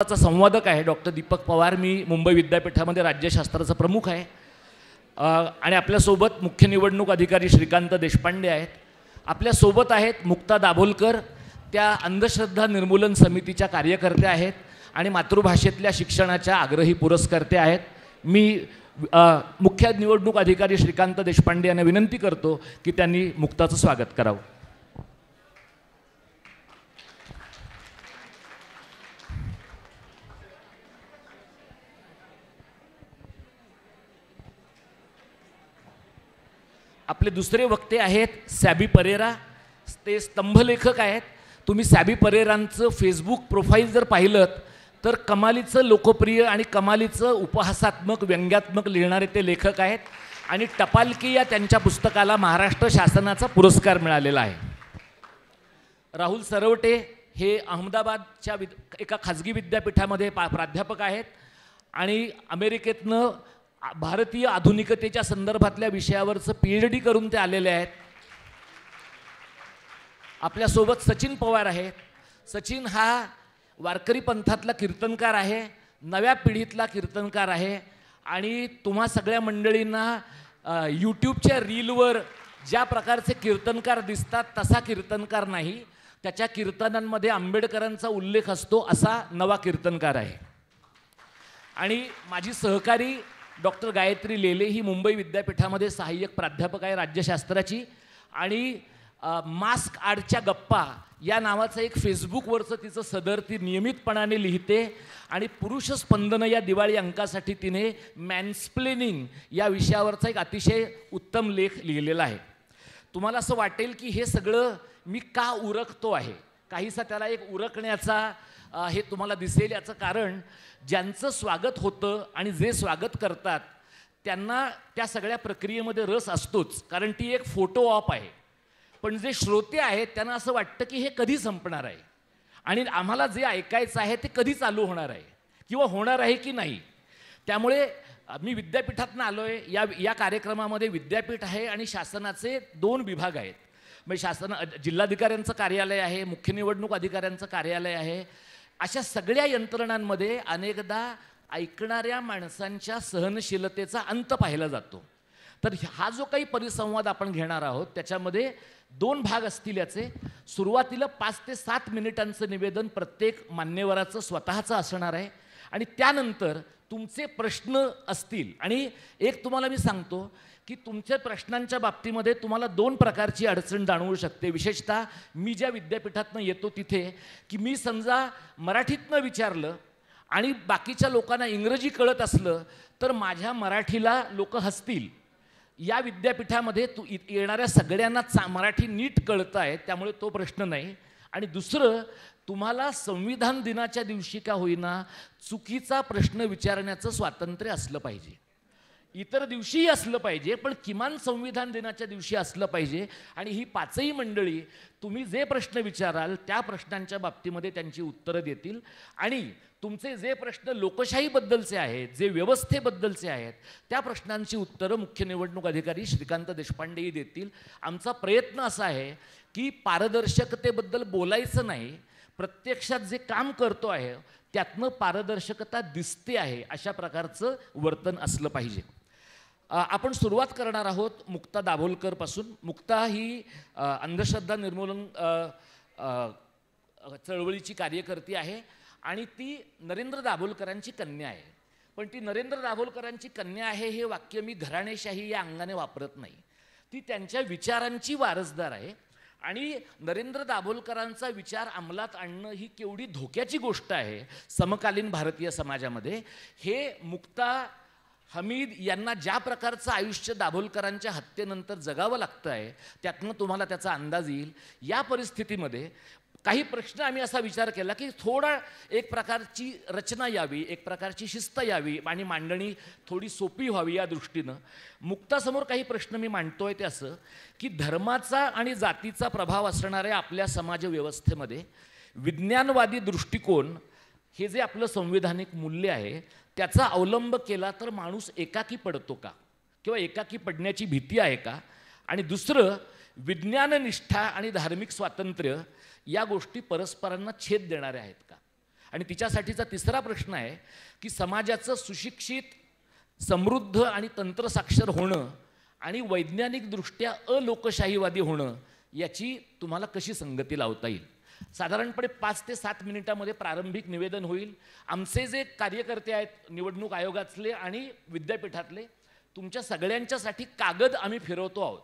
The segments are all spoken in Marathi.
चा संवादक आहे डॉक्टर दीपक पवार। मी मुंबई विद्यापीठामध्ये राज्यशास्त्राचा प्रमुख आहे आणि आपल्यासोबत मुख्य निवडणूक अधिकारी श्रीकांत देशपांडे आहेत। आपल्यासोबत आहेत मुक्ता दाभोलकर, त्या अंधश्रद्धा निर्मूलन समितीच्या कार्यकर्त्या आहेत आणि मातृभाषेतल्या शिक्षणाच्या आग्रही पुरस्कर्त्या आहेत। मी मुख्य निवडणूक अधिकारी श्रीकांत देशपांडे यांना विनंती करतो की त्यांनी मुक्ताचं स्वागत करावं। आपले दुसरे वक्ते आहेत सॅबी परेरा, ते स्तंभलेखक आहेत। तुम्ही सॅबी परेरांचं फेसबुक प्रोफाईल जर पाहिलं तर कमालीचं लोकप्रिय आणि कमालीचं उपहासात्मक व्यंग्यात्मक लिहिणारे ते लेखक आहेत आणि टपालकी या त्यांच्या पुस्तकाला महाराष्ट्र शासनाचा पुरस्कार मिळालेला आहे। राहुल सरवटे हे अहमदाबादच्या एका खाजगी विद्यापीठामध्ये प्राध्यापक आहेत आणि अमेरिकेतनं भारतीय आधुनिकतेच्या संदर्भातल्या विषयावरचं PhD करून ते आलेले आहेत। आपल्यासोबत सचिन पवार आहेत। सचिन हा वारकरी पंथातला कीर्तनकार आहे, नव्या पिढीतला कीर्तनकार आहे आणि तुम्हा सगळ्या मंडळींना यूट्यूबच्या रीलवर ज्या प्रकारचे कीर्तनकार दिसतात तसा कीर्तनकार नाही, त्याच्या कीर्तनांमध्ये आंबेडकरांचा उल्लेख असतो असा नवा कीर्तनकार आहे। आणि माझी सहकारी डॉक्टर गायत्री लेले ही मुंबई विद्यापीठामध्ये सहाय्यक प्राध्यापक आहे राज्यशास्त्राची आणि मास्क आडच्या गप्पा या नावाचं एक फेसबुकवरचं तिचं सदर ती नियमितपणाने लिहिते आणि पुरुष स्पंदन या दिवाळी अंकासाठी तिने मॅन्सप्लेनिंग या विषयावरचा एक अतिशय उत्तम लेख लिहिलेला आहे। तुम्हाला असं वाटेल की हे सगळं मी का उरकतो आहे, काहीसा त्याला एक उरकण्याचा हे तुम्हाला दिसेल। याचं कारण ज्यांचं स्वागत होतं आणि जे स्वागत करतात त्यांना त्या सगळ्या प्रक्रियेमध्ये रस असतोच, कारण ती एक फोटो ऑप आहे। पण जे श्रोते आहेत त्यांना असं वाटतं की हे कधी संपणार आहे आणि आम्हाला जे ऐकायचं आहे ते कधी चालू होणार आहे किंवा होणार आहे की नाही। त्यामुळे मी विद्यापीठातून आलो आहे। या कार्यक्रमामध्ये विद्यापीठ आहे आणि शासनाचे 2 विभाग आहेत। म्हणजे जिल्हाधिकाऱ्यांचं कार्यालय आहे, मुख्य निवडणूक अधिकाऱ्यांचं कार्यालय आहे। अशा सगळ्या यंत्रणांमध्ये अनेकदा ऐकणाऱ्या माणसांच्या सहनशीलतेचा अंत पाहिला जातो। तर हा जो काही परिसंवाद आपण घेणार आहोत त्याच्यामध्ये 2 भाग असतील याचे। सुरुवातीला 5 ते 7 मिनिटांचं निवेदन प्रत्येक मान्यवराचं स्वतःचं असणार आहे आणि त्यानंतर तुमचे प्रश्न असतील। आणि एक तुम्हाला मी सांगतो की तुमच्या प्रश्नांच्या बाबतीमध्ये तुम्हाला 2 प्रकारची अडचण जाणवू शकते। विशेषतः मी ज्या विद्यापीठातनं येतो तिथे की मी समजा मराठीतनं विचारलं आणि बाकीच्या लोकांना इंग्रजी कळत असलं तर माझ्या मराठीला लोक हसतील। या विद्यापीठामध्ये येणाऱ्या सगळ्यांना मराठी नीट कळतं आहे, त्यामुळे तो प्रश्न नाही। आणि दुसरं, तुम्हाला संविधान दिनाच्या दिवशी का होईना चुकीचा प्रश्न विचारण्याचं स्वातंत्र्य असलं पाहिजे। इतर दिवशीही असलं पाहिजे पण किमान संविधान दिनाच्या दिवशी असलं पाहिजे। आणि ही 5ही मंडळी तुम्ही जे प्रश्न विचाराल त्या प्रश्नांच्या बाबतीमध्ये त्यांची उत्तरं देतील आणि तुमचे जे प्रश्न लोकशाहीबद्दलचे आहेत, जे व्यवस्थेबद्दलचे आहेत, त्या प्रश्नांची उत्तरं मुख्य निवडणूक अधिकारी श्रीकांत देशपांडेही देतील। आमचा प्रयत्न असा आहे की पारदर्शकतेबद्दल बोलायचं नाही, प्रत्यक्षात जे काम करतो आहे त्यातनं पारदर्शकता दिसते आहे अशा प्रकारचं वर्तन असलं पाहिजे। आपण सुरुवात करणार आहोत मुक्ता दाभोलकर पासून। मुक्ता ही अंधश्रद्धा निर्मूलन चळवळीची कार्यकर्ती आहे आणि ती नरेंद्र दाभोलकरांची कन्या आहे। पण ती नरेंद्र दाभोलकरांची कन्या आहे हे वाक्य मी घराणेशाही या अंगाने वापरत नाही, ती त्यांच्या विचारांची वारसदार आहे। आणि नरेंद्र दाभोलकरांचा विचार अंमलात आणणं ही केवढी धोक्याची गोष्ट आहे समकालीन भारतीय समाजामध्ये, हे मुक्ता हमीद यांना ज्या प्रकारचं आयुष्य दाभोलकरांच्या हत्येनंतर जगावं लागतं आहे त्यातनं तुम्हाला त्याचा अंदाज येईल। या परिस्थितीमध्ये काही प्रश्न आम्ही असा विचार केला की थोडा एक प्रकारची रचना यावी, एक प्रकारची शिस्त यावी आणि मांडणी थोडी सोपी व्हावी या दृष्टीनं मुक्तासमोर काही प्रश्न मी मांडतोय ते असं की धर्माचा आणि जातीचा प्रभाव असणाऱ्या आपल्या समाजव्यवस्थेमध्ये विज्ञानवादी दृष्टिकोन हे जे आपलं संविधानिक मूल्य आहे त्याचा अवलंब केला तर माणूस एकाकी पडतो का किंवा एकाकी पडण्याची भीती आहे का। आणि दुसरं, विज्ञाननिष्ठा आणि धार्मिक स्वातंत्र्य या गोष्टी परस्परांना छेद देणाऱ्या आहेत का। आणि तिच्यासाठीचा तिसरा प्रश्न आहे की समाजाचं सुशिक्षित, समृद्ध आणि तंत्रसाक्षर होणं आणि वैज्ञानिकदृष्ट्या अलोकशाहीवादी होणं याची तुम्हाला कशी संगती लावता येईल. साधारणपणे 5 ते 7 मिनिटामध्ये प्रारंभिक निवेदन होईल. आमचे जे कार्यकर्ते आहेत निवडणूक आयोगातले आणि विद्यापीठातले, तुमच्या सगळ्यांच्यासाठी कागद आम्ही फिरवतो आहोत.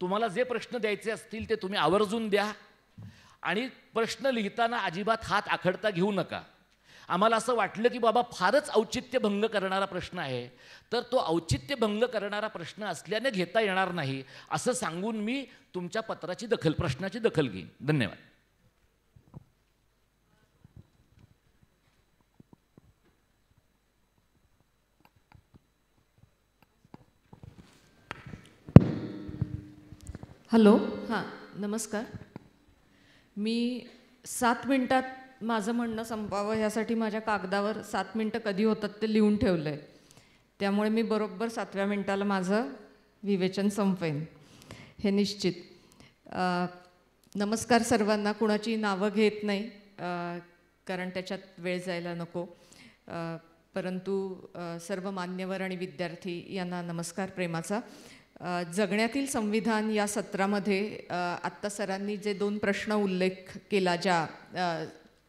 तुम्हाला जे प्रश्न द्यायचे असतील ते तुम्ही आवर्जून द्या आणि प्रश्न लिहिताना अजिबात हात आखडता घेऊ नका. आम्हाला असं वाटलं की बाबा फारच औचित्यभंग करणारा प्रश्न आहे, तर तो औचित्यभंग करणारा प्रश्न असल्याने घेता येणार नाही असं सांगून मी तुमच्या प्रश्नाची दखल घेईन. धन्यवाद. हॅलो, हां, नमस्कार. मी 7 मिनटात माझं म्हणणं संपावं ह्यासाठी माझ्या कागदावर 7 मिनटं कधी होतात ते लिहून ठेवलं आहे. त्यामुळे मी बरोबर 7व्या मिनटाला माझं विवेचन संपवेन हे निश्चित. नमस्कार सर्वांना. कुणाची नावं घेत नाही कारण त्याच्यात वेळ जायला नको. परंतु सर्व मान्यवर आणि विद्यार्थी यांना नमस्कार प्रेमाचा. जगण्यातील संविधान या सत्रामध्ये आत्ता सरांनी जे 2 प्रश्न उल्लेख केला ज्या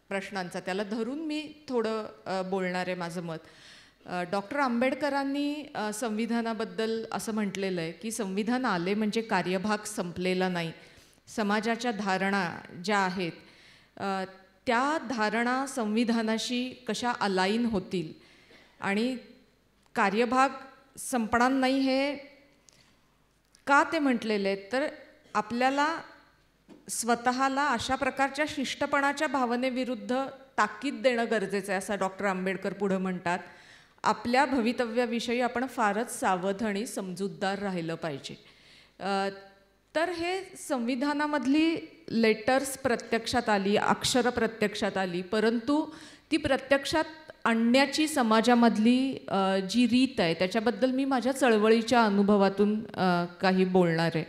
प्रश्नांचा, त्याला धरून मी थोडं बोलणार आहे माझं मत. डॉक्टर आंबेडकरांनी संविधानाबद्दल असं म्हटलेलं आहे की संविधान आले म्हणजे कार्यभाग संपलेला नाही. समाजाच्या धारणा ज्या आहेत त्या धारणा संविधानाशी कशा अलाईन होतील आणि कार्यभाग संपणार नाही हे का ते म्हटलेले आहेत, तर आपल्याला स्वतःला अशा प्रकारच्या शिष्टपणाच्या भावनेविरुद्ध ताकीद देणं गरजेचं आहे असं डॉक्टर आंबेडकर पुढं म्हणतात. आपल्या भवितव्याविषयी आपण फारच सावध आणि समजूतदार राहिलं पाहिजे. तर हे संविधानामधली लेटर्स प्रत्यक्षात आली, अक्षरं प्रत्यक्षात आली, परंतु ती प्रत्यक्षात आणण्याची समाजामधली जी रीत आहे त्याच्याबद्दल मी माझ्या चळवळीच्या अनुभवातून काही बोलणार आहे.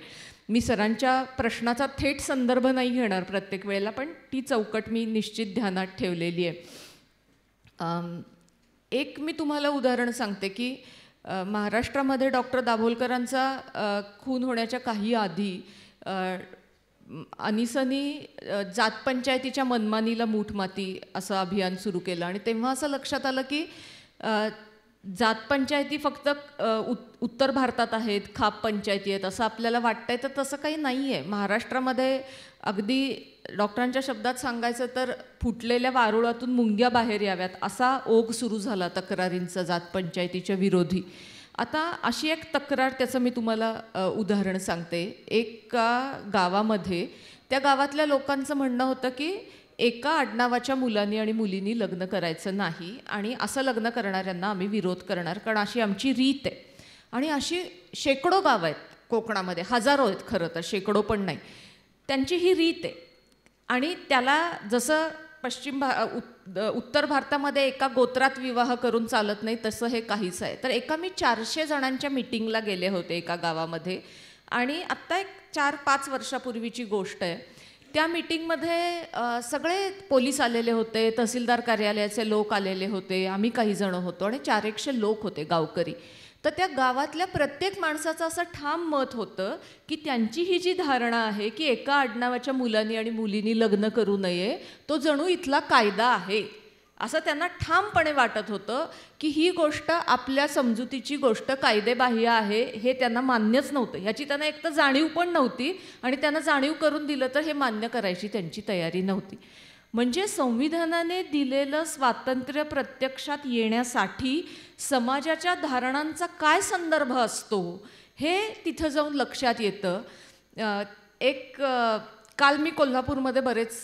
मी सरांच्या प्रश्नाचा थेट संदर्भ नाही घेणार प्रत्येक वेळेला, पण ती चौकट मी निश्चित ध्यानात ठेवलेली आहे. एक मी तुम्हाला उदाहरण सांगते की महाराष्ट्रामध्ये डॉक्टर दाभोलकरांचा खून होण्याच्या काही आधी अनिसनी जात पंचायतीच्या मनमानीला मूठमाती असं अभियान सुरू केलं आणि तेव्हा असं लक्षात आलं की जात पंचायती फक्त उत्तर भारतात आहेत, खाप पंचायती आहेत असं आपल्याला वाटतंय, तर तसं काही नाही आहे. महाराष्ट्रामध्ये अगदी डॉक्टरांच्या शब्दात सांगायचं तर फुटलेल्या वारुळातून मुंग्या बाहेर याव्यात असा ओघ सुरू झाला तक्रारींचा जात पंचायतीच्या विरोधी. आता अशी एक तक्रार, त्याचं मी तुम्हाला उदाहरण सांगते. एका गावामध्ये त्या गावातल्या लोकांचं म्हणणं होतं की एका आडनावाच्या मुलांनी आणि मुलींनी लग्न करायचं नाही आणि असं लग्न करणाऱ्यांना आम्ही विरोध करणार, कारण अशी आमची रीत आहे. आणि अशी शेकडो गावं आहेत कोकणामध्ये, हजारो आहेत खरं तर, शेकडो पण नाही. त्यांची ही रीत आहे. आणि त्याला जसं उत्तर भारतामध्ये एका गोत्रात विवाह करून चालत नाही तसं हे काहीच आहे. तर एका मी 400 जणांच्या मीटिंगला गेले होते एका गावामध्ये आणि आत्ता एक 4-5 वर्षापूर्वीची गोष्ट आहे. त्या मीटिंगमध्ये सगळे पोलीस आलेले होते, तहसीलदार कार्यालयाचे लोक आलेले होते, आम्ही काही जण होतो आणि 400 लोक होते गावकरी. तर त्या गावातल्या प्रत्येक माणसाचं असं ठाम मत होतं की त्यांची ही जी धारणा आहे की एका आडनावाच्या मुलांनी आणि मुलींनी लग्न करू नये तो जणू इथला कायदा आहे असं त्यांना ठामपणे वाटत होतं की ही गोष्ट आपल्या समजुतीची गोष्ट कायदेबाह्य आहे हे त्यांना मान्यच नव्हतं. ह्याची त्यांना एक तर जाणीव पण नव्हती आणि त्यांना जाणीव करून दिलं तर हे मान्य करायची त्यांची तयारी नव्हती. म्हणजे संविधानाने दिलेलं स्वातंत्र्य प्रत्यक्षात येण्यासाठी समाजाच्या धारणांचा काय संदर्भ असतो हे तिथं जाऊन लक्षात येतं. काल मी कोल्हापूरमध्ये बरेच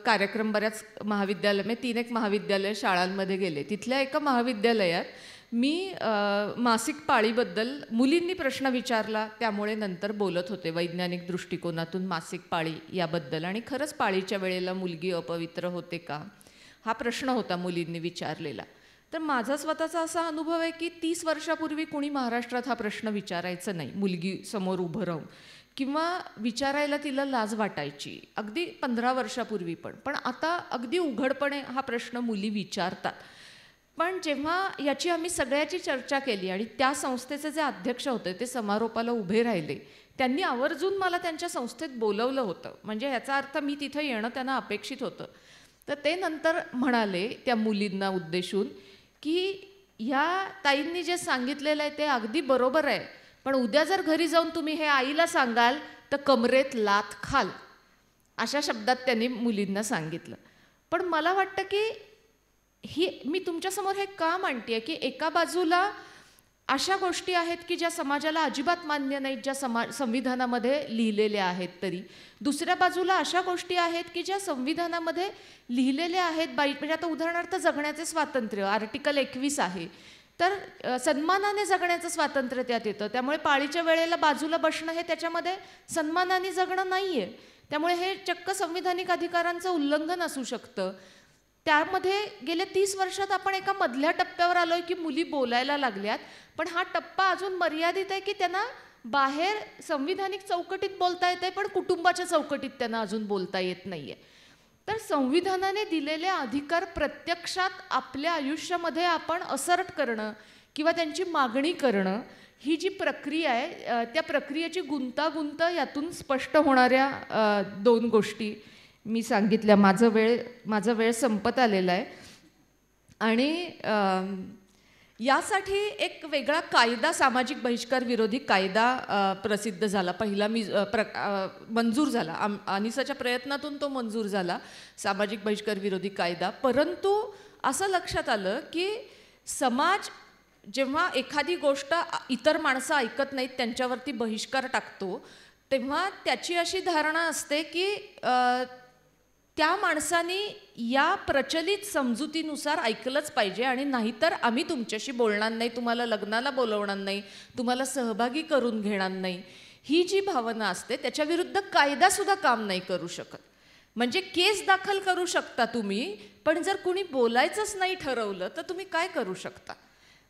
कार्यक्रम, बऱ्याच महाविद्यालय, 3 महाविद्यालय शाळांमध्ये गेले. तिथल्या एका महाविद्यालयात मी मासिक पाळीबद्दल मुलींनी प्रश्न विचारला, त्यामुळे नंतर बोलत होते वैज्ञानिक दृष्टिकोनातून मासिक पाळी याबद्दल. आणि खरंच पाळीच्या वेळेला मुलगी अपवित्र होते का हा प्रश्न होता मुलींनी विचारलेला. तर माझा स्वतःचा असा अनुभव आहे की 30 वर्षापूर्वी कोणी महाराष्ट्रात हा प्रश्न विचारायचं नाही, मुलगी समोर उभं राहून, किंवा विचारायला तिला लाज वाटायची, अगदी 15 वर्षापूर्वी पण आता अगदी उघडपणे हा प्रश्न मुली विचारतात. पण जेव्हा याची आम्ही सगळ्याची चर्चा केली आणि त्या संस्थेचे जे अध्यक्ष होते ते समारोपाला उभे राहिले, त्यांनी आवर्जून मला त्यांच्या संस्थेत बोलवलं होतं. म्हणजे ह्याचा अर्थ मी तिथं येणं त्यांना अपेक्षित होतं. तर ते नंतर म्हणाले त्या मुलींना उद्देशून की ह्या ताईंनी जे सांगितलेलं आहे ते अगदी बरोबर आहे, पण उद्या जर घरी जाऊन तुम्ही हे आईला सांगाल तर कमरेत लाथ खाल, अशा शब्दात त्यांनी मुलींना सांगितलं. पण मला वाटतं की मी तुमच्यासमोर हे का मांडते की एका बाजूला अशा गोष्टी आहेत की ज्या समाजाला अजिबात मान्य नाहीत, ज्या संविधानामध्ये लिहिलेल्या आहेत, तरी दुसऱ्या बाजूला अशा गोष्टी आहेत की ज्या संविधानामध्ये लिहिलेल्या आहेत. म्हणजे आता उदाहरणार्थ जगण्याचे स्वातंत्र्य आर्टिकल 21 आहे, तर सन्मानाने जगण्याचं स्वातंत्र्य त्यात येतं. त्यामुळे पाळीच्या वेळेला बाजूला बसणं हे त्याच्यामध्ये सन्मानाने जगणं नाही आहे. त्यामुळे हे चक्क संविधानिक अधिकारांचं उल्लंघन असू शकतं. त्यामध्ये गेल्या 30 वर्षात आपण एका मधल्या टप्प्यावर आलोय की मुली बोलायला लागल्यात, पण हा टप्पा अजून मर्यादित आहे की त्यांना बाहेर संविधानिक चौकटीत बोलता येते, पण कुटुंबाच्या चौकटीत त्यांना अजून बोलता येत नाहीये. तर संविधानाने दिलेले अधिकार प्रत्यक्षात आपल्या आयुष्यामध्ये आपण असर्ट करणं किंवा त्यांची मागणी करणं, ही जी प्रक्रिया आहे त्या प्रक्रियेची गुंतागुंत यातून स्पष्ट होणाऱ्या 2 गोष्टी मी सांगितल्या. माझा वेळ संपत आलेला आहे आणि यासाठी एक वेगळा कायदा, सामाजिक बहिष्कार विरोधी कायदा प्रसिद्ध झाला. पहिला मंजूर झाला. अनिसाच्या प्रयत्नातून तो मंजूर झाला, सामाजिक बहिष्कार विरोधी कायदा. परंतु असं लक्षात आलं की समाज जेव्हा एखादी गोष्ट इतर माणसं ऐकत नाहीत त्यांच्यावरती बहिष्कार टाकतो, तेव्हा त्याची अशी धारणा असते की त्या माणसानी या प्रचलित समजुतीनुसार ऐकलंच पाहिजे आणि नाहीतर आम्ही तुमच्याशी बोलणार नाही, तुम्हाला लग्नाला बोलवणार नाही, तुम्हाला सहभागी करून घेणार नाही. ही जी भावना असते त्याच्याविरुद्ध कायदासुद्धा काम नाही करू शकत. म्हणजे केस दाखल करू शकता तुम्ही, पण जर कुणी बोलायचंच नाही ठरवलं तर तुम्ही काय करू शकता.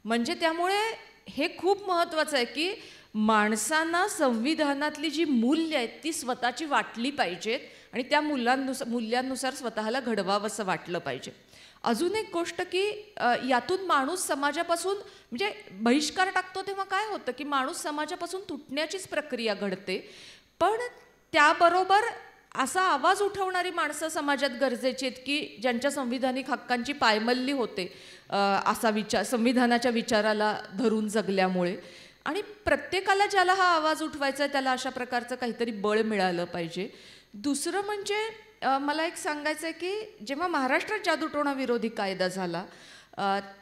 म्हणजे त्यामुळे हे खूप महत्त्वाचं आहे की माणसांना संविधानातली जी मूल्य आहेत ती स्वतःची वाटली पाहिजेत आणि त्या मूल्यांनुसार स्वतःला घडवावंसं वाटलं पाहिजे. अजून एक गोष्ट की यातून माणूस समाजापासून, म्हणजे बहिष्कार टाकतो तेव्हा काय होतं की माणूस समाजापासून तुटण्याचीच प्रक्रिया घडते, पण त्याबरोबर असा आवाज उठवणारी माणसं समाजात गरजेची आहेत की ज्यांच्या संविधानिक हक्कांची पायमल्ली होते असा संविधानाच्या विचाराला धरून जगल्यामुळे. आणि प्रत्येकाला ज्याला हा आवाज उठवायचा आहे त्याला अशा प्रकारचं काहीतरी बळ मिळालं पाहिजे. दुसरं म्हणजे मला एक सांगायचं आहे की जेव्हा महाराष्ट्रात जादूटोणा विरोधी कायदा झाला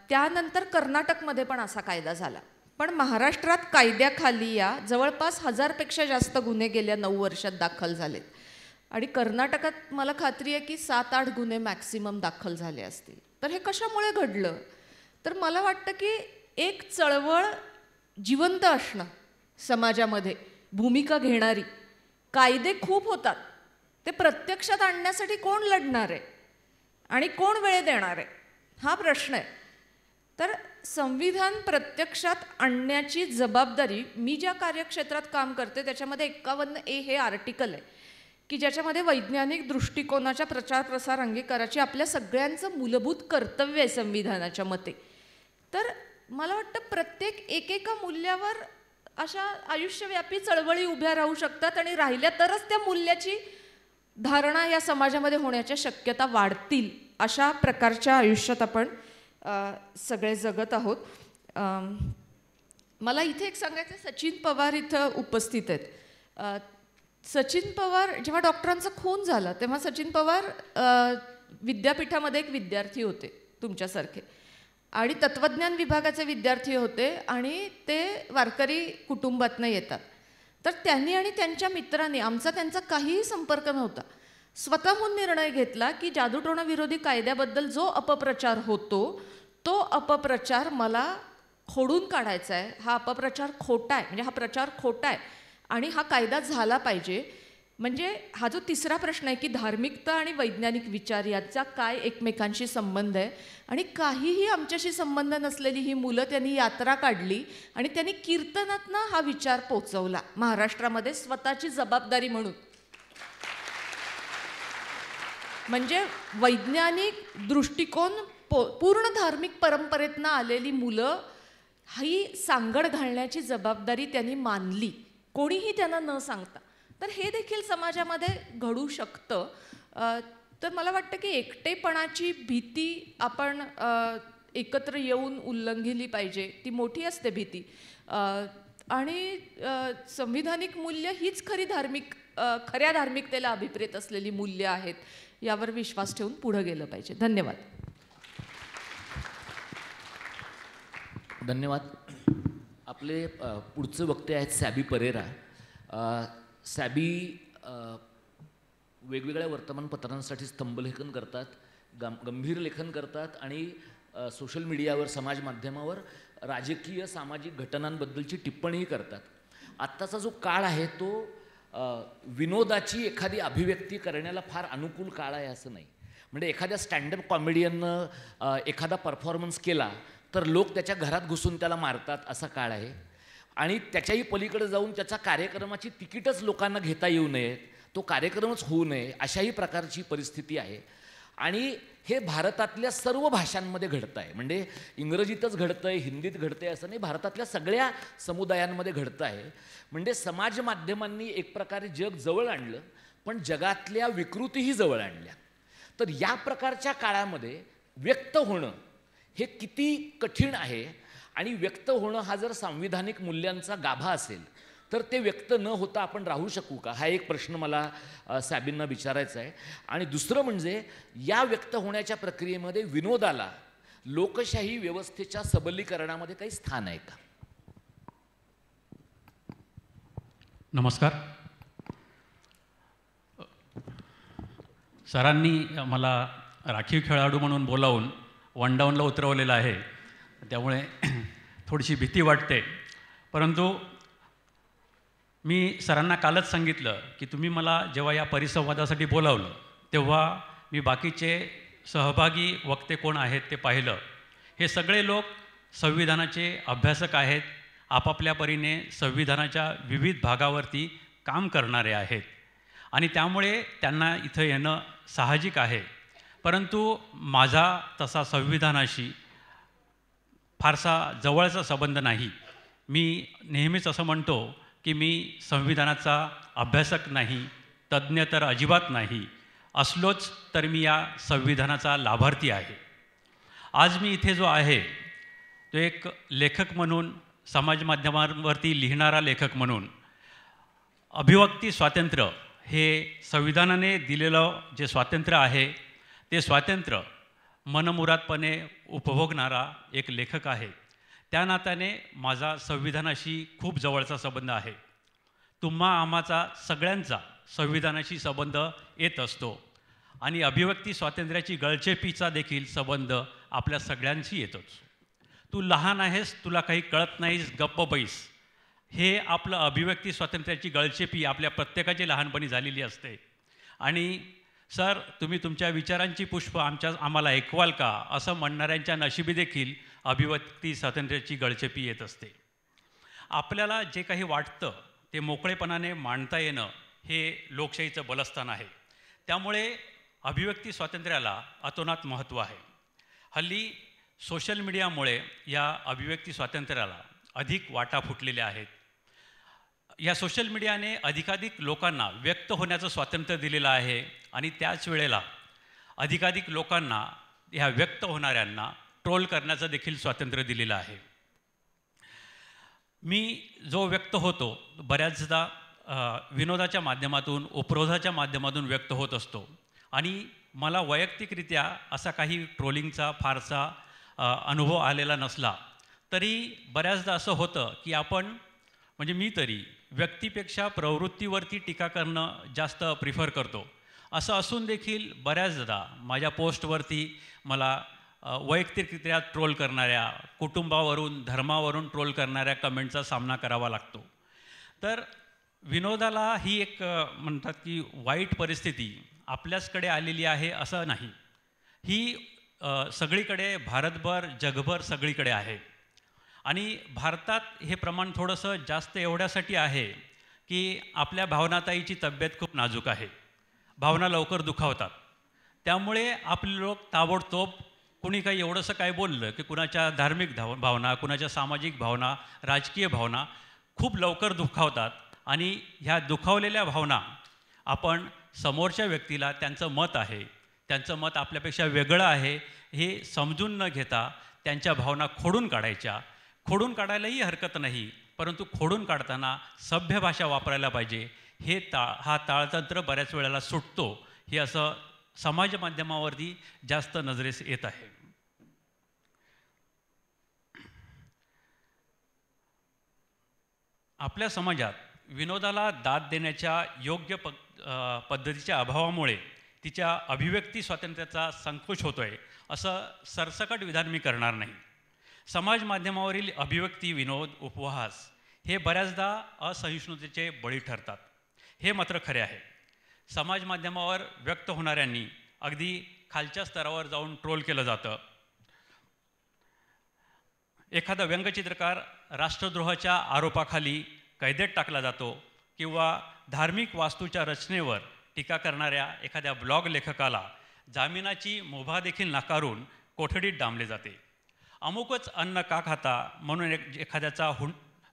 त्यानंतर कर्नाटकमध्ये पण असा कायदा झाला, पण महाराष्ट्रात कायद्याखाली या जवळपास 1000पेक्षा जास्त गुन्हे गेल्या 9 वर्षात दाखल झालेत आणि कर्नाटकात मला खात्री आहे की 7-8 गुन्हे मॅक्सिमम दाखल झाले असतील. तर हे कशामुळे घडलं, तर मला वाटतं की एक चळवळ जिवंत असणं, समाजामध्ये भूमिका घेणारी. कायदे खूप होतात, ते प्रत्यक्षात आणण्यासाठी कोण लढणार आहे आणि कोण वेळ देणार आहे हा प्रश्न आहे. तर संविधान प्रत्यक्षात आणण्याची जबाबदारी, मी ज्या कार्यक्षेत्रात काम करते त्याच्यामध्ये 51A हे आर्टिकल आहे की ज्याच्यामध्ये वैज्ञानिक दृष्टिकोनाच्या प्रचार प्रसार अंगीकाराची आपल्या सगळ्यांचं मूलभूत कर्तव्य आहे संविधानाच्या मते. तर मला वाटतं प्रत्येक एकेका मूल्यावर अशा आयुष्यव्यापी चळवळी उभ्या राहू शकतात आणि राहिल्या तरच त्या मूल्याची धारणा या समाजामध्ये होण्याच्या शक्यता वाढतील. अशा प्रकारच्या आयुष्यात आपण सगळे जगत आहोत. मला इथे एक सांगायचं, सचिन पवार इथं उपस्थित आहेत. सचिन पवार जेव्हा डॉक्टरांचा खून झाला तेव्हा सचिन पवार विद्यापीठामध्ये एक विद्यार्थी होते तुमच्यासारखे आणि तत्त्वज्ञान विभागाचे विद्यार्थी होते आणि ते वारकरी कुटुंबातनं येतात. तर त्यांनी आणि त्यांच्या मित्रांनी, आमचा त्यांचा काहीही संपर्क नव्हता, स्वतःहून निर्णय घेतला की जादूटोणा विरोधी कायद्याबद्दल जो अपप्रचार होतो तो अपप्रचार मला खोडून काढायचा आहे. हा अपप्रचार खोटा आहे, म्हणजे हा प्रचार खोटा आहे आणि हा कायदा झाला पाहिजे. म्हणजे हा जो तिसरा प्रश्न आहे की धार्मिकता आणि वैज्ञानिक विचार याचा काय एकमेकांशी संबंध आहे, आणि काहीही आमच्याशी संबंध नसलेली ही मुलं त्यांनी यात्रा काढली आणि त्यांनी कीर्तनातनं हा विचार पोचवला महाराष्ट्रामध्ये स्वतःची जबाबदारी म्हणून. म्हणजे वैज्ञानिक दृष्टिकोन पूर्ण धार्मिक परंपरेतनं आलेली मुलं ही सांगड घालण्याची जबाबदारी त्यांनी मानली, कोणीही त्यांना न सांगता. तर हे देखील समाजामध्ये घडू शकतं. तर मला वाटतं की एकटेपणाची भीती आपण एकत्र येऊन उल्लंघिली पाहिजे. ती मोठी असते भीती, आणि संविधानिक मूल्य हीच खऱ्या धार्मिकतेला अभिप्रेत असलेली मूल्य आहेत. यावर विश्वास ठेवून पुढे गेलं पाहिजे. धन्यवाद. धन्यवाद. आपले पुढचे वक्ते आहेत सॅबी परेरा. सॅबी वेगवेगळ्या वर्तमानपत्रांसाठी स्तंभलेखन करतात, गंभीर लेखन करतात आणि सोशल मीडियावर, समाज माध्यमावर राजकीय सामाजिक घटनांबद्दलची टिप्पणीही करतात. आत्ताचा जो काळ आहे तो विनोदाची एखादी अभिव्यक्ती करण्याला फार अनुकूल काळ आहे असं नाही. म्हणजे एखाद्या स्टँडअप कॉमेडियननं एखादा परफॉर्मन्स केला तर लोक त्याच्या घरात घुसून त्याला मारतात असा काळ आहे. आणि त्याच्याही पलीकडे जाऊन त्याचा कार्यक्रमाची तिकीटच लोकांना घेता येऊ नयेत, तो कार्यक्रमच होऊ नये, अशाही प्रकारची परिस्थिती आहे. आणि हे भारतातल्या सर्व भाषांमध्ये घडतं आहे. म्हणजे इंग्रजीतच घडतं आहे, हिंदीत घडतं आहे असं नाही, भारतातल्या सगळ्या समुदायांमध्ये घडतं आहे. म्हणजे समाज माध्यमांनी एक प्रकारे जग जवळ आणलं, पण जगातल्या विकृतीही जवळ आणल्या. तर या प्रकारच्या काळामध्ये व्यक्त होणं हे किती कठीण आहे, आणि व्यक्त होणं हा जर सांविधानिक मूल्यांचा गाभा असेल तर ते व्यक्त न होता आपण राहू शकू का, हा एक प्रश्न मला सॅबींना विचारायचा आहे. आणि दुसरं म्हणजे या व्यक्त होण्याच्या प्रक्रियेमध्ये विनोदाला लोकशाही व्यवस्थेच्या सबलीकरणामध्ये काही स्थान आहे का? नमस्कार. सरांनी मला राखीव खेळाडू म्हणून बोलावून वन डाऊनला उतरवलेलं आहे, त्यामुळे थोडीशी भीती वाटते. परंतु मी सरांना कालच सांगितलं की तुम्ही मला जेव्हा या परिसंवादासाठी बोलावलं तेव्हा मी बाकीचे सहभागी वक्ते कोण आहेत ते पाहिलं. हे सगळे लोक संविधानाचे अभ्यासक आहेत, आपापल्या परीने संविधानाच्या विविध भागावरती काम करणारे आहेत, आणि त्यामुळे त्यांना इथं येणं साहजिक आहे. परंतु माझा तसा संविधानाशी फारसा जवळचा संबंध नाही. मी नेहमीच असं म्हणतो की मी संविधानाचा अभ्यासक नाही, तज्ज्ञ तर अजिबात नाही, असलोच तर मी या संविधानाचा लाभार्थी आहे. आज मी इथे जो आहे तो एक लेखक म्हणून, समाज माध्यमांवरती लिहिणारा लेखक म्हणून, अभिव्यक्ती स्वातंत्र्य हे संविधानाने दिलेलं जे स्वातंत्र्य आहे ते स्वातंत्र्य मनमुरादपणे उपभोगणारा एक लेखक आहे. त्या नात्याने माझा संविधानाशी खूप जवळचा संबंध आहे. तुम्हा आम्हाचा सगळ्यांचा संविधानाशी संबंध येत असतो, आणि अभिव्यक्ती स्वातंत्र्याची गळचेपीचा देखील संबंध आपल्या सगळ्यांशी येतोच. तू लहान आहेस, तुला काही कळत नाहीस, गप्प बैस, हे आपलं अभिव्यक्ती स्वातंत्र्याची गळचेपी आपल्या प्रत्येकाची लहानपणी झालेली असते. आणि सर, तुम्ही तुमच्या विचारांची पुष्प आम्हाला ऐकवाल का, असं म्हणणाऱ्यांच्या नशिबी देखील अभिव्यक्ती स्वातंत्र्याची गळचेपी येत असते. आपल्याला जे काही वाटतं ते मोकळेपणाने मांडता येणं हे लोकशाहीचं बलस्थान आहे. त्यामुळे अभिव्यक्ती स्वातंत्र्याला अतोनात महत्त्व आहे. हल्ली सोशल मीडियामुळे या अभिव्यक्ती स्वातंत्र्याला अधिक वाटा फुटलेल्या आहेत. या सोशल मीडियाने अधिकाधिक लोकांना व्यक्त होण्याचं स्वातंत्र्य दिलेलं आहे, आणि त्याच वेळेला अधिकाधिक लोकांना, ह्या व्यक्त होणाऱ्यांना ट्रोल करण्याचं देखील स्वातंत्र्य दिलेलं आहे. मी जो व्यक्त होतो बऱ्याचदा विनोदाच्या माध्यमातून, उपरोधाच्या माध्यमातून व्यक्त होत असतो, आणि मला वैयक्तिकरित्या असा काही ट्रोलिंगचा फारसा अनुभव आलेला नसला तरी बऱ्याचदा असं होतं की आपण, म्हणजे मी तरी व्यक्तीपेक्षा प्रवृत्तीवरती टीका करणं जास्त प्रिफर करतो. असं असून देखील बऱ्याचदा माझ्या पोस्टवरती मला वैयक्तिकरित्या ट्रोल करणाऱ्या, कुटुंबावरून, धर्मावरून ट्रोल करणाऱ्या कमेंटचा सामना करावा लागतो. तर विनोदाला ही एक म्हणतात की वाईट परिस्थिती आपल्याचकडे आलेली आहे असं नाही. ही सगळीकडे भारतभर जगभर सगळीकडे आहे. आणि भारतात हे प्रमाण थोडंसं जास्त एवढ्यासाठी आहे की आपल्या भावनाताईची तब्येत खूप नाजूक आहे. भावना लवकर दुखावतात. त्यामुळे आपले लोक ताबडतोब कुणी काही एवढंसं काय बोललं की कुणाच्या धार्मिक भावना, कुणाच्या सामाजिक भावना, राजकीय भावना खूप लवकर दुखावतात. आणि ह्या दुखावलेल्या भावना आपण समोरच्या व्यक्तीला त्यांचं मत आहे, त्यांचं मत आपल्यापेक्षा वेगळं आहे हे समजून न घेता त्यांच्या भावना खोडून काढायच्या. खोडून काढायलाही हरकत नाही, परंतु खोडून काढताना सभ्य भाषा वापरायला पाहिजे. हे हा ताळतंत्र बऱ्याच वेळेला सुटतो. हे असं समाज माध्यमावरती जास्त नजरेस येत आहे. आपल्या समाजात विनोदाला दाद देण्याच्या योग्य पद्धतीच्या अभावामुळे तिच्या अभिव्यक्ती स्वातंत्र्याचा संकोच होतोय असं सरसकट विधान मी करणार नाही. समाज माध्यमावरील अभिव्यक्ती, विनोद, उपहास हे बऱ्याचदा असहिष्णुतेचे बळी ठरतात. हे मात्र खरे आहे. समाज माध्यमावर व्यक्त होणाऱ्यांनी अगदी खालच्या स्तरावर जाऊन ट्रोल केलं जातं. एखादा व्यंगचित्रकार राष्ट्रद्रोहाच्या आरोपाखाली कैदेत टाकला जातो किंवा धार्मिक वास्तूच्या रचनेवर टीका करणाऱ्या एखाद्या ब्लॉग लेखकाला जामिनाची मुभा देखील नाकारून कोठडीत डांबले जाते. अमुकच अन्न का खाता म्हणून एखाद्याचा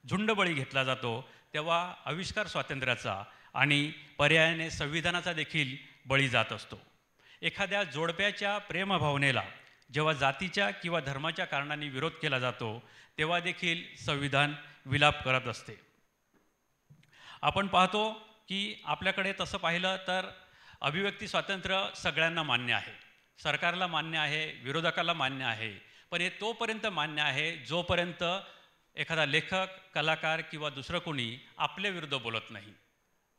झुंडबळी घेतला जातो. तेव्हा आविष्कार स्वातंत्र्याचा आणि पर्यायाने संविधानाचा देखील बळी जात असतो. एखाद्या जोडप्याच्या प्रेमभावनेला जेव्हा जातीच्या किंवा धर्माच्या कारणाने विरोध केला जातो तेव्हा देखील संविधान विलाप करत असते. आपण पाहतो की आपल्याकडे तसं पाहिलं तर अभिव्यक्ती स्वातंत्र्य सगळ्यांना मान्य आहे, सरकारला मान्य आहे, विरोधकाला मान्य आहे. पण हे तोपर्यंत मान्य आहे जोपर्यंत एखादा लेखक, कलाकार किंवा दुसरं कोणी आपल्या विरुद्ध बोलत नाही.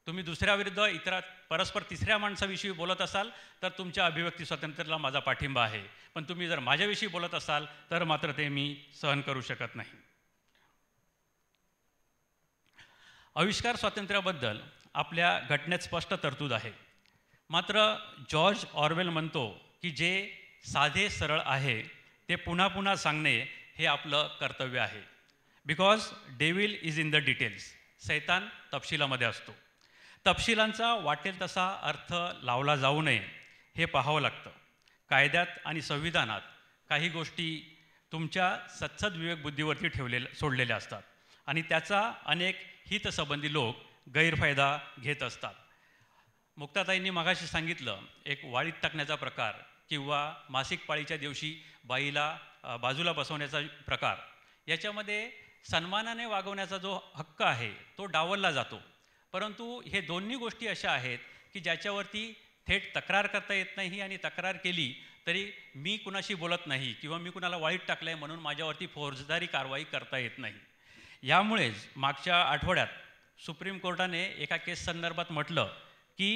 तुम्ही दुसऱ्याविरुद्ध परस्पर तिसऱ्या माणसाविषयी बोलत असाल तर तुमच्या अभिव्यक्ती स्वातंत्र्याला माझा पाठिंबा आहे. पण तुम्ही जर माझ्याविषयी बोलत असाल तर मात्र ते मी सहन करू शकत नाही. आविष्कार स्वातंत्र्याबद्दल आपल्या घटनेत स्पष्ट तरतूद आहे. मात्र जॉर्ज ऑरवेल म्हणतो की जे साधे सरळ आहे ते पुन्हा पुन्हा सांगणे हे आपलं कर्तव्य आहे. Because devil is in the details. सैतान तपशिलामध्ये असतो. तपशिलांचा वाटेल तसा अर्थ लावला जाऊ नये हे पाहावं लागतं. कायद्यात आणि संविधानात काही गोष्टी तुमच्या सत्सद विवेकबुद्धीवरती सोडलेल्या असतात आणि त्याचा अनेक हितसंबंधी लोक गैरफायदा घेत असतात. मुक्ताताईंनी मगाशी सांगितलं एक वाळीत टाकण्याचा प्रकार किंवा मासिक पाळीच्या दिवशी बाईला बाजूला बसवण्याचा प्रकार, याच्यामध्ये सन्मानाने वागवण्याचा जो हक्क आहे तो डावलला जातो. परंतु हे दोन्ही गोष्टी अशा आहेत की ज्याच्यावरती थेट तक्रार करता येत नाही आणि तक्रार केली तरी मी कुणाशी बोलत नाही किंवा मी कुणाला वाळीत टाकलं आहे म्हणून माझ्यावरती फौजदारी कारवाई करता येत नाही. यामुळेच मागच्या आठवड्यात सुप्रीम कोर्टाने एका केस संदर्भात म्हटलं की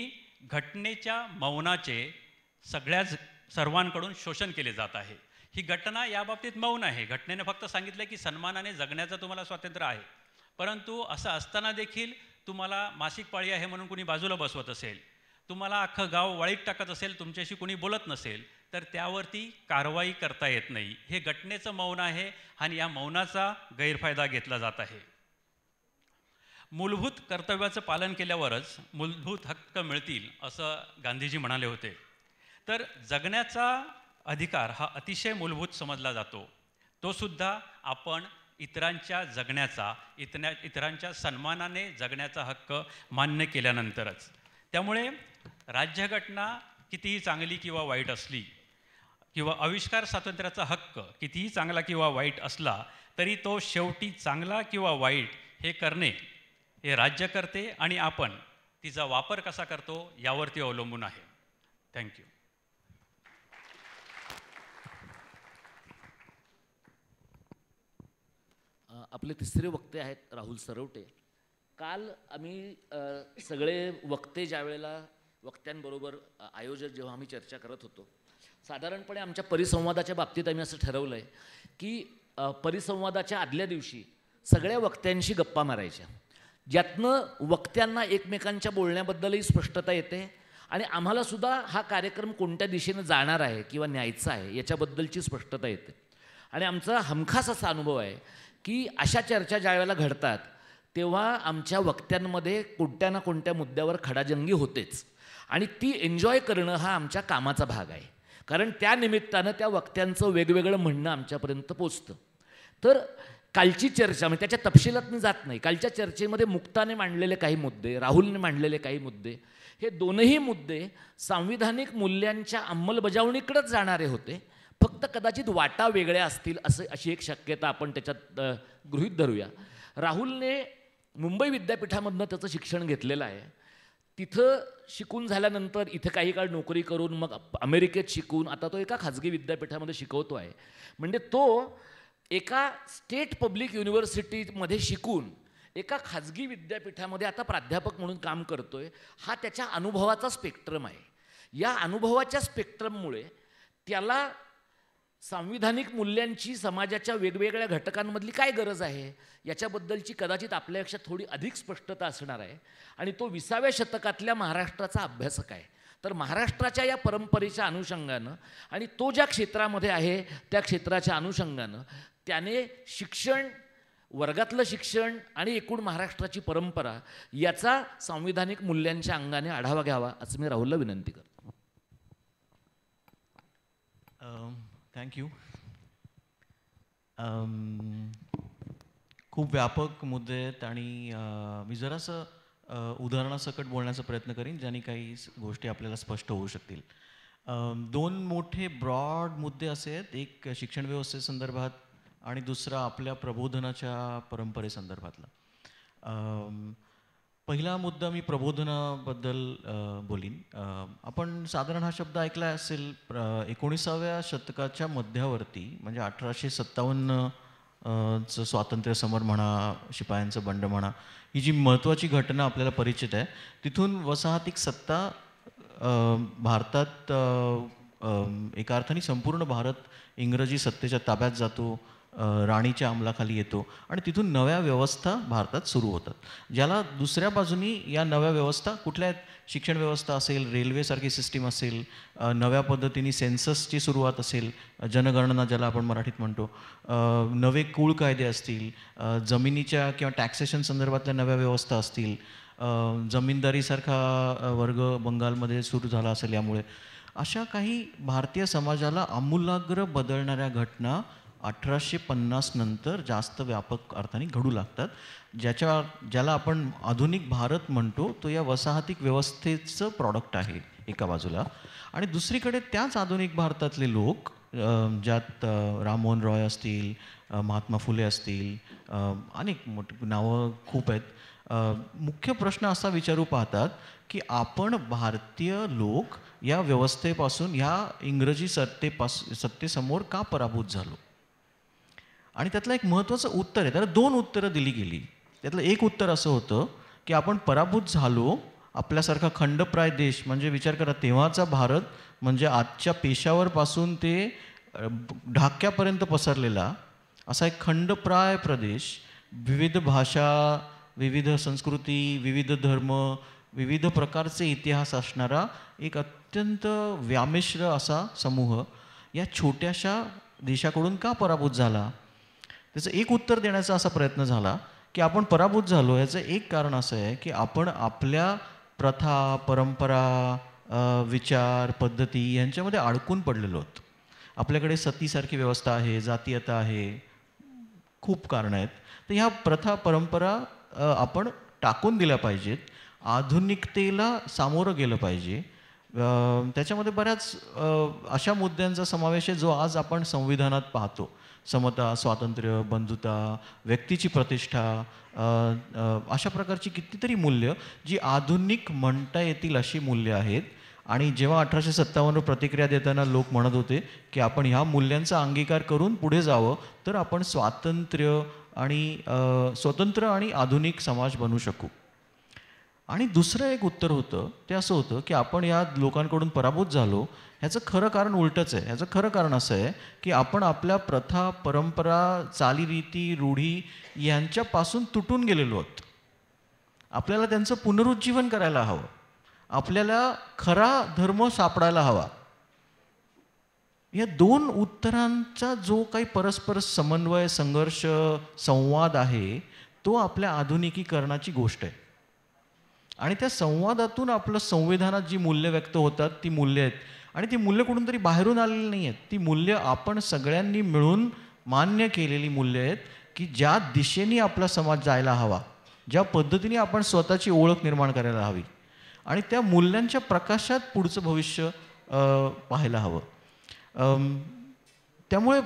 घटनेच्या मौनाचे सर्वांकडून शोषण केले जात आहे. ही घटना याबाबतीत मौन आहे. घटनेने फक्त सांगितलं की सन्मानाने जगण्याचं तुम्हाला स्वातंत्र्य आहे. परंतु असं असताना देखील तुम्हाला मासिक पाळी आहे म्हणून कुणी बाजूला बसवत असेल, तुम्हाला अख्खं गाव वाळीत टाकत असेल, तुमच्याशी कुणी बोलत नसेल तर त्यावरती कारवाई करता येत नाही. हे घटनेचं मौन आहे आणि या मौनाचा गैरफायदा घेतला जात आहे. मूलभूत कर्तव्याचं पालन केल्यावरच मूलभूत हक्क मिळतील असं गांधीजी म्हणाले होते. तर जगण्याचा अधिकार हा अतिशय मूलभूत समजला जातो. तो सुद्धा आपण इतरांच्या जगण्याचा, इतरांच्या सन्मानाने जगण्याचा हक्क मान्य केल्यानंतरच. त्यामुळे राज्यघटना कितीही चांगली किंवा वाईट असली किंवा आविष्कार स्वातंत्र्याचा हक्क कितीही चांगला किंवा वाईट असला तरी तो शेवटी चांगला किंवा वाईट हे करणे हे राज्यकर्ते आणि आपण तिचा वापर कसा करतो यावरती अवलंबून आहे. थँक्यू. आपले तिसरे वक्ते आहेत राहुल सरवटे. काल आम्ही सगळे वक्ते ज्या वेळेला वक्त्यांबरोबर आयोजक जेव्हा आम्ही चर्चा करत होतो, साधारणपणे आमच्या परिसंवादाच्या बाबतीत आम्ही असं ठरवलं आहे की परिसंवादाच्या आदल्या दिवशी सगळ्या वक्त्यांशी गप्पा मारायच्या. ज्यातनं वक्त्यांना एकमेकांच्या बोलण्याबद्दलही स्पष्टता येते आणि आम्हालासुद्धा हा कार्यक्रम कोणत्या दिशेनं जाणार आहे किंवा न्यायचा आहे याच्याबद्दलची स्पष्टता येते. आणि आमचा हमखास असा अनुभव आहे की अशा चर्चा ज्या वेळेला घडतात तेव्हा आमच्या वक्त्यांमध्ये कोणत्या ना कोणत्या मुद्द्यावर खडाजंगी होतेच आणि ती एन्जॉय करणं हा आमच्या कामाचा भाग आहे. कारण त्या निमित्तानं त्या वक्त्यांचं वेगवेगळं म्हणणं आमच्यापर्यंत पोचतं. तर कालची चर्चा म्हणजे त्याच्या तपशिलात मी जात नाही. कालच्या चर्चेमध्ये मुक्ताने मांडलेले काही मुद्दे, राहुलने मांडलेले काही मुद्दे, हे दोनही मुद्दे सांविधानिक मूल्यांच्या अंमलबजावणीकडेच जाणारे होते. फक्त कदाचित वाटा वेगळ्या असतील अशी एक शक्यता आपण त्याच्यात गृहीत धरूया. राहुलने मुंबई विद्यापीठामधनं त्याचं शिक्षण घेतलेलं आहे. तिथं शिकून झाल्यानंतर इथं काही काळ नोकरी करून मग अमेरिकेत शिकून आता तो एका खाजगी विद्यापीठामध्ये शिकवतो आहे. म्हणजे तो एका स्टेट पब्लिक युनिव्हर्सिटीमध्ये शिकून एका खाजगी विद्यापीठामध्ये आता प्राध्यापक म्हणून काम करतोय. हा त्याच्या अनुभवाचा स्पेक्ट्रम आहे. या अनुभवाच्या स्पेक्ट्रममुळे त्याला सांविधानिक मूल्यांची समाजाच्या वेगवेगळ्या घटकांमधली काय गरज आहे याच्याबद्दलची कदाचित आपल्यापेक्षा थोडी अधिक स्पष्टता असणार आहे. आणि तो 20व्या शतकातल्या महाराष्ट्राचा अभ्यासक आहे. तर महाराष्ट्राच्या या परंपरेच्या अनुषंगानं आणि तो ज्या क्षेत्रामध्ये आहे त्या क्षेत्राच्या अनुषंगानं त्याने शिक्षण, वर्गातलं शिक्षण आणि एकूण महाराष्ट्राची परंपरा याचा सांविधानिक मूल्यांच्या अंगाने आढावा घ्यावा असं मी राहुलला विनंती करतो. थँक्यू. खूप व्यापक मुद्दे आहेत आणि मी जरासं उदाहरणासकट बोलण्याचा प्रयत्न करीन ज्याने काही गोष्टी आपल्याला स्पष्ट होऊ शकतील. 2 मोठे ब्रॉड मुद्दे असे आहेत. एक शिक्षण व्यवस्थेसंदर्भात आणि दुसरा आपल्या प्रबोधनाच्या परंपरेसंदर्भातला. पहिला मुद्दा मी प्रबोधनाबद्दल बोलीन. आपण साधारण हा शब्द ऐकला असेल 19व्या शतकाच्या मध्यावरती म्हणजे 1857चं स्वातंत्र्य समर म्हणा, शिपायांचं बंड म्हणा, ही जी महत्त्वाची घटना आपल्याला परिचित आहे. तिथून वसाहतिक सत्ता भारतात एका अर्थाने संपूर्ण भारत इंग्रजी सत्तेच्या ताब्यात जातो, राणीच्या अंमलाखाली येतो आणि तिथून नव्या व्यवस्था भारतात सुरू होतात. ज्याला दुसऱ्या बाजूनी या नव्या व्यवस्था कुठल्या शिक्षण व्यवस्था असेल, रेल्वेसारखी सिस्टीम असेल, नव्या पद्धतीने सेन्ससची सुरुवात असेल, जनगणना ज्याला आपण मराठीत म्हणतो, नवे कुळ कायदे असतील, जमिनीच्या किंवा टॅक्सेशन संदर्भातल्या नव्या व्यवस्था असतील, जमीनदारीसारखा वर्ग बंगालमध्ये सुरू झाला असेल. यामुळे अशा काही भारतीय समाजाला आमूलाग्र बदलणाऱ्या घटना 1850 नंतर जास्त व्यापक अर्थाने घडू लागतात. ज्याला आपण आधुनिक भारत म्हणतो तो या वसाहतिक व्यवस्थेचं प्रॉडक्ट आहे एका बाजूला. आणि दुसरीकडे त्याच आधुनिक भारतातले लोक ज्यात राममोहन रॉय असतील, महात्मा फुले असतील, अनेक मोठी नावं खूप आहेत, मुख्य प्रश्न असा विचारू पाहतात की आपण भारतीय लोक या व्यवस्थेपासून ह्या इंग्रजी सत्तेसमोर का पराभूत झालो. आणि त्यातलं एक महत्त्वाचं उत्तर आहे. त्याला 2 उत्तरं दिली गेली. त्यातलं एक उत्तर असं होतं की आपण पराभूत झालो, आपल्यासारखा खंडप्राय देश म्हणजे विचार करा तेव्हाचा भारत म्हणजे आजच्या पेशावरपासून ते ढाक्यापर्यंत पसरलेला असा एक खंडप्राय प्रदेश, विविध भाषा, विविध संस्कृती, विविध धर्म, विविध प्रकारचे इतिहास असणारा एक अत्यंत व्यामिश्र असा समूह या छोट्याशा देशाकडून का पराभूत झाला. त्याचं एक उत्तर देण्याचा असा प्रयत्न झाला की आपण पराभूत झालो याचं एक कारण असं आहे की आपण आपल्या प्रथा, परंपरा, विचार, पद्धती यांच्यामध्ये अडकून पडलेलो आहोत. आपल्याकडे सतीसारखी व्यवस्था आहे, जातीयता आहे, खूप कारणं आहेत. तर ह्या प्रथा, परंपरा आपण टाकून दिल्या पाहिजेत. आधुनिकतेला सामोरं गेलं पाहिजे. त्याच्यामध्ये बऱ्याच अशा मुद्द्यांचा समावेश आहे जो आज आपण संविधानात पाहतो. समता, स्वातंत्र्य, बंधुता, व्यक्तीची प्रतिष्ठा, अशा प्रकारची कितीतरी मूल्य जी आधुनिक म्हणता येतील अशी मूल्य आहेत. आणि जेव्हा 1857 प्रतिक्रिया देताना लोक म्हणत होते की आपण ह्या मूल्यांचा अंगीकार करून पुढे जावं तर आपण स्वतंत्र आणि आधुनिक समाज बनू शकू. आणि दुसरं एक उत्तर होतं ते असं होतं की आपण या लोकांकडून पराभूत झालो ह्याचं खरं कारण उलटंच आहे. ह्याचं खरं कारण असं आहे की आपण आपल्या प्रथा, परंपरा, चालीरीती, रूढी यांच्यापासून तुटून गेलेलो आहोत. आपल्याला त्यांचं पुनरुज्जीवन करायला हवं. आपल्याला खरा धर्म सापडायला हवा. या 2 उत्तरांचा जो काही परस्पर समन्वय, संघर्ष, संवाद आहे तो आपल्या आधुनिकीकरणाची गोष्ट आहे. आणि त्या संवादातून आपलं संविधानात जी मूल्य व्यक्त होतात ती मूल्य आहेत. आणि ती मूल्य कुठून तरी बाहेरून आलेली नाही आहेत. ती मूल्य आपण सगळ्यांनी मिळून मान्य केलेली मूल्य आहेत की ज्या दिशेने आपला समाज जायला हवा, ज्या पद्धतीने आपण स्वतःची ओळख निर्माण करायला हवी आणि त्या मूल्यांच्या प्रकाशात पुढचं भविष्य पाहायला हवं. त्यामुळे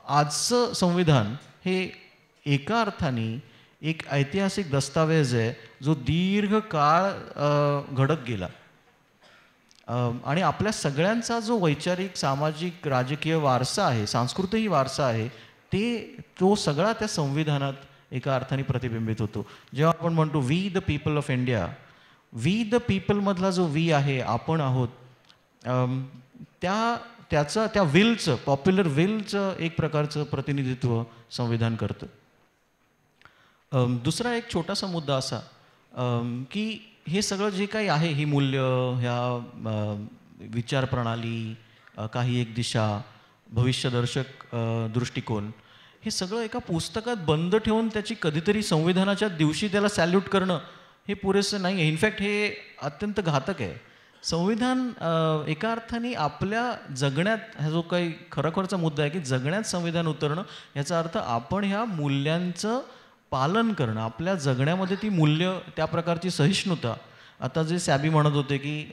आजचं संविधान हे एका अर्थाने एक ऐतिहासिक दस्तावेज आहे जो दीर्घ काळ घडत गेला. आणि आपल्या सगळ्यांचा जो वैचारिक, सामाजिक, राजकीय वारसा आहे, सांस्कृतिक वारसा आहे, तो सगळा त्या संविधानात एका अर्थाने प्रतिबिंबित होतो. जेव्हा आपण म्हणतो we the people of India, we the पीपलमधला जो वी आहे, आपण आहोत, त्या विलचं, पॉप्युलर विलचं एक प्रकारचं प्रतिनिधित्व संविधान करतं. दुसरा एक छोटासा मुद्दा असा की हे सगळं जे काही आहे, ही मूल्य, ह्या विचारप्रणाली, काही एक दिशा, भविष्यदर्शक दृष्टिकोन, हे सगळं एका पुस्तकात बंद ठेवून त्याची कधीतरी संविधानाच्या दिवशी त्याला सॅल्यूट करणं हे पुरेसं नाही आहे. इनफॅक्ट हे अत्यंत घातक आहे. संविधान एका अर्थाने आपल्या जगण्यात, हा जो काही खरोखरचा मुद्दा आहे की जगण्यात संविधान उतरणं, याचा अर्थ आपण ह्या मूल्यांचं पालन करणं, आपल्या जगण्यामध्ये ती मूल्य, त्या प्रकारची सहिष्णुता. आता जे सॅबी म्हणत होते की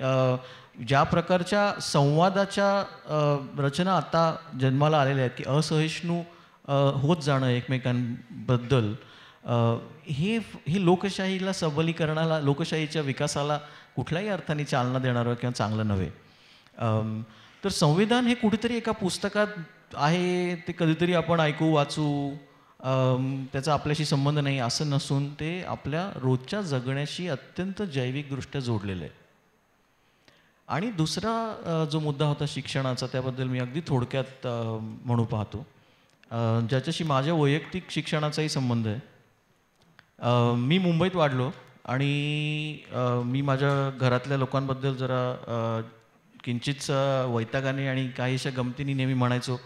ज्या प्रकारच्या संवादाच्या रचना आता जन्माला आलेल्या आहेत की असहिष्णू होत जाणं एकमेकांबद्दल, हे लोकशाहीला, सबलीकरणाला, लोकशाहीच्या विकासाला कुठल्याही अर्थाने चालना देणारं किंवा चांगलं नव्हे. तर संविधान हे कुठेतरी एका पुस्तकात आहे, ते कधीतरी आपण ऐकू, वाचू, त्याचा आपल्याशी संबंध नाही असं नसून ते आपल्या रोजच्या जगण्याशी अत्यंत जैविकदृष्ट्या जोडलेलं आहे. आणि दुसरा जो मुद्दा होता शिक्षणाचा, त्याबद्दल मी अगदी थोडक्यात म्हणू पाहतो, ज्याच्याशी माझ्या वैयक्तिक शिक्षणाचाही संबंध आहे. मी मुंबईत वाढलो आणि मी माझ्या घरातल्या लोकांबद्दल जरा किंचितचा वैतागाने आणि काहीशा गमतीने नेहमी म्हणायचो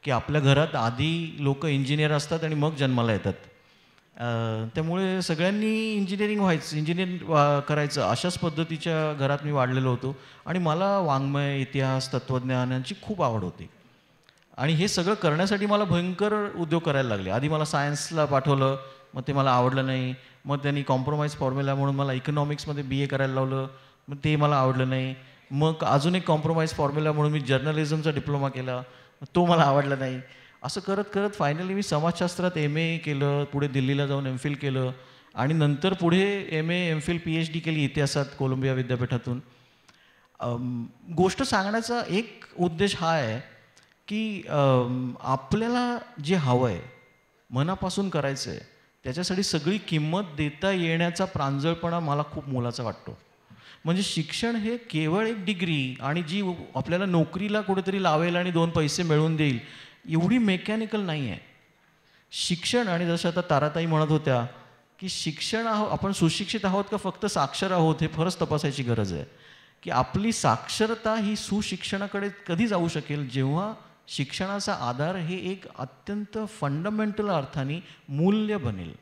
की आपल्या घरात आधी लोक इंजिनियर असतात आणि मग जन्माला येतात. त्यामुळे सगळ्यांनी इंजिनिअरिंग करायचं अशाच पद्धतीच्या घरात मी वाढलेलो होतो. आणि मला वाङ्मय, इतिहास, तत्त्वज्ञान यांची खूप आवड होती. आणि हे सगळं करण्यासाठी मला भयंकर उद्योग करायला लागले. आधी मला सायन्सला पाठवलं, मग ते मला आवडलं नाही. मग त्यांनी कॉम्प्रोमाइज फॉर्म्युला म्हणून मला इकॉनॉमिक्समध्ये BA करायला लावलं, मग ते मला आवडलं नाही. मग अजून एक कॉम्प्रोमाइज फॉर्म्युला म्हणून मी जर्नलिझमचा डिप्लोमा केला, तो मला आवडला नाही. असं करत करत फायनली मी समाजशास्त्रात MA केलं, पुढे दिल्लीला जाऊन MPhil केलं आणि नंतर पुढे MA, MPhil, PhD केली इतिहासात कोलंबिया विद्यापीठातून. गोष्ट सांगण्याचा एक उद्देश हा आहे की आपल्याला जे हवं आहे, मनापासून करायचं आहे, त्याच्यासाठी सगळी किंमत देता येण्याचा प्रांजळपणा मला खूप मोलाचा वाटतो. म्हणजे शिक्षण हे केवळ एक डिग्री आणि जी आपल्याला नोकरीला कुठेतरी लावेल आणि 2 पैसे मिळवून देईल एवढी मेकॅनिकल नाही आहे शिक्षण. आणि जसं आता ताराताई म्हणत होत्या की शिक्षण आपण सुशिक्षित आहोत का फक्त साक्षर आहोत, हे खरंच तपासायची गरज आहे. की आपली साक्षरता ही सुशिक्षणाकडे कधी जाऊ शकेल, जेव्हा शिक्षणाचा आधार हे एक अत्यंत फंडामेंटल अर्थाने मूल्य बनेल.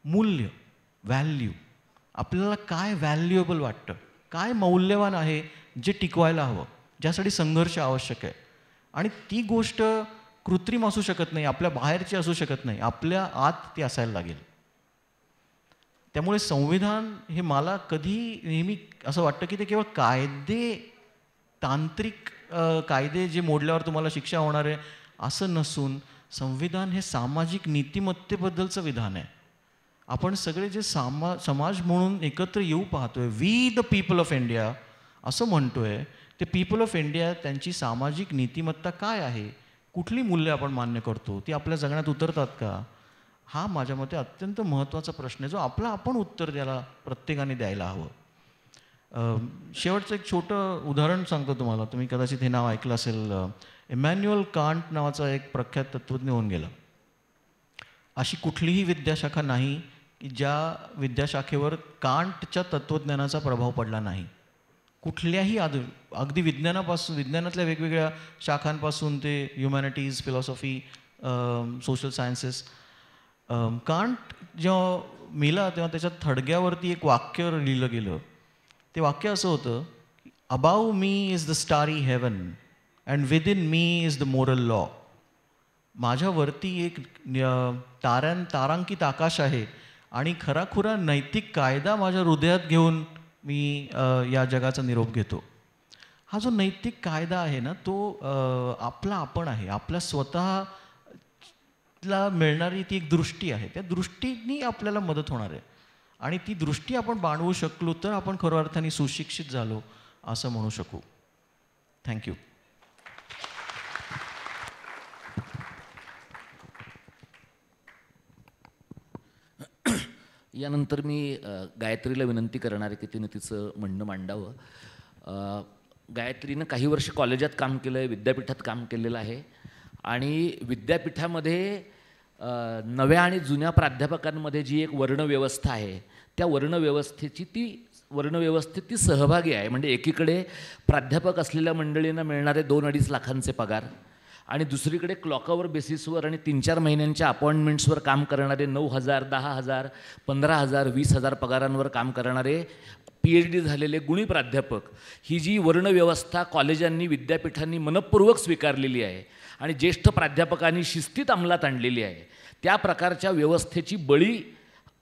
मूल्य, व्हॅल्यू, आपल्याला काय व्हॅल्युएबल वाटतं, काय मौल्यवान आहे, जे टिकवायला हवं, ज्यासाठी संघर्ष आवश्यक आहे. आणि ती गोष्ट कृत्रिम असू शकत नाही, आपल्या बाहेरची असू शकत नाही, आपल्या आत ती असायला लागेल. त्यामुळे संविधान हे मला कधी नेहमी असं वाटतं की ते केवळ तांत्रिक कायदे जे मोडल्यावर तुम्हाला शिक्षा होणार आहे असं नसून, संविधान हे सामाजिक नीतिमत्तेबद्दलचं विधान आहे. आपण सगळे जे समाज म्हणून एकत्र येऊ पाहतोय, we the people of India असं म्हणतोय, ते पीपल ऑफ इंडिया त्यांची सामाजिक नीतिमत्ता काय आहे, कुठली मूल्य आपण मान्य करतो, ती आपल्या जगण्यात उतरतात का, हा माझ्या मते अत्यंत महत्त्वाचा प्रश्न आहे, जो आपण उत्तर द्यायला प्रत्येकाने द्यायला हवं. शेवटचं एक छोटं उदाहरण सांगतो तुम्हाला. तुम्ही कदाचित हे नाव ऐकलं असेल. इमॅन्युअल कांट नावाचा एक प्रख्यात तत्त्वज्ञ होऊन गेला. अशी कुठलीही विद्याशाखा नाही ज्या विद्याशाखेवर कांटच्या तत्त्वज्ञानाचा प्रभाव पडला नाही. कुठल्याही अगदी विज्ञानातल्या वेगवेगळ्या शाखांपासून ते humanities, philosophy, social sciences. Can't जेव्हा मेला तेव्हा त्याच्या थडग्यावरती एक वाक्य लिहिलं गेलं. ते वाक्य असं होतं, above me is the starry heaven and within me is the moral law. माझ्यावरती एक तारांकित आकाश आहे आणि खराखुरा नैतिक कायदा माझ्या हृदयात घेऊन मी या जगाचा निरोप घेतो. हा जो नैतिक कायदा आहे ना, तो आपला आपण आहे. आपल्या स्वतःला मिळणारी ती एक दृष्टी आहे. त्या दृष्टीने आपल्याला मदत होणार आहे आणि ती दृष्टी आपण बांधवू शकलो तर आपण खऱ्या अर्थाने सुशिक्षित झालो असं म्हणू शकू. थँक्यू. यानंतर मी गायत्रीला विनंती करणार आहे की तिने तिचं म्हणणं मांडावं. गायत्रीनं काही वर्ष कॉलेजात काम केलं आहे, विद्यापीठात काम केलेलं आहे आणि विद्यापीठामध्ये नव्या आणि जुन्या प्राध्यापकांमध्ये जी एक वर्णव्यवस्था आहे त्या वर्णव्यवस्थेत ती सहभागी आहे. म्हणजे एकीकडे प्राध्यापक असलेल्या मंडळींना मिळणारे 2-2.5 लाखांचे पगार आणि दुसरीकडे क्लॉकआवर बेसिसवर आणि 3-4 महिन्यांच्या अपॉइंटमेंट्सवर काम करणारे 9,000, 10,000, 15,000, 20,000 पगारांवर काम करणारे PhD झालेले गुणी प्राध्यापक. ही जी वर्णव्यवस्था कॉलेजांनी, विद्यापीठांनी मनपूर्वक स्वीकारलेली आहे आणि ज्येष्ठ प्राध्यापकांनी शिस्तीत अंमलात आणलेली आहे, त्या प्रकारच्या व्यवस्थेची बळी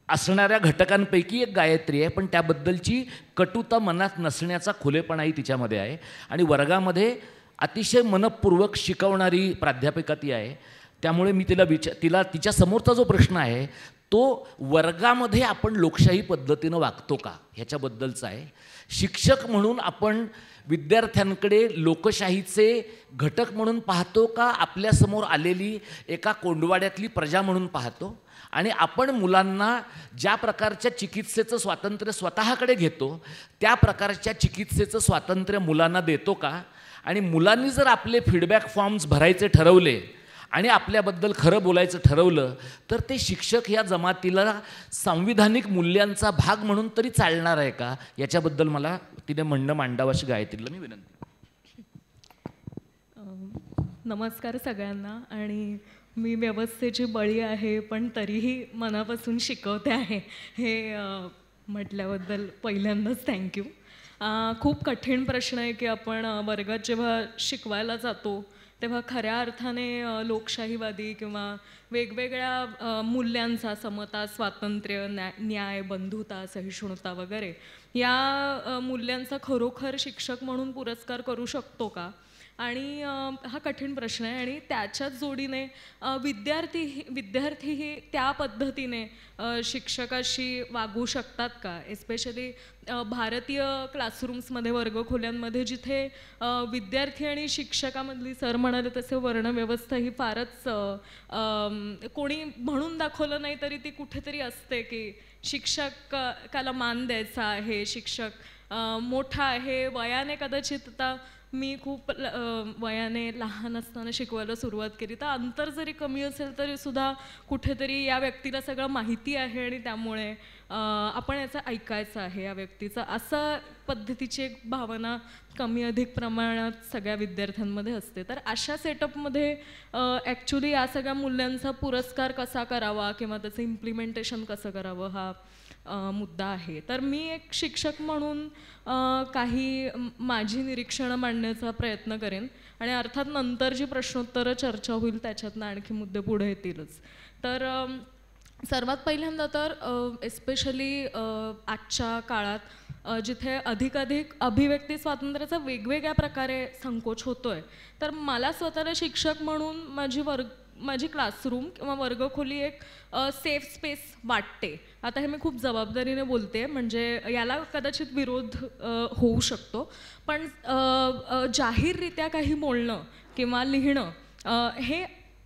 असणाऱ्या घटकांपैकी एक गायत्री आहे. पण त्याबद्दलची कटुता मनात नसण्याचा खुलेपणाही तिच्यामध्ये आहे आणि वर्गामध्ये अतिशय मनपूर्वक शिकवणारी प्राध्यापिका ती आहे. त्यामुळे मी तिला तिच्यासमोरचा जो प्रश्न आहे तो वर्गामध्ये आपण लोकशाही पद्धतीनं वागतो का ह्याच्याबद्दलचा आहे. शिक्षक म्हणून आपण विद्यार्थ्यांकडे लोकशाहीचे घटक म्हणून पाहतो का आपल्यासमोर आलेली एका कोंडवाड्यातली प्रजा म्हणून पाहतो. आणि आपण मुलांना ज्या प्रकारच्या चिकित्सेचं स्वातंत्र्य स्वतःकडे घेतो त्या प्रकारच्या चिकित्सेचं स्वातंत्र्य मुलांना देतो का. आणि मुलांनी जर आपले फीडबॅक फॉर्म्स भरायचे ठरवले आणि आपल्याबद्दल खरं बोलायचं ठरवलं तर ते शिक्षक या जमातीला सांविधानिक मूल्यांचा भाग म्हणून तरी चालणार आहे का, याच्याबद्दल मला तिने म्हणणं मांडावं अशी गायत्रीला मी विनंती. नमस्कार सगळ्यांना. आणि मी व्यवस्थेची बळी आहे पण तरीही मनापासून शिकवते आहे हे म्हटल्याबद्दल पहिल्यांदाच थँक्यू. खूप कठीण प्रश्न आहे की आपण वर्गात जेव्हा शिकवायला जातो तेव्हा खऱ्या अर्थाने लोकशाहीवादी किंवा वेगवेगळ्या मूल्यांचा, समता, स्वातंत्र्य, न्याय, बंधुता, सहिष्णुता वगैरे या मूल्यांचा खरोखर शिक्षक म्हणून पुरस्कार करू शकतो का. आणि हा कठीण प्रश्न आहे. आणि त्याच्याच जोडीने विद्यार्थीही त्या पद्धतीने शिक्षकाशी वागू शकतात का. एस्पेशली भारतीय क्लासरूम्समध्ये, वर्गखोल्यांमध्ये जिथे विद्यार्थी आणि शिक्षकामधली सर म्हणाले तसे वर्णव्यवस्था ही फारच कोणी म्हणून दाखवलं नाही तरी ती कुठेतरी असते की शिक्षकाला मान द्यायचा आहे, शिक्षक मोठा आहे. वयाने कदाचित आता मी खूप वयाने लहान असताना शिकवायला सुरुवात केली तर अंतर जरी कमी असेल तरी सुद्धा कुठेतरी या व्यक्तीला सगळं माहिती आहे आणि त्यामुळे आपण याचं ऐकायचं आहे या व्यक्तीचं, असं पद्धतीची एक भावना कमी अधिक प्रमाणात सगळ्या विद्यार्थ्यांमध्ये असते. तर अशा सेटअपमध्ये ॲक्च्युली या सगळ्या मूल्यांचा पुरस्कार कसा करावा किंवा त्याचं इम्प्लिमेंटेशन कसं करावं हा मुद्दा आहे. तर मी एक शिक्षक म्हणून काही माझी निरीक्षणं मांडण्याचा प्रयत्न करेन आणि अर्थात नंतर जी प्रश्नोत्तरं चर्चा होईल त्याच्यातनं आणखी मुद्दे पुढे येतीलच. तर सर्वात पहिल्यांदा तर एस्पेशली आजच्या काळात जिथे अधिकाधिक अभिव्यक्ती स्वातंत्र्याचा वेगवेगळ्या प्रकारे संकोच होतोय तर मला स्वतःला शिक्षक म्हणून माझी क्लासरूम किंवा वर्गखोली एक सेफ स्पेस वाटते. आता हे मी खूप जबाबदारीने बोलते, म्हणजे याला कदाचित विरोध होऊ शकतो, पण जाहीररित्या काही बोलणं किंवा लिहिणं हे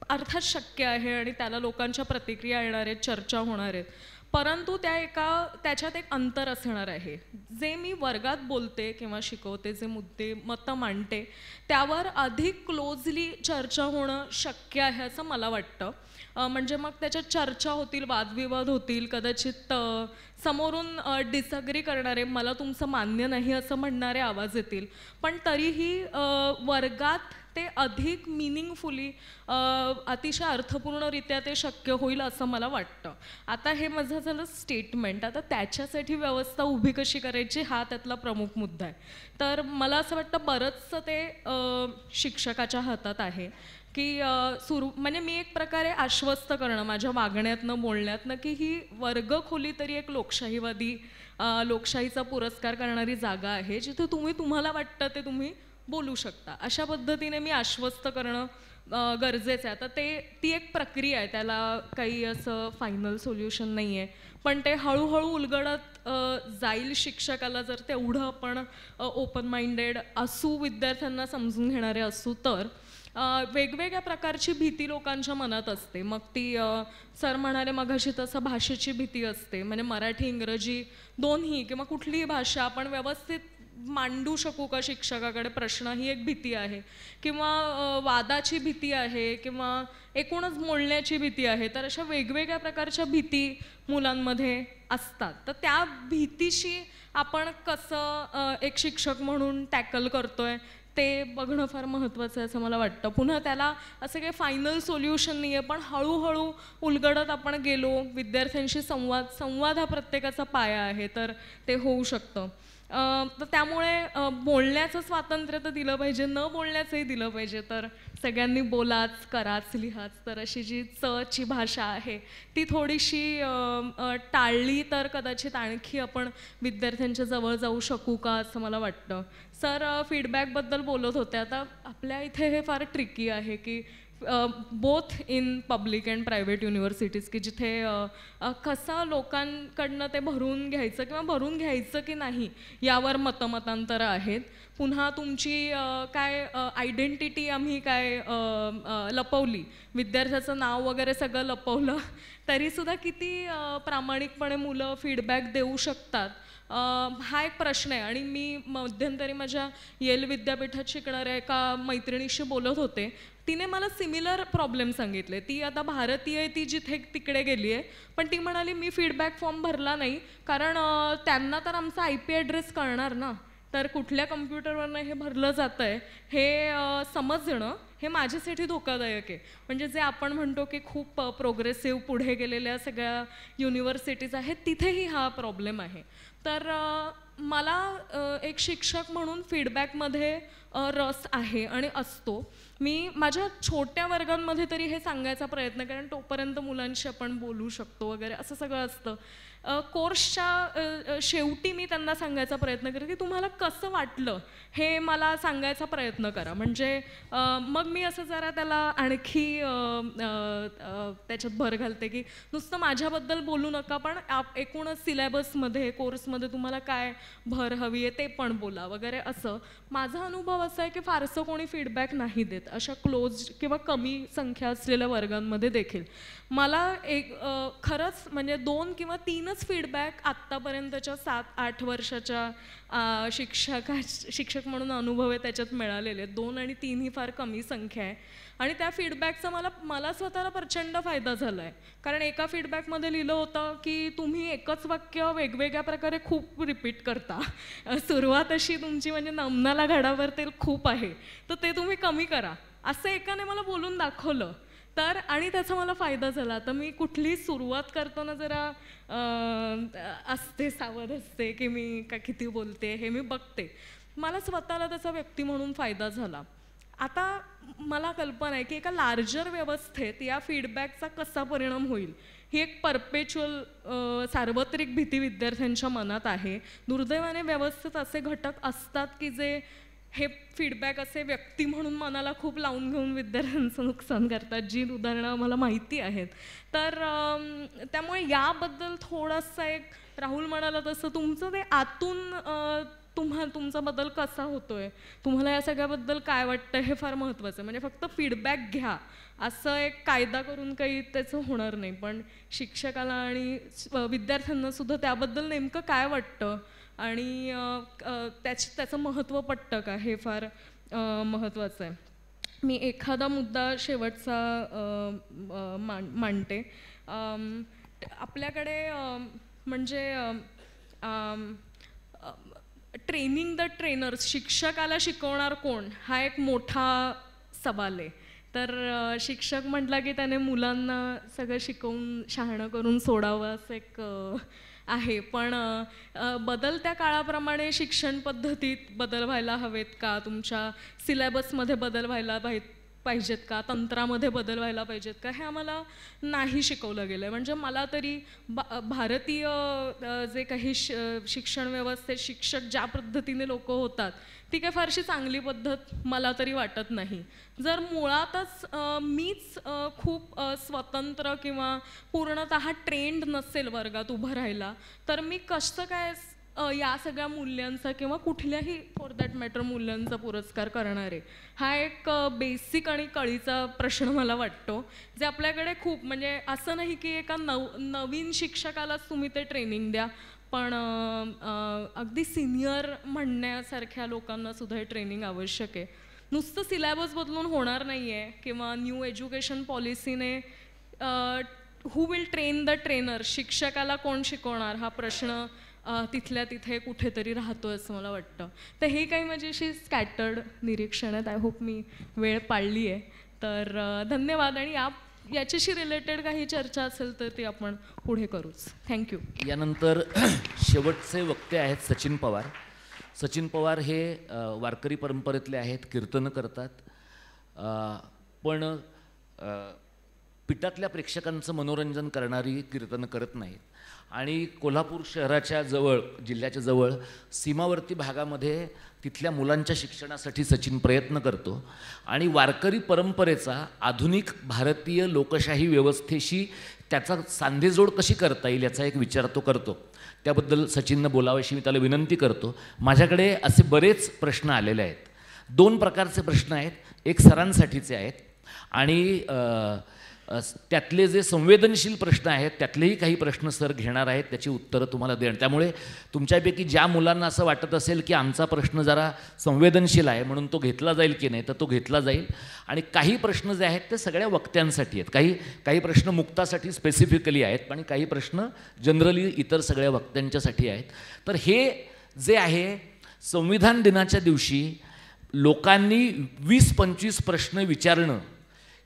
अर्थात शक्य आहे आणि त्याला लोकांच्या प्रतिक्रिया येणार आहेत, चर्चा होणार आहेत. परंतु त्याच्यात एक अंतर असणार आहे. जे मी वर्गात बोलते किंवा शिकवते, जे मुद्दे मतं मांडते, त्यावर अधिक क्लोजली चर्चा होणं शक्य आहे असं मला वाटतं. म्हणजे मग त्याच्यात चर्चा होतील, वादविवाद होतील, कदाचित समोरून डिसअग्री करणारे, मला तुमचं मान्य नाही असं म्हणणारे आवाज येतील, पण तरीही वर्गात ते अधिक मिनिंगफुली, अतिशय अर्थपूर्णरित्या ते शक्य होईल असं मला वाटतं. आता हे माझं झालं स्टेटमेंट. आता त्याच्यासाठी व्यवस्था उभी कशी करायची हा त्यातला प्रमुख मुद्दा आहे. तर मला असं वाटतं बरंचसं ते शिक्षकाच्या हातात आहे की म्हणजे मी एक प्रकारे आश्वस्त करणं माझ्या वागण्यातनं, बोलण्यातनं, की ही वर्गखोली तरी एक लोकशाहीवादी, लोकशाहीचा पुरस्कार करणारी जागा आहे, जिथे तुम्हाला वाटतं ते तुम्ही बोलू शकता. अशा पद्धतीने मी आश्वस्त करणं गरजेचं आहे. आता ती एक प्रक्रिया आहे, त्याला काही असं फायनल सोल्युशन नाही आहे, पण ते हळूहळू उलगडत जाईल शिक्षकाला, जर तेवढं आपण ओपन माइंडेड असू, विद्यार्थ्यांना समजून घेणारे असू तर. वेगवेगळ्या प्रकारची भीती लोकांच्या मनात असते. मग ती सर म्हणाले मगाशी तसं भाषेची भीती असते, म्हणजे मराठी इंग्रजी दोन्ही किंवा कुठलीही भाषा आपण व्यवस्थित मांडू शकू का शिक्षकाकडे, प्रश्न ही एक भीती आहे. किंवा वादाची भीती आहे, किंवा एकूणच बोलण्याची भीती आहे. तर अशा वेगवेगळ्या प्रकारच्या भीती मुलांमध्ये असतात. तर त्या भीतीशी आपण कसं एक शिक्षक म्हणून टॅकल करतोय ते बघणं फार महत्त्वाचं आहे असं मला वाटतं. पुन्हा त्याला असं काही फायनल सोल्युशन नाही आहे, पण हळूहळू उलगडत आपण गेलो, विद्यार्थ्यांशी संवाद हा प्रत्येकाचा पाया आहे, तर ते होऊ शकतं. तर त्यामुळे बोलण्याचं स्वातंत्र्य तर दिलं पाहिजे, न बोलण्याचंही दिलं पाहिजे. तर सगळ्यांनी बोलाच, कराच, लिहाच. तर अशी जी ची भाषा आहे ती थोडीशी टाळली तर कदाचित आणखी आपण विद्यार्थ्यांच्या जवळ जाऊ शकू का असं मला वाटतं. सर फीडबॅकबद्दल बोलत होते. आता आपल्या इथे हे फार ट्रिकी आहे की both in public and private universities, की जिथे कसं लोकांकडनं ते भरून घ्यायचं किंवा भरून घ्यायचं की नाही यावर मतमतांतरं आहेत. पुन्हा तुमची काय आयडेंटिटी आम्ही काय लपवली, विद्यार्थ्याचं नाव वगैरे सगळं लपवलं, तरीसुद्धा किती प्रामाणिकपणे मुलं फीडबॅक देऊ शकतात हा एक प्रश्न आहे. आणि मी मध्यंतरी माझ्या येल विद्यापीठात शिकणाऱ्या एका मैत्रिणीशी बोलत होते. तिने मला सिमिलर प्रॉब्लेम सांगितले. ती आता भारतीय आहे, ती जिथे तिकडे गेली आहे, पण ती म्हणाली मी फीडबॅक फॉर्म भरला नाही, कारण त्यांना तर आमचा IP ॲड्रेस कळणार ना, तर कुठल्या कम्प्युटरवरनं हे भरलं जातं आहे हे समजणं हे माझ्यासाठी धोकादायक आहे. म्हणजे जे आपण म्हणतो की खूप प्रोग्रेसिव्ह पुढे गेलेल्या सगळ्या युनिव्हर्सिटीज आहेत, तिथेही हा प्रॉब्लेम आहे. तर मला एक शिक्षक म्हणून फीडबॅकमध्ये रस आहे आणि असतो. मी माझ्या छोट्या वर्गांमध्ये तरी हे सांगायचा प्रयत्न, कारण तोपर्यंत मुलांशी आपण बोलू शकतो वगैरे असं सगळं असतं. कोर्सच्या शेवटी मी त्यांना सांगायचा प्रयत्न करते की तुम्हाला कसं वाटलं हे मला सांगायचा प्रयत्न करा. म्हणजे मग मी असं जरा त्याला आणखी त्याच्यात भर घालते की नुसतं माझ्याबद्दल बोलू नका, पण एकूणच सिलेबसमध्ये, कोर्समध्ये तुम्हाला काय भर हवी आहे ते पण बोला वगैरे असं. माझा अनुभव असा आहे की फारसं कोणी फीडबॅक नाही देत अशा क्लोज किंवा कमी संख्या असलेल्या वर्गांमध्ये देखील. मला एक खरंच म्हणजे 2 किंवा 3च फीडबॅक आत्तापर्यंतच्या 7-8 वर्षाच्या शिक्षक म्हणून अनुभव आहे त्याच्यात मिळालेले. 2 आणि 3 ही फार कमी संख्या आहे. आणि त्या फीडबॅकचा मला स्वतःला प्रचंड फायदा झाला आहे. कारण एका फीडबॅकमध्ये लिहिलं होतं की तुम्ही एकच वाक्य वेगवेगळ्या प्रकारे खूप रिपीट करता. सुरुवात अशी तुमची म्हणजे नमनाला घडावर तेल खूप आहे, तर ते तुम्ही कमी करा असं एकाने मला बोलून दाखवलं. तर आणि त्याचा मला फायदा झाला. तर मी कुठली सुरुवात करताना जरा असते, सावध असते की मी किती बोलते हे मी बघते. मला स्वतःला त्याचा व्यक्ती म्हणून फायदा झाला. आता मला कल्पना आहे की एका लार्जर व्यवस्थेत या फीडबॅकचा कसा परिणाम होईल ही एक परपेच्युअल सार्वत्रिक भीती विद्यार्थ्यांच्या मनात आहे. दुर्दैवाने व्यवस्थेत असे घटक असतात की जे हे फीडबॅक असे व्यक्ती म्हणून मनाला खूप लावून घेऊन विद्यार्थ्यांचं नुकसान करतात, जी उदाहरणं मला माहिती आहेत. तर त्यामुळे याबद्दल थोडंसं एक राहुल म्हणाला तसं तुमचं ते आतून तुमचा बदल कसा होतोय, तुम्हाला या सगळ्याबद्दल काय वाटतं, हे फार महत्त्वाचं आहे. म्हणजे फक्त फीडबॅक घ्या असं एक कायदा करून काही त्याचं होणार नाही, पण शिक्षकाला आणि विद्यार्थ्यांना सुद्धा त्याबद्दल नेमकं काय वाटतं आणि त्याचं महत्त्व पटतं का, हे फार महत्त्वाचं आहे. मी एखादा मुद्दा शेवटचा मांडते. आपल्याकडे म्हणजे ट्रेनिंग द ट्रेनर्स, शिक्षकाला शिकवणार कोण, हा एक मोठा सवाल आहे. तर शिक्षक म्हटला की त्याने मुलांना सगळं शिकवून शहाणं करून सोडावं असं एक आहे. पण बदलत्या काळाप्रमाणे शिक्षण पद्धतीत बदल व्हायला हवेत का, तुमच्या सिलेबसमध्ये बदल व्हायला पाहिजेत का, तंत्रामध्ये बदल व्हायला पाहिजेत का, हे आम्हाला नाही शिकवलं गेलं आहे. म्हणजे मला तरी भारतीय जे काही शिक्षण व्यवस्थेत शिक्षक ज्या पद्धतीने लोक होतात ती काय फारशी चांगली पद्धत मला तरी वाटत नाही. जर मुळातच मीच खूप स्वतंत्र किंवा पूर्णतः ट्रेंड नसेल वर्गात उभं राहायला, तर मी कसं काय या सगळ्या मूल्यांचा किंवा कुठल्याही फॉर दॅट मॅटर मूल्यांचा पुरस्कार करणार आहे, हा एक बेसिक आणि कळीचा प्रश्न मला वाटतो, जे आपल्याकडे खूप, म्हणजे असं नाही की एका नवीन शिक्षकालाच तुम्ही ते ट्रेनिंग द्या, पण अगदी सिनियर म्हणण्यासारख्या लोकांना सुद्धा हे ट्रेनिंग आवश्यक आहे. नुसतं सिलेबस बदलून होणार नाही आहे किंवा न्यू एज्युकेशन पॉलिसीने who will train the trainer, शिक्षकाला कोण शिकवणार, हा प्रश्न तिथल्या तिथे कुठेतरी राहतो असं मला वाटतं. तर हे काही माझी अशी स्कॅटर्ड निरीक्षण आहेत. आय होप मी वेळ पाळली आहे. तर धन्यवाद. आणि याच्याशी रिलेटेड काही चर्चा असेल तर ती आपण पुढे करूच. थँक्यू. यानंतर शेवटचे वक्ते आहेत सचिन पवार. सचिन पवार हे वारकरी परंपरेतले आहेत, कीर्तनं करतात, पण पिठातल्या प्रेक्षकांचं मनोरंजन करणारी कीर्तनं करत नाहीत. आणि कोल्हापूर शहराच्या जवळ, जिल्ह्याच्या जवळ सीमावर्ती भागामध्ये तिथल्या मुलांच्या शिक्षणासाठी सचिन प्रयत्न करतो आणि वारकरी परंपरेचा आधुनिक भारतीय लोकशाही व्यवस्थेशी त्याचा सांधेजोड कशी करता येईल याचा एक विचार तो करतो. त्याबद्दल सचिननं बोलावं अशी मी त्याला विनंती करतो. माझ्याकडे असे बरेच प्रश्न आलेले आहेत. 2 प्रकारचे प्रश्न आहेत. एक सरांसाठीचे आहेत आणि त्यातले जे संवेदनशील प्रश्न आहेत त्यातलेही काही प्रश्न सर घेणार आहेत, त्याची उत्तरं तुम्हाला देणार. त्यामुळे तुमच्यापैकी ज्या मुलांना असं वाटत असेल की आमचा प्रश्न जरा संवेदनशील आहे म्हणून तो घेतला जाईल की नाही, तर तो घेतला जाईल. आणि काही प्रश्न जे आहेत ते सगळ्या वक्त्यांसाठी आहेत. काही प्रश्न मुक्तासाठी स्पेसिफिकली आहेत आणि काही प्रश्न जनरली इतर सगळ्या वक्त्यांच्यासाठी आहेत. तर हे जे आहे, संविधान दिनाच्या दिवशी लोकांनी 20-25 प्रश्न विचारणं,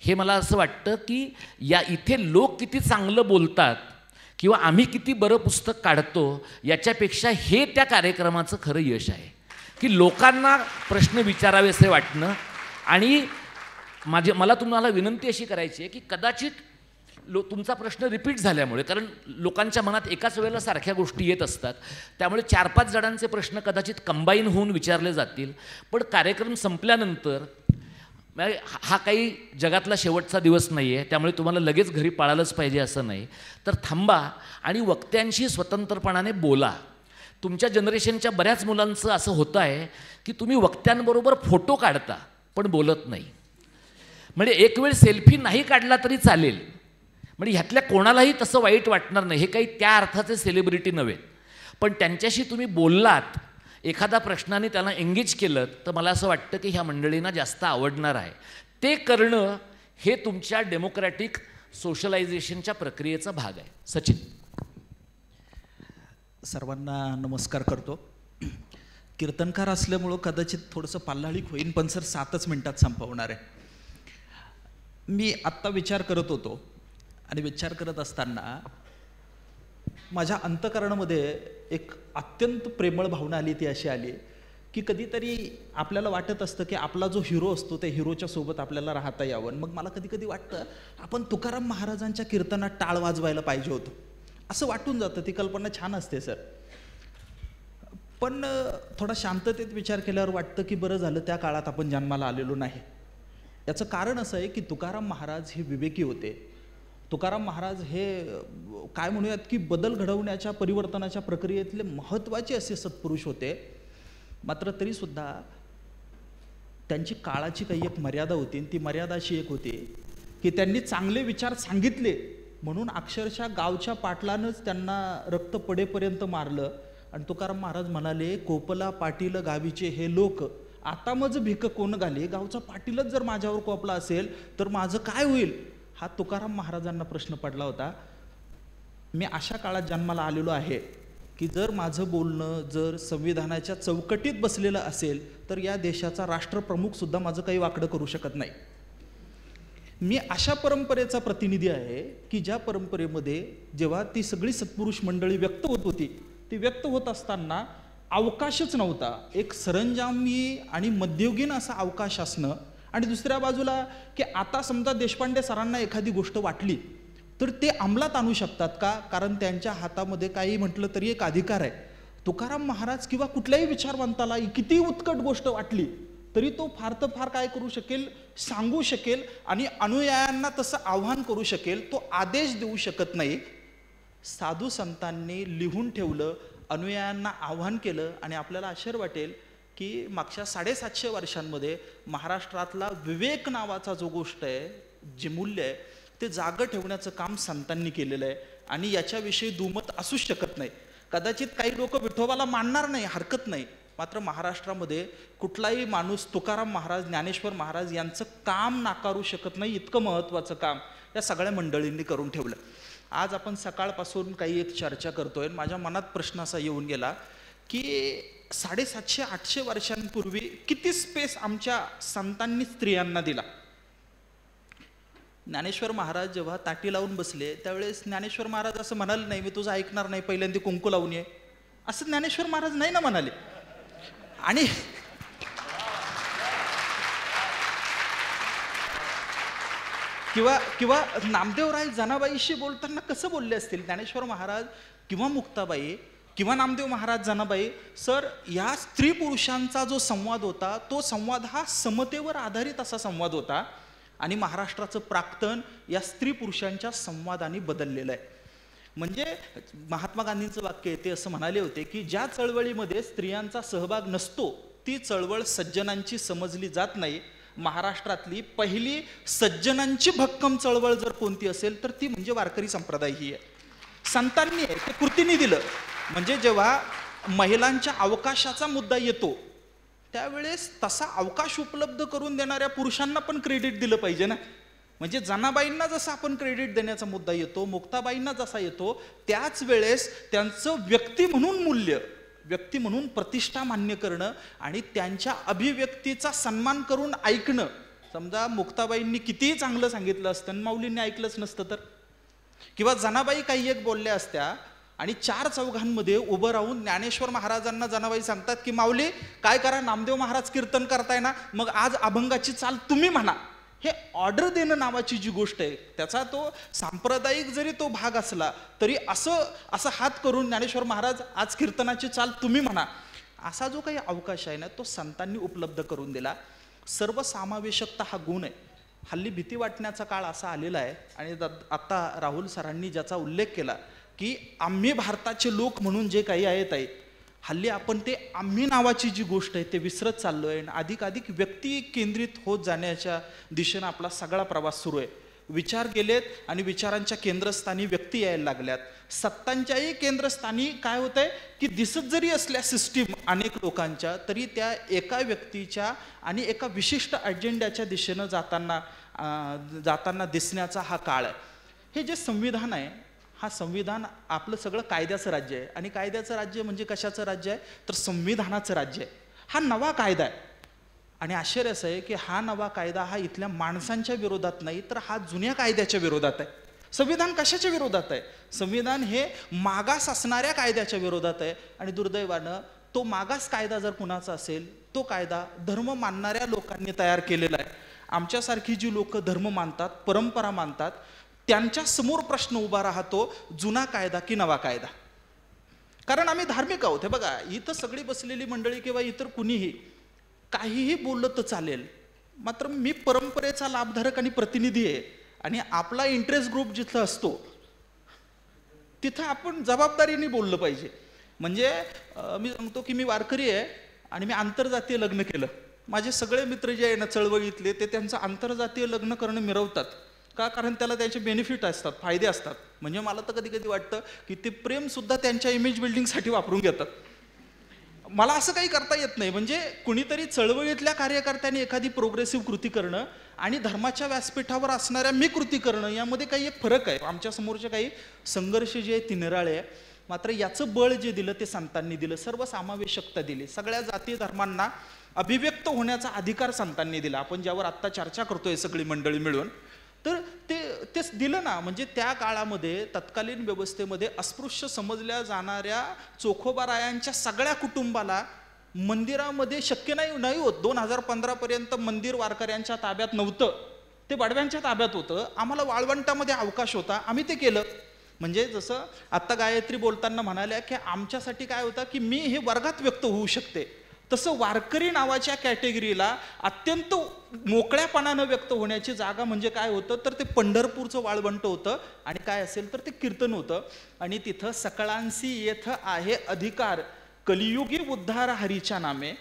हे मला असं वाटतं की इथे लोक किती चांगलं बोलतात किंवा आम्ही किती बरं पुस्तक काढतो याच्यापेक्षा हे त्या कार्यक्रमाचं खरं यश आहे की लोकांना प्रश्न विचारावेसे वाटणं. आणि मला तुम्हाला विनंती अशी करायची आहे की कदाचित तुमचा प्रश्न रिपीट झाल्यामुळे, कारण लोकांच्या मनात एकाच वेळेला सारख्या गोष्टी येत असतात, त्यामुळे 4-5 जणांचे प्रश्न कदाचित कंबाईन होऊन विचारले जातील. पण कार्यक्रम संपल्यानंतर हा काही जगातला शेवटचा दिवस नाही आहे, त्यामुळे तुम्हाला लगेच घरी पळालंच पाहिजे असं नाही. तर थांबा आणि वक्त्यांशी स्वतंत्रपणाने बोला. तुमच्या जनरेशनच्या बऱ्याच मुलांचं असं होतं आहे की तुम्ही वक्त्यांबरोबर फोटो काढता पण बोलत नाही. म्हणजे एक वेळ सेल्फी नाही काढला तरी चालेल, म्हणजे ह्यातल्या कोणालाही तसं वाईट वाटणार नाही. हे काही त्या अर्थाचे सेलिब्रिटी नव्हे, पण त्यांच्याशी तुम्ही बोललात, एखादा प्रश्नाने त्यांना एंगेज केलं, तर मला असं वाटतं की ह्या मंडळींना जास्त आवडणार आहे. ते करणं हे तुमच्या डेमोक्रॅटिक सोशलायझेशनच्या प्रक्रियेचा भाग आहे. सचिन. सर्वांना नमस्कार करतो. कीर्तनकार असल्यामुळं कदाचित थोडंसं पाल्हाळीक होईन, पण सर 7च मिनिटात संपवणार आहे. मी आत्ता विचार करत होतो आणि विचार करत असताना माझ्या अंतःकरणामध्ये एक अत्यंत प्रेमळ भावना आली. ती अशी आली की कधीतरी आपल्याला वाटत असतं की आपला जो हिरो असतो त्या हिरोच्या सोबत आपल्याला राहता यावं. मग मला कधी कधी वाटतं आपण तुकाराम महाराजांच्या कीर्तनात टाळ वाजवायला पाहिजे होतं, असं वाटून जातं. ती कल्पना छान असते सर. पण थोडा शांततेत विचार केल्यावर वाटतं की बरं झालं त्या काळात आपण जन्माला आलेलो नाही. याचं कारण असं आहे की तुकाराम महाराज हे विवेकी होते. तुकाराम महाराज हे काय म्हणूयात की बदल घडवण्याच्या, परिवर्तनाच्या प्रक्रियेतले महत्त्वाचे असे सत्पुरुष होते. मात्र तरीसुद्धा त्यांची काळाची काही एक मर्यादा होती, आणि ती मर्यादा अशी एक होती की त्यांनी चांगले विचार सांगितले म्हणून अक्षरशः गावच्या पाटलानंच त्यांना रक्त पडेपर्यंत मारलं. आणि तुकाराम महाराज म्हणाले, कोपला पाटील गावीचे हे लोक, आता मज भिक कोण घाले, गावचा पाटीलच जर माझ्यावर कोपला असेल तर माझं काय होईल, हा तुकाराम महाराजांना प्रश्न पडला होता. मी अशा काळात जन्माला आलेलो आहे की जर माझं बोलणं जर संविधानाच्या चौकटीत बसलेलं असेल तर या देशाचा राष्ट्रप्रमुख सुद्धा माझं काही वाकडं करू शकत नाही. मी अशा परंपरेचा प्रतिनिधी आहे की ज्या परंपरेमध्ये जेव्हा ती सगळी सत्पुरुष मंडळी व्यक्त होत होती, ती व्यक्त होत असताना अवकाशच नव्हता. एक सरंजामी आणि मध्ययुगीन असा अवकाश असणं, आणि दुसऱ्या बाजूला की आता समजा देशपांडे सरांना एखादी गोष्ट वाटली तर ते अंमलात आणू शकतात का, कारण त्यांच्या हातामध्ये काही म्हटलं तरी एक अधिकार आहे. तुकाराम महाराज किंवा कुठल्याही विचारवंताला किती उत्कट गोष्ट वाटली तरी तो फार तर फार काय करू शकेल, सांगू शकेल आणि अनुयायांना तसं आव्हान करू शकेल, तो आदेश देऊ शकत नाही. साधू संतांनी लिहून ठेवलं, अनुयायांना आव्हान केलं, आणि आपल्याला आश्चर्य वाटेल की मागच्या 750 वर्षांमध्ये महाराष्ट्रातला विवेक नावाचा जो गोष्ट आहे, जे मूल्य आहे, ते जागं ठेवण्याचं काम संतांनी केलेलं आहे. आणि याच्याविषयी दुमत असूच शकत नाही. कदाचित काही लोक विठोबाला मानणार नाही, हरकत नाही, मात्र महाराष्ट्रामध्ये कुठलाही माणूस तुकाराम महाराज, ज्ञानेश्वर महाराज यांचं काम नाकारू शकत नाही. इतकं महत्त्वाचं काम या सगळ्या मंडळींनी करून ठेवलं. आज आपण सकाळपासून काही एक चर्चा करतोय, माझ्या मनात प्रश्न असा येऊन गेला की 750-800 वर्षांपूर्वी किती स्पेस आमच्या संतांनी स्त्रियांना दिला. ज्ञानेश्वर महाराज जेव्हा ताटी लावून बसले त्यावेळेस ज्ञानेश्वर महाराज असं म्हणाले नाही, मी तुझं ऐकणार नाही, पहिल्यांदा कुंकू लावून ये, असं ज्ञानेश्वर महाराज नाही ना म्हणाले. आणि किंवा नामदेवराय जनाबाईशी बोलताना कसं बोलले असतील ज्ञानेश्वर महाराज किंवा मुक्ताबाई किंवा नामदेव महाराज जनाबाई. सर, या स्त्री पुरुषांचा जो संवाद होता तो संवाद हा समतेवर आधारित असा संवाद होता, आणि महाराष्ट्राचं प्राक्तन या स्त्री पुरुषांच्या संवादाने बदललेलं आहे. म्हणजे महात्मा गांधींचं वाक्य आहे, ते असं म्हणाले होते की ज्या चळवळीमध्ये स्त्रियांचा सहभाग नसतो ती चळवळ सज्जनांची समजली जात नाही. महाराष्ट्रातली पहिली सज्जनांची भक्कम चळवळ जर कोणती असेल तर ती म्हणजे वारकरी संप्रदाय ही आहे. संतांनी आहे ते कृतीने दिलं. म्हणजे जेव्हा महिलांच्या अवकाशाचा मुद्दा येतो त्यावेळेस तसा अवकाश उपलब्ध करून देणाऱ्या पुरुषांना पण क्रेडिट दिलं पाहिजे ना. म्हणजे जनाबाईंना जसं आपण क्रेडिट देण्याचा मुद्दा येतो, मुक्ताबाईंना जसा येतो, त्याच वेळेस त्यांचं व्यक्ती म्हणून मूल्य, व्यक्ती म्हणून प्रतिष्ठा मान्य करणं आणि त्यांच्या अभिव्यक्तीचा सन्मान करून ऐकणं. समजा मुक्ताबाईंनी कितीही चांगलं सांगितलं असतं आणि माऊलींनी ऐकलंच नसतं तर, किंवा जनाबाई काही एक बोलल्या असत्या आणि 4 चौघांमध्ये उभं राहून ज्ञानेश्वर महाराजांना जनाबाई सांगतात की माऊली काय करा, नामदेव महाराज कीर्तन करताय ना, मग आज अभंगाची चाल तुम्ही म्हणा. हे ऑर्डर देणं नावाची जी गोष्ट आहे त्याचा तो सांप्रदायिक जरी तो भाग असला तरी असं हात करून ज्ञानेश्वर महाराज आज कीर्तनाची चाल तुम्ही म्हणा, असा जो काही अवकाश आहे ना तो संतांनी उपलब्ध करून दिला. सर्वसमावेशकता हा गुण आहे. हल्ली भीती वाटण्याचा काळ असा आलेला आहे, आणि आता राहुल सरांनी ज्याचा उल्लेख केला की आम्ही भारताचे लोक म्हणून जे काही आहेत आहे, हल्ली आपण ते आम्ही नावाची जी गोष्ट आहे ते विसरत चाललो आहे आणि अधिकाधिक व्यक्ती केंद्रित होत जाण्याच्या दिशेनं आपला सगळा प्रवास सुरू आहे. विचार गेलेत आणि विचारांच्या केंद्रस्थानी व्यक्ती यायला लागल्यात. सत्तांच्याही केंद्रस्थानी काय होतंय की दिसत जरी असल्या सिस्टीम अनेक लोकांच्या, तरी त्या एका व्यक्तीच्या आणि एका विशिष्ट अजेंड्याच्या दिशेनं जाताना दिसण्याचा हा काळ आहे. हे जे संविधान आहे, हा संविधान आपलं सगळं कायद्याचं राज्य आहे, आणि कायद्याचं राज्य म्हणजे कशाचं राज्य आहे तर संविधानाचं राज्य आहे. हा नवा कायदा आहे, आणि आश्चर्य असं आहे की हा नवा कायदा हा इथल्या माणसांच्या विरोधात नाही तर हा जुन्या कायद्याच्या विरोधात आहे. संविधान कशाच्या विरोधात आहे? संविधान हे मागास असणाऱ्या कायद्याच्या विरोधात आहे, आणि दुर्दैवानं तो मागास कायदा जर कुणाचा असेल तो कायदा धर्म मानणाऱ्या लोकांनी तयार केलेला आहे. आमच्यासारखी जी लोक धर्म मानतात, परंपरा मानतात, त्यांच्या समोर प्रश्न उभा राहतो, जुना कायदा की नवा कायदा. कारण आम्ही धार्मिक आहोत. हे बघा, इथं सगळी बसलेली मंडळी किंवा इतर कुणीही काहीही बोललं तर चालेल, मात्र मी परंपरेचा लाभधारक आणि प्रतिनिधी आहे, आणि आपला इंटरेस्ट ग्रुप जिथं असतो तिथं आपण जबाबदारीने बोललं पाहिजे. म्हणजे मी सांगतो की मी वारकरी आहे आणि मी आंतरजातीय लग्न केलं. माझे सगळे मित्र जे आहे ना चळवळीतले ते त्यांचं आंतरजातीय लग्न करणं मिरवतात. का? कारण त्याला त्याचे बेनिफिट असतात, फायदे असतात. म्हणजे मला तर कधी कधी वाटतं की ते प्रेमसुद्धा त्यांच्या इमेज बिल्डिंगसाठी वापरून घेतात. मला असं काही करता येत नाही. म्हणजे कुणीतरी चळवळीतल्या कार्यकर्त्यांनी एखादी प्रोग्रेसिव्ह कृती करणं आणि धर्माच्या व्यासपीठावर असणाऱ्या मी कृती करणं यामध्ये काही एक फरक आहे. आमच्या समोरचे काही संघर्ष जे आहे ती निराळे आहे. मात्र याचं बळ जे दिलं ते संतांनी दिलं, सर्वसमावेशकता दिली, सगळ्या जाती धर्मांना अभिव्यक्त होण्याचा अधिकार संतांनी दिला. आपण ज्यावर आत्ता चर्चा करतोय सगळी मंडळी मिळून, तर तेच दिलं ना. म्हणजे त्या काळामध्ये तत्कालीन व्यवस्थेमध्ये अस्पृश्य समजल्या जाणाऱ्या चोखोबारायांच्या सगळ्या कुटुंबाला मंदिरामध्ये शक्य नाही होत. 2015 पर्यंत मंदिर वारकऱ्यांच्या ताब्यात नव्हतं, ते बडव्यांच्या ताब्यात होतं. आम्हाला वाळवंटामध्ये अवकाश होता, आम्ही ते केलं. म्हणजे जसं आत्ता गायत्री बोलताना म्हणाल्या की आमच्यासाठी काय होतं की मी हे वर्गात व्यक्त होऊ शकते, तसं वारकरी नावाच्या कॅटेगरीला अत्यंत मोकळ्यापणानं व्यक्त होण्याची जागा म्हणजे काय होतं तर ते पंढरपूरचं वाळवंट होतं. आणि काय असेल तर ते कीर्तन होतं. आणि तिथं सकळांसी येथ आहे अधिकार, कलियुगी उद्धार हरीच्या नामे.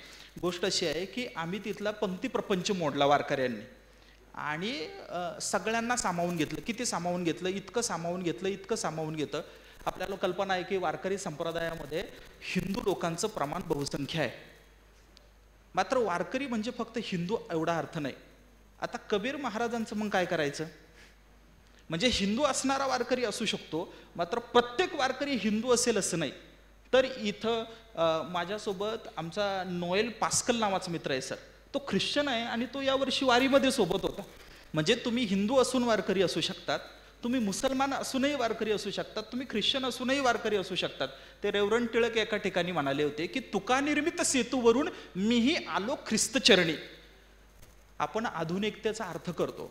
गोष्ट अशी आहे की आम्ही तिथला पंक्ती प्रपंच मोडला वारकऱ्यांनी आणि सगळ्यांना सामावून घेतलं. किती सामावून घेतलं? इतकं सामावून घेतलं. आपल्याला कल्पना आहे की वारकरी संप्रदायामध्ये हिंदू लोकांचं प्रमाण बहुसंख्य आहे. मात्र वारकरी म्हणजे फक्त हिंदू एवढा अर्थ नाही. आता कबीर महाराजांचं मग काय करायचं? म्हणजे हिंदू असणारा वारकरी असू शकतो, मात्र प्रत्येक वारकरी हिंदू असेल असं नाही. तर इथं माझ्यासोबत आमचा नोएल पास्कल नावाचा मित्र आहे सर, तो ख्रिश्चन आहे आणि तो यावर्षी वारीमध्ये सोबत होता. म्हणजे तुम्ही हिंदू असून वारकरी असू शकतात, तुम्ही मुसलमान असूनही वारकरी असू शकतात, तुम्ही ख्रिश्चन असूनही वारकरी असू शकतात. ते रेव्हरंड टिळक एका ठिकाणी म्हणाले होते की तुका निर्मित सेतूवरून मीही आलो ख्रिस्त चरणी. आपण आधुनिकतेचा अर्थ करतो,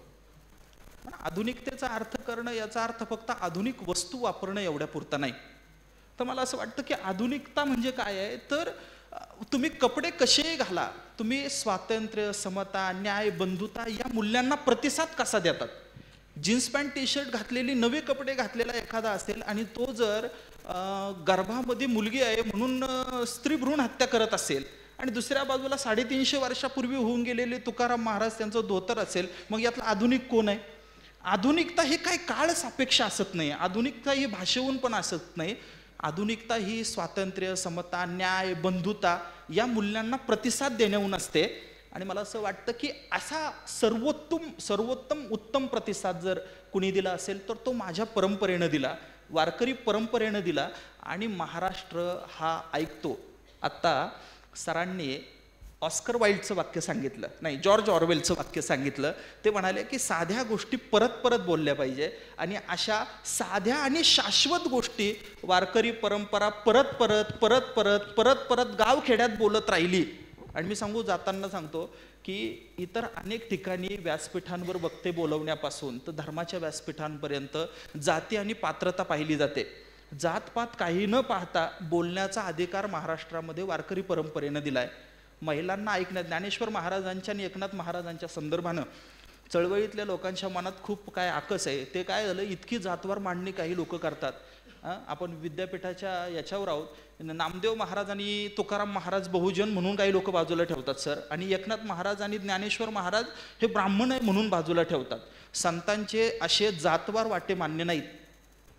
पण आधुनिकतेचा अर्थ करणं याचा अर्थ फक्त आधुनिक वस्तू वापरणं एवढ्या पुरता नाही. तर मला असं वाटतं की आधुनिकता म्हणजे काय आहे तर तुम्ही कपडे कसेही घाला, तुम्ही स्वातंत्र्य, समता, न्याय, बंधुता या मूल्यांना प्रतिसाद कसा देतात. जीन्स पॅन्ट टी शर्ट घातलेली, नवे कपडे घातलेला एखादा असेल आणि तो जर गर्भामध्ये मुलगी आहे म्हणून स्त्री भ्रूण हत्या करत असेल आणि दुसऱ्या बाजूला 350 वर्षापूर्वी होऊन गेलेले तुकाराम महाराज त्यांचं धोतर असेल, मग यातला आधुनिक कोण आहे? आधुनिकता हे काय काळ सापेक्ष असत नाही, आधुनिकता ही भाषेहून पण असत नाही. आधुनिकता ही स्वातंत्र्य, समता, न्याय, बंधुता या मूल्यांना प्रतिसाद देण्याहून असते. आणि मला असं वाटतं की असा सर्वोत्तम उत्तम प्रतिसाद जर कुणी दिला असेल तर तो माझ्या परंपरेनं दिला, वारकरी परंपरेनं दिला. आणि महाराष्ट्र हा ऐकतो. आत्ता सरांनी ऑस्कर वाईल्डचं वाक्य सांगितलं, नाही जॉर्ज ऑरवेलचं वाक्य सांगितलं. ते म्हणाले की साध्या गोष्टी परत परत बोलल्या पाहिजे आणि अशा साध्या आणि शाश्वत गोष्टी वारकरी परंपरा परत परत परत परत परत परत गावखेड्यात बोलत राहिली. आणि मी जाताना सांगतो की इतर अनेक ठिकाणी व्यासपीठांवर वक्ते बोलवण्यापासून तर धर्माच्या व्यासपीठांपर्यंत जाती आणि पात्रता पाहिली जाते. जातपात काही न पाहता बोलण्याचा अधिकार महाराष्ट्रामध्ये वारकरी परंपरेनं दिलाय. महिलांना ऐकण्यात ज्ञानेश्वर महाराजांच्या आणि एकनाथ महाराजांच्या संदर्भानं चळवळीतल्या लोकांच्या मनात खूप काय आकस आहे. ते काय झालं, इतकी जातवार मांडणी काही लोक करतात. आपण विद्यापीठाच्या याच्यावर आहोत, नामदेव महाराज आणि तुकाराम महाराज बहुजन म्हणून काही लोक बाजूला ठेवतात सर, आणि एकनाथ महाराज आणि ज्ञानेश्वर महाराज हे ब्राह्मण आहे म्हणून बाजूला ठेवतात. संतांचे असे जातवार वाटे मान्य नाहीत,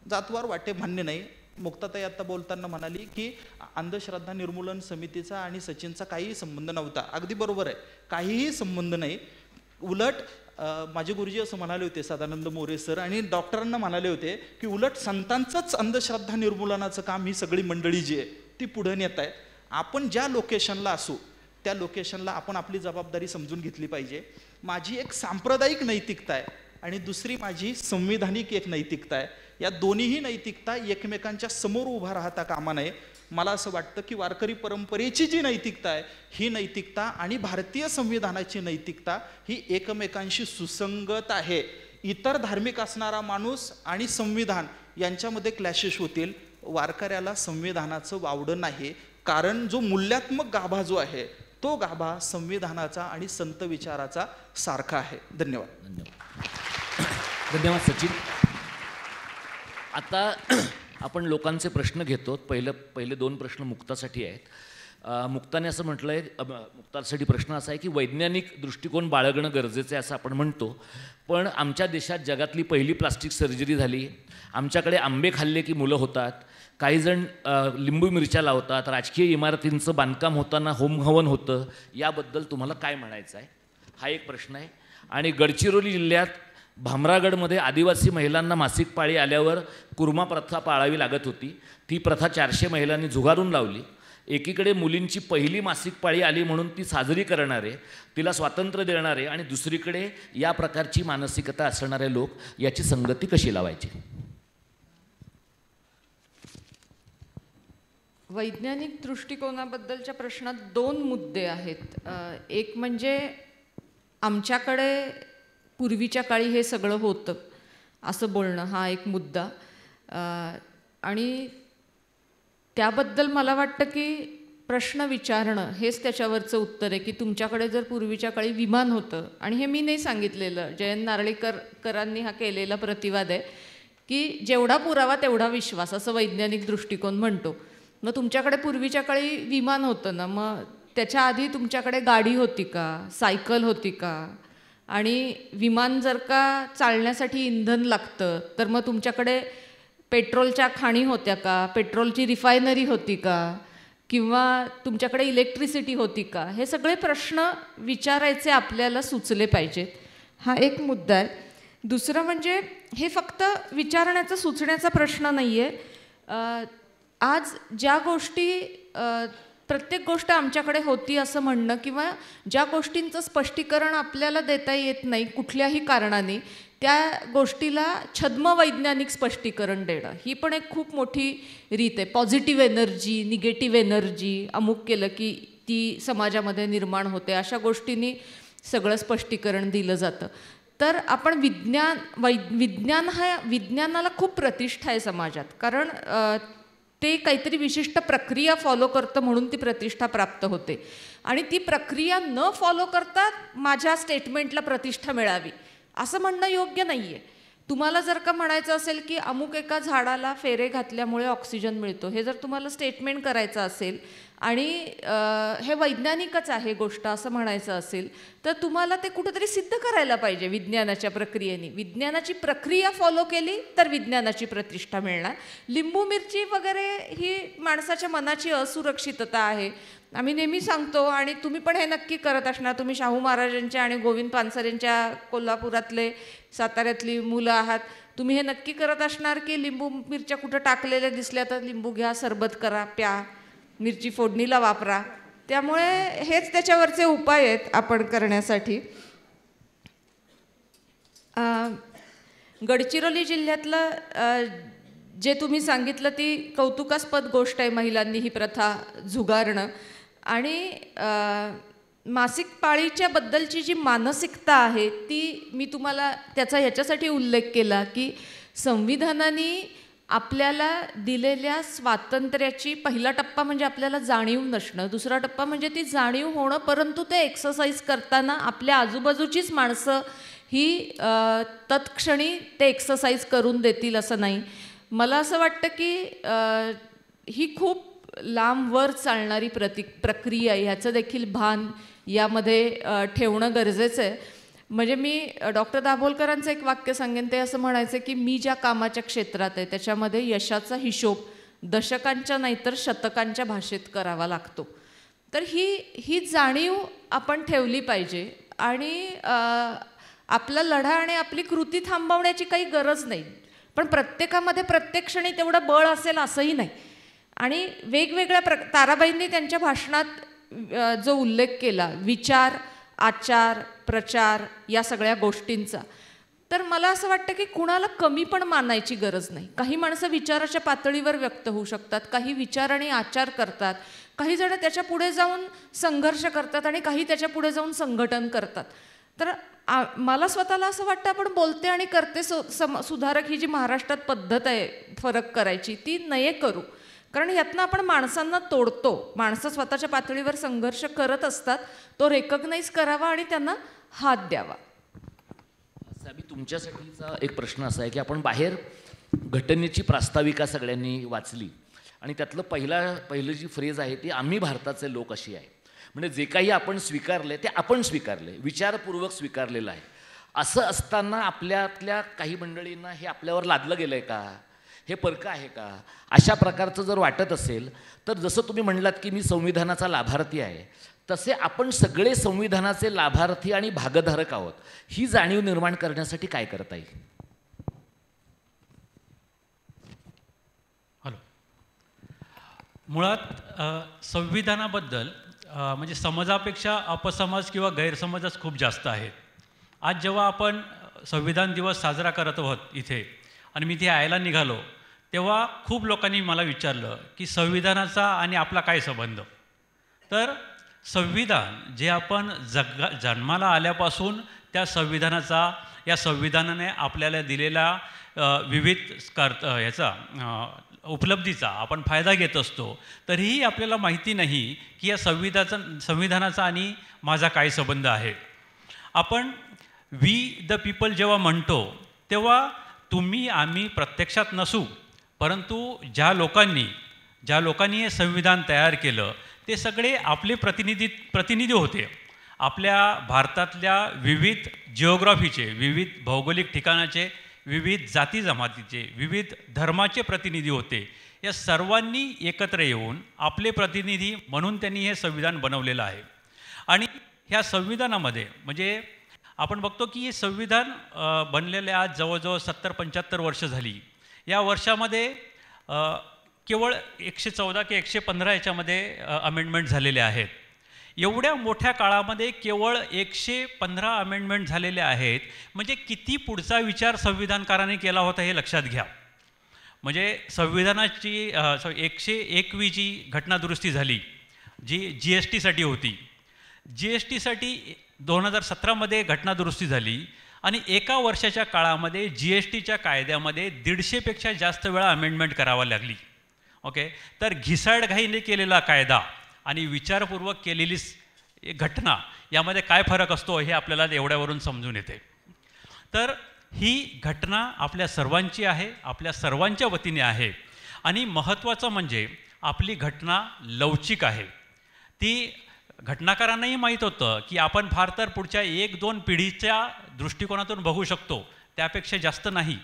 जातवार वाटे मान्य नाही. मुक्ताताई आता बोलताना म्हणाली की अंधश्रद्धा निर्मूलन समितीचा आणि सचिनचा काहीही संबंध नव्हता. अगदी बरोबर आहे, काहीही संबंध नाही. उलट माझे गुरुजी असं म्हणाले होते, सदानंद मोरे सर, आणि डॉक्टरांना म्हणाले होते की उलट संतांचंच अंधश्रद्धा निर्मूलनाचं काम ही सगळी मंडळी जी आहे ती पुढे नेत आहे. आपण ज्या लोकेशनला असू त्या लोकेशनला आपण आपली जबाबदारी समजून घेतली पाहिजे. माझी एक सांप्रदायिक नैतिकता आहे आणि दुसरी माझी संविधानिक एक नैतिकता आहे. या दोन्हीही नैतिकता एकमेकांच्या समोर उभा राहता कामा नये. मला असं वाटतं की वारकरी परंपरेची जी नैतिकता आहे ही नैतिकता आणि भारतीय संविधानाची नैतिकता ही एकमेकांशी सुसंगत आहे. इतर धार्मिक असणारा माणूस आणि संविधान यांच्यामध्ये क्लॅशेस होतील. वारकऱ्याला संविधानाचं वावडं नाही, कारण जो मूल्यात्मक गाभा जो आहे तो गाभा संविधानाचा आणि संत विचाराचा सारखा आहे. धन्यवाद. धन्यवाद सचिन. आता आपण लोकांचे प्रश्न घेतो. पहिले 2 प्रश्न मुक्तासाठी आहेत. मुक्ताने असं म्हटलं आहे, मुक्तासाठी प्रश्न असा आहे की वैज्ञानिक दृष्टिकोन बाळगणं गरजेचं आहे असं आपण म्हणतो, पण आमच्या देशात जगातली पहिली प्लास्टिक सर्जरी झाली, आमच्याकडे आंबे खाल्ले की मुलं होतात, काहीजण लिंबू मिरच्या लावतात, राजकीय इमारतींचं बांधकाम होताना होमहवन होतं, याबद्दल तुम्हाला काय म्हणायचं आहे? हा एक प्रश्न आहे. आणि गडचिरोली जिल्ह्यात भामरागडमध्ये आदिवासी महिलांना मासिक पाळी आल्यावर कुर्मा प्रथा पाळावी लागत होती. ती प्रथा 400 महिलांनी झुगारून लावली. एकीकडे मुलींची पहिली मासिक पाळी आली म्हणून ती साजरी करणारे, तिला स्वातंत्र्य देणारे, आणि दुसरीकडे या प्रकारची मानसिकता असणारे लोक, याची संगती कशी लावायची? वैज्ञानिक दृष्टिकोनाबद्दलच्या प्रश्नात 2 मुद्दे आहेत. एक म्हणजे आमच्याकडे पूर्वीच्या काळी हे सगळं होतं असं बोलणं, हा एक मुद्दा. आणि त्याबद्दल मला वाटतं की प्रश्न विचारणं हेच त्याच्यावरचं उत्तर आहे, की तुमच्याकडे जर पूर्वीच्या काळी विमान होतं, आणि हे मी नाही सांगितलेलं, जयंत नारळीकरांनी हा केलेला प्रतिवाद आहे की जेवढा पुरावा तेवढा विश्वास, असं वैज्ञानिक दृष्टिकोन म्हणतो. मग तुमच्याकडे पूर्वीच्या काळी विमान होतं ना, मग त्याच्या आधी तुमच्याकडे गाडी होती का, सायकल होती का? आणि विमान जर का चालण्यासाठी इंधन लागतं तर मग तुमच्याकडे पेट्रोलच्या खाणी होत्या का, पेट्रोलची रिफायनरी होती का, किंवा तुमच्याकडे इलेक्ट्रिसिटी होती का? हे सगळे प्रश्न विचारायचे आपल्याला सुचले पाहिजेत. हा एक मुद्दा आहे. दुसरं म्हणजे हे फक्त विचारण्याचा सुचण्याचा प्रश्न नाही आहे. आज ज्या गोष्टी प्रत्येक गोष्ट आमच्याकडे होती असं म्हणणं, किंवा ज्या गोष्टींचं स्पष्टीकरण आपल्याला देता येत नाही कुठल्याही कारणाने, त्या गोष्टीला छद्म वैज्ञानिक स्पष्टीकरण देणं, ही पण एक खूप मोठी रीत आहे. पॉझिटिव्ह एनर्जी, निगेटिव्ह एनर्जी, अमुक केलं की ती समाजामध्ये निर्माण होते, अशा गोष्टींनी सगळं स्पष्टीकरण दिलं जातं. तर आपण विज्ञानाला खूप प्रतिष्ठा आहे समाजात, कारण ते काहीतरी विशिष्ट प्रक्रिया फॉलो करतं म्हणून ती प्रतिष्ठा प्राप्त होते. आणि ती प्रक्रिया न फॉलो करता माझ्या स्टेटमेंटला प्रतिष्ठा मिळावी असं म्हणणं योग्य नाही आहे. तुम्हाला जर का म्हणायचं असेल की अमुक एका झाडाला फेरे घातल्यामुळे ऑक्सिजन मिळतो, हे जर तुम्हाला स्टेटमेंट करायचं असेल आणि हे वैज्ञानिकच आहे गोष्ट असं म्हणायचं असेल, तर तुम्हाला ते कुठंतरी सिद्ध करायला पाहिजे विज्ञानाच्या प्रक्रियेने. विज्ञानाची प्रक्रिया फॉलो केली तर विज्ञानाची प्रतिष्ठा मिळणार. लिंबू मिरची वगैरे ही माणसाच्या मनाची असुरक्षितता आहे. आम्ही नेहमी सांगतो, आणि तुम्ही पण हे नक्की करत असणार, तुम्ही शाहू महाराजांच्या आणि गोविंद पानसरेंच्या कोल्हापुरातले, साताऱ्यातली मुलं आहात, तुम्ही हे नक्की करत असणार की लिंबू मिरच्या कुठं टाकलेल्या दिसल्या तर लिंबू घ्या, सरबत करा, प्या, मिरची फोडणीला वापरा. त्यामुळे हेच त्याच्यावरचे उपाय आहेत आपण करण्यासाठी. गडचिरोली जिल्ह्यातलं जे तुम्ही सांगितलं ती कौतुकास्पद गोष्ट आहे, महिलांनी ही प्रथा झुगारणं. आणि मासिक पाळीच्या बद्दलची जी मानसिकता आहे ती मी तुम्हाला त्याचा ह्याच्यासाठी उल्लेख केला की संविधानाने आपल्याला दिलेल्या स्वातंत्र्याची पहिला टप्पा म्हणजे आपल्याला जाणीव नसणं, दुसरा टप्पा म्हणजे ती जाणीव होणं, परंतु ते एक्सरसाइज करताना आपल्या आजूबाजूचीच माणसं ही तत्क्षणी ते एक्सरसाइज करून देतील असं नाही. मला असं वाटतं की ही खूप लांबवर चालणारी प्रक्रिया आहे, ह्याचं देखील भान यामध्ये ठेवणं गरजेचं आहे. म्हणजे मी डॉक्टर दाभोलकरांचं एक वाक्य सांगेन, ते असं म्हणायचं की मी ज्या कामाच्या क्षेत्रात आहे त्याच्यामध्ये यशाचा हिशोब दशकांच्या नाहीतर शतकांच्या भाषेत करावा लागतो. तर ही जाणीव आपण ठेवली पाहिजे. आणि आपला लढा आणि आपली कृती थांबवण्याची काही गरज नाही, पण प्रत्येकामध्ये प्रत्येक क्षणी तेवढं बळ असेल असंही नाही. आणि वेगवेगळ्या ताराबाईंनी त्यांच्या भाषणात जो उल्लेख केला विचार, आचार, प्रचार या सगळ्या गोष्टींचा, तर मला असं वाटतं की कुणाला कमी पण मानायची गरज नाही. काही माणसं विचाराच्या पातळीवर व्यक्त होऊ शकतात, काही विचार आणि आचार करतात, काही जण त्याच्या पुढे जाऊन संघर्ष करतात आणि काही त्याच्या पुढे जाऊन संघटन करतात. तर मला स्वतःला असं वाटतं आपण बोलते आणि करते सुधारक ही जी महाराष्ट्रात पद्धत आहे फरक करायची, ती नये करू. कारण यातनं आपण माणसांना तोडतो. माणसं स्वतःच्या पातळीवर संघर्ष करत असतात, तो रेकग्नाइज करावा आणि त्यांना हात द्यावा. साबी, तुमच्यासाठीचा एक प्रश्न असा आहे की आपण बाहेर घटनेची प्रास्ताविका सगळ्यांनी वाचली आणि त्यातलं पहिलं जी फ्रेज आहे ती आम्ही भारताचे लोक अशी आहे. म्हणजे जे काही आपण स्वीकारले ते आपण स्वीकारले, विचारपूर्वक स्वीकारलेलं आहे. असं असताना आपल्यातल्या काही मंडळींना हे आपल्यावर लादलं गेलं आहे का, हे परकं आहे का, अशा प्रकारचं जर वाटत असेल तर जसं तुम्ही म्हणलात की मी संविधानाचा लाभार्थी आहे, तसे आपण सगळे संविधानाचे लाभार्थी आणि भागधारक आहोत. ही जाणीव निर्माण करण्यासाठी काय करता येईल? हॅलो. मुळात संविधानाबद्दल म्हणजे समाजापेक्षा अपसमज किंवा गैरसमजच खूप जास्त आहेत. आज जेव्हा आपण संविधान दिवस साजरा करत आहोत इथे आणि मी इथे यायला निघालो तेव्हा खूप लोकांनी मला विचारलं की संविधानाचा आणि आपला काय संबंध. तर संविधान जे आपण जन्माला आल्यापासून त्या संविधानाचा, या संविधानाने आपल्याला दिलेला विविध उपलब्धीचा आपण फायदा घेत असतो. तरीही आपल्याला माहिती नाही की या संविधानाचा आणि माझा काय संबंध आहे. आपण वी द पीपल जेव्हा म्हणतो तेव्हा तुम्ही आम्ही प्रत्यक्षात नसू, परंतु ज्या लोकांनी हे संविधान तयार केलं ते सगळे आपले प्रतिनिधी होते. आपल्या भारतातल्या विविध जिओग्राफीचे, विविध भौगोलिक ठिकाणाचे, विविध जाती जमातीचे, विविध धर्माचे प्रतिनिधी होते. या सर्वांनी एकत्र येऊन आपले प्रतिनिधी म्हणून त्यांनी हे संविधान बनवलेलं आहे. आणि ह्या संविधानामध्ये म्हणजे आपण बघतो की हे संविधान बनलेले आज जवळजवळ 70-75 वर्ष झाली. या वर्षामध्ये केवळ 114 की 115 याच्यामध्ये अमेंडमेंट झालेले आहेत. एवढ्या मोठ्या काळामध्ये केवळ 115 अमेंडमेंट झालेले आहेत. म्हणजे किती पुढचा विचार संविधानकाराने केला होता हे लक्षात घ्या. म्हणजे संविधानाची 101वी घटनादुरुस्ती झाली जी GSTसाठी होती. GSTसाठी 2017मध्ये घटनादुरुस्ती झाली आणि एका वर्षाच्या काळामध्ये GSTच्या कायद्यामध्ये 150पेक्षा जास्त वेळा अमेंडमेंट करावी लागली. ओके. तर घिसाडघाईने केलेला कायदा आणि विचारपूर्वक केलेली घटना यामध्ये काय फरक असतो हे आपल्याला एवढ्यावरून समजून येते. तर ही घटना आपल्या सर्वांची आहे, आपल्या सर्वांच्या वतीने आहे. आणि महत्त्वाचं म्हणजे आपली घटना लवचिक आहे. ती घटनाकारांनाही माहीत होतं की आपण फार तर पुढच्या 1-2 पिढीच्या दृष्टिकोनातून बघू शकतो, त्यापेक्षा जास्त नाही.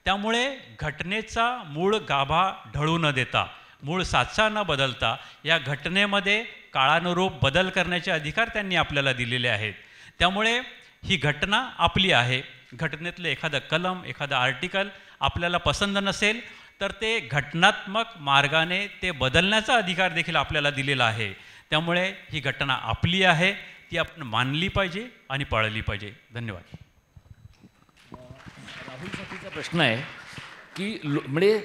त्यामुळे घटनेचा मूळ गाभा ढळू न देता, मूळ साचा न बदलता या घटनेमध्ये काळानुरूप बदल करण्याचे अधिकार त्यांनी आपल्याला दिलेले आहेत. त्यामुळे ही घटना आपली आहे. घटनेतलं एखादं कलम, एखादं आर्टिकल आपल्याला पसंत नसेल तर ते घटनात्मक मार्गाने ते बदलण्याचा अधिकार देखील आपल्याला दिलेला आहे. त्यामुळे ही घटना आपली आहे, ती आपण मानली पाहिजे आणि पाळली पाहिजे. धन्यवाद. राहुलसाठीचा प्रश्न आहे की म्हणजे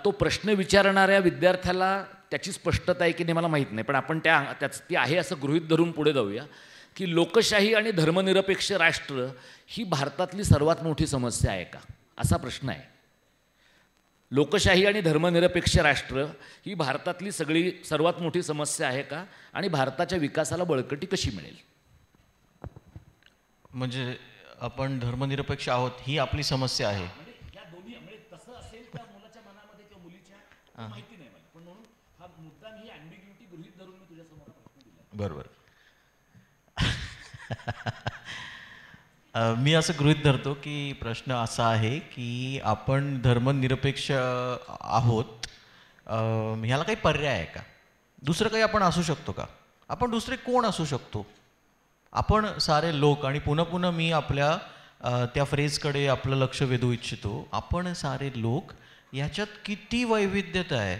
तो प्रश्न विचारणाऱ्या विद्यार्थ्याला त्याची स्पष्टता आहे की नाही मला माहीत नाही, पण आपण ती आहे असं गृहीत धरून पुढे जाऊया की लोकशाही आणि धर्मनिरपेक्ष राष्ट्र ही भारतातली सर्वात मोठी समस्या आहे का, असा प्रश्न आहे. लोकशाही आणि धर्मनिरपेक्ष राष्ट्र ही भारतातली सर्वात मोठी समस्या आहे का, आणि भारताच्या विकासाला बळकटी कशी मिळेल? म्हणजे आपण धर्मनिरपेक्ष आहोत ही आपली समस्या आहे. या दोन्ही म्हणजे तसं असेल त्या मुलाच्या मनामध्ये किंवा मुलीच्या माहिती नाही मला, पण म्हणून हा मुद्दाम ही ॲम्बिग्युटी गृहीत धरून मी तुझ्यासमोर प्रश्न दिला. बरोबर. मी असं गृहीत धरतो की प्रश्न असा आहे की आपण धर्मनिरपेक्ष आहोत, ह्याला काही पर्याय आहे का, दुसरं काही आपण असू शकतो का, आपण दुसरे कोण असू शकतो, आपण सारे लोक. आणि पुन्हा पुन्हा मी आपल्या त्या फ्रेजकडे आपलं लक्ष वेधू इच्छितो. आपण सारे लोक याच्यात किती वैविध्यता आहे.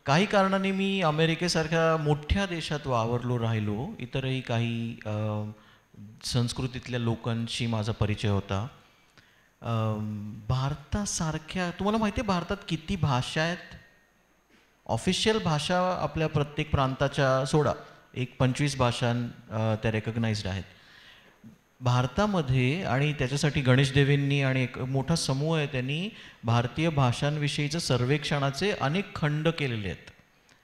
काही कारणाने मी अमेरिकेसारख्या मोठ्या देशात वावरलो राहिलो, इतरही काही संस्कृतीतल्या लोकांशी माझा परिचय होता. भारतासारख्या, तुम्हाला माहिती आहे भारतात किती भाषा आहेत? ऑफिशियल भाषा आपल्या प्रत्येक प्रांताच्या सोडा 25 भाषा त्या रेकग्नाइज्ड आहेत भारतामध्ये. आणि त्याच्यासाठी गणेश देवेंनी आणि एक मोठा समूह आहे त्यांनी भारतीय भाषांविषयीचं सर्वेक्षणाचे अनेक खंड केलेले आहेत.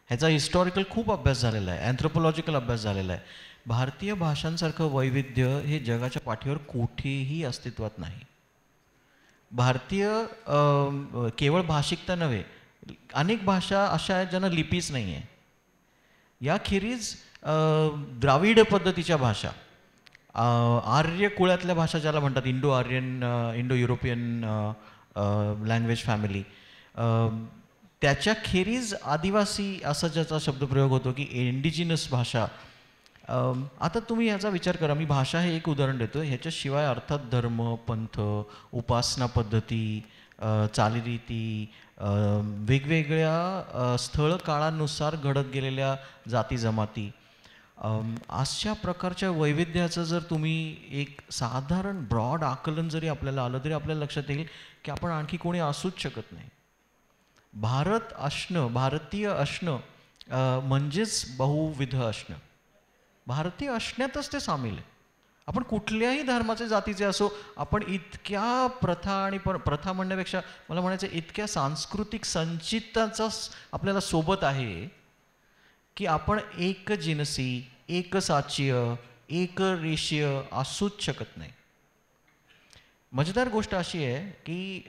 ह्याचा हिस्टॉरिकल खूप अभ्यास झालेला आहे, अँथ्रोपॉलॉजिकल अभ्यास झालेला आहे. भारतीय भाषांसारखं वैविध्य हे जगाच्या पाठीवर कुठेही अस्तित्वात नाही. भारतीय केवळ भाषिकता नव्हे, अनेक भाषा अशा आहेत ज्यांना लिपीच नाही आहे. याखेरीज द्राविड पद्धतीच्या भाषा, आर्य कुळातल्या भाषा ज्याला म्हणतात, Indo Aryan, Indo European language family, त्याच्याखेरीज आदिवासी असा ज्याचा शब्दप्रयोग होतो की इंडिजिनस भाषा. आता तुम्ही ह्याचा विचार करा, मी भाषा हे एक उदाहरण देतो, ह्याच्याशिवाय अर्थात धर्म, पंथ, उपासना पद्धती, चालीरीती, वेगवेगळ्या स्थळ काळानुसार घडत गेलेल्या जाती जमाती, अशा प्रकारच्या वैविध्याचं जर तुम्ही एक साधारण ब्रॉड आकलन जरी आपल्याला आलं तरी आपल्याला लक्षात येईल की आपण आणखी कोणी असूच शकत नाही. भारत असणं, भारतीय असणं म्हणजेच बहुविध असणं. भारतीय असण्यातच ते सामील आहे. आपण कुठल्याही धर्माचे, जातीचे असो, आपण इतक्या प्रथा आणि प्रथा म्हणण्यापेक्षा मला म्हणायचं इतक्या सांस्कृतिक संचिताचा आपल्याला सोबत आहे की आपण एक जिनसी, एक साचीय, एक रेषीय असूच शकत नाही. मजेदार गोष्ट अशी आहे की